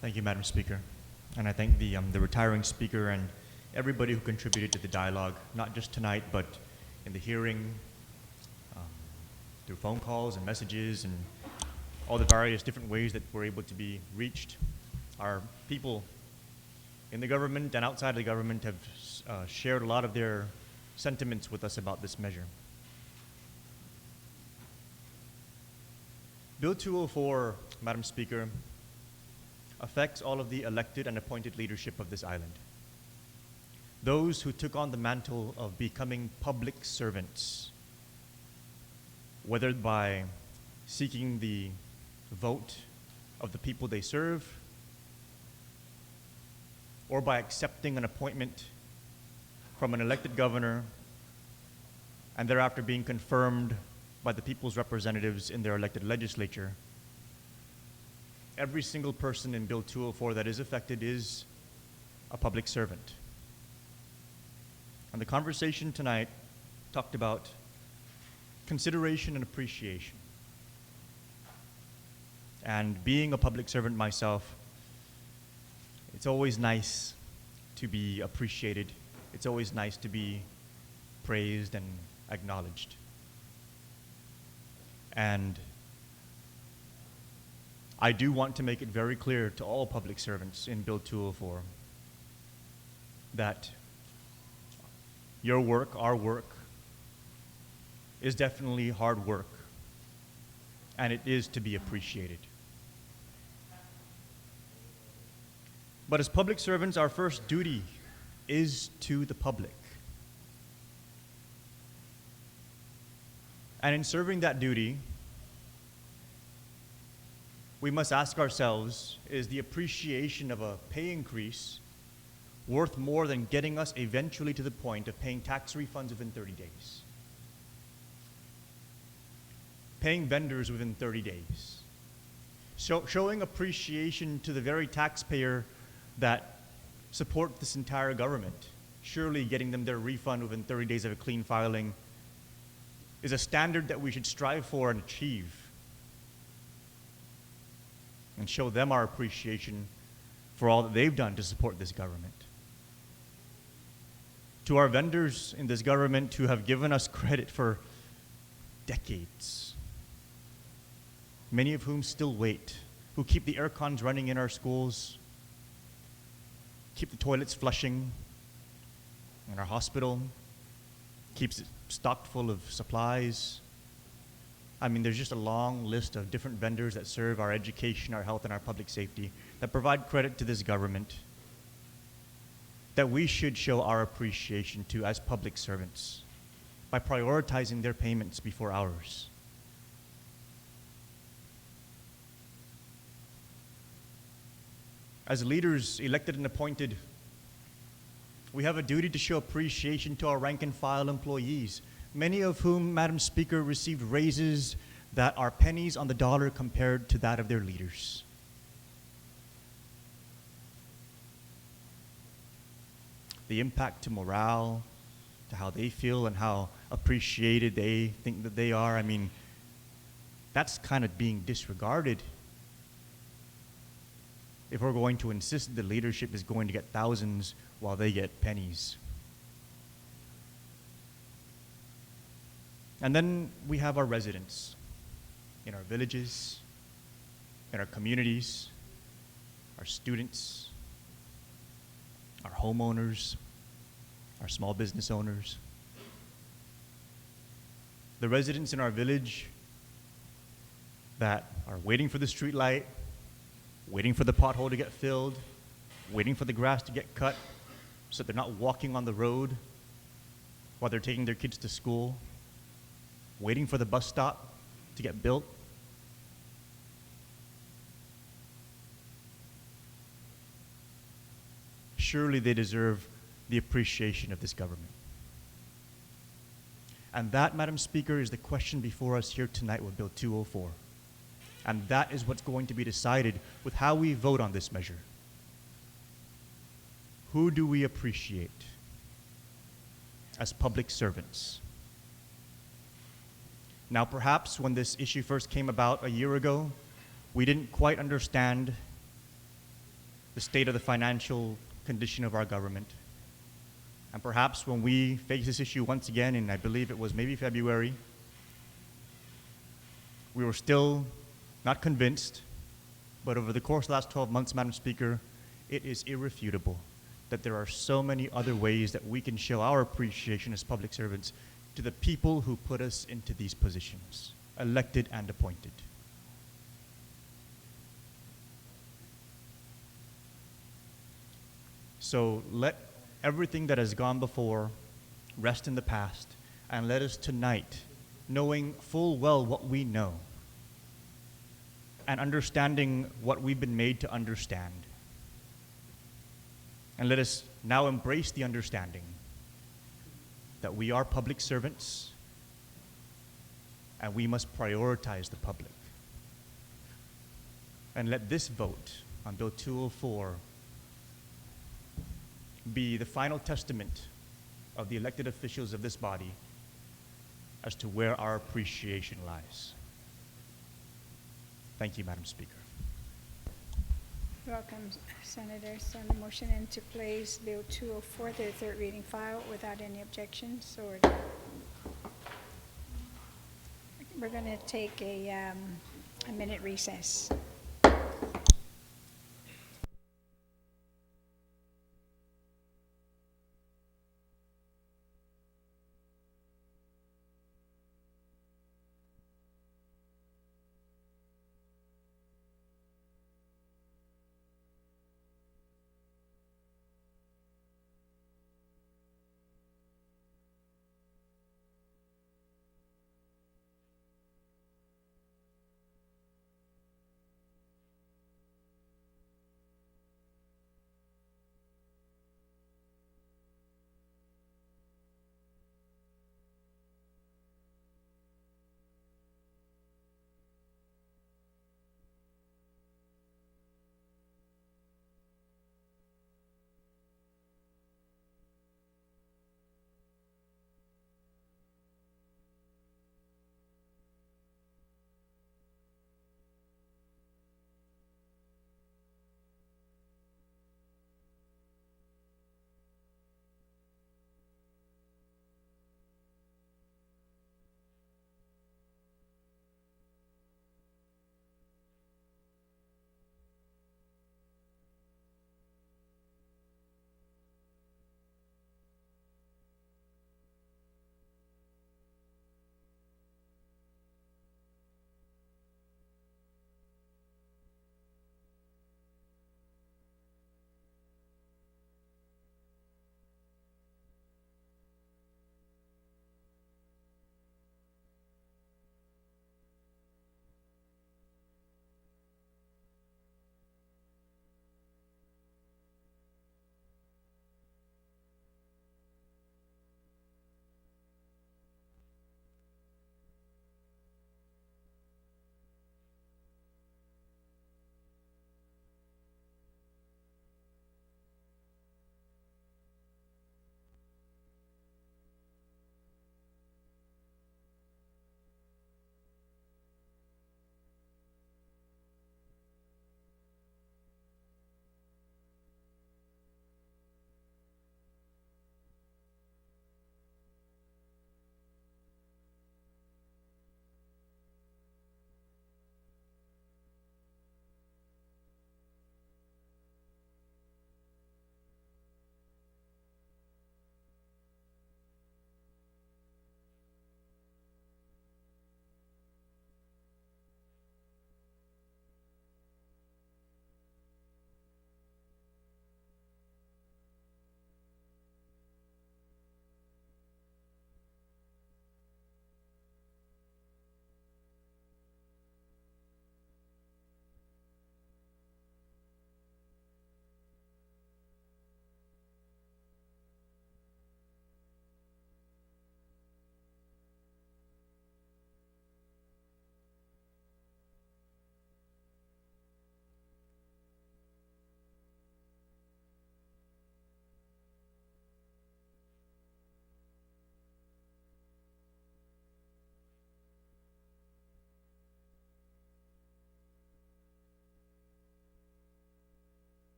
Thank you, Madam Speaker. And I thank the retiring speaker and everybody who contributed to the dialogue, not just tonight, but in the hearing, through phone calls and messages and all the various different ways that we're able to be reached. Our people in the government and outside of the government have shared a lot of their sentiments with us about this measure. Bill 204, Madam Speaker, affects all of the elected and appointed leadership of this island. Those who took on the mantle of becoming public servants, whether by seeking the vote of the people they serve, or by accepting an appointment from an elected governor and thereafter being confirmed by the people's representatives in their elected legislature, every single person in Bill 204 that is affected is a public servant. And the conversation tonight talked about consideration and appreciation. And being a public servant myself, it's always nice to be appreciated. It's always nice to be praised and acknowledged. And I do want to make it very clear to all public servants in Bill 204 that your work, our work, is definitely hard work, and it is to be appreciated. But as public servants, our first duty is to the public. And in serving that duty, we must ask ourselves, is the appreciation of a pay increase worth more than getting us eventually to the point of paying tax refunds within 30 days? Paying vendors within 30 days. Showing appreciation to the very taxpayer that support this entire government. Surely getting them their refund within 30 days of a clean filing is a standard that we should strive for and achieve. And show them our appreciation for all that they've done to support this government. To our vendors in this government who have given us credit for decades, many of whom still wait, who keep the air cons running in our schools, keep the toilets flushing in our hospital, keeps it stocked full of supplies. I mean, there's just a long list of different vendors that serve our education, our health, and our public safety that provide credit to this government that we should show our appreciation to as public servants by prioritizing their payments before ours. As leaders elected and appointed, we have a duty to show appreciation to our rank and file employees, many of whom, Madam Speaker, received raises that are pennies on the dollar compared to that of their leaders. The impact to morale, to how they feel and how appreciated they think that they are, I mean, that's kind of being disregarded if we're going to insist that the leadership is going to get thousands while they get pennies. And then we have our residents in our villages, in our communities, our students, our homeowners, our small business owners. The residents in our village that are waiting for the street light, waiting for the pothole to get filled, waiting for the grass to get cut so they're not walking on the road while they're taking their kids to school, waiting for the bus stop to get built. Surely they deserve the appreciation of this government. And that, Madam Speaker, is the question before us here tonight with Bill 204. And that is what's going to be decided with how we vote on this measure. Who do we appreciate as public servants? Now, perhaps when this issue first came about a year ago, we didn't quite understand the state of the financial condition of our government. And perhaps when we face this issue once again, and I believe it was maybe February, we were still not convinced, but over the course of the last 12 months, Madam Speaker, it is irrefutable that there are so many other ways that we can show our appreciation as public servants to the people who put us into these positions, elected and appointed. So let everything that has gone before rest in the past, and let us tonight, knowing full well what we know, and understanding what we've been made to understand. And let us now embrace the understanding that we are public servants and we must prioritize the public. And let this vote on Bill 204 be the final testament of the elected officials of this body as to where our appreciation lies. Thank you, Madam Speaker. Welcome, Senator. So the motion in to place Bill 204 to the third reading file without any objections, or we're going to take a minute recess.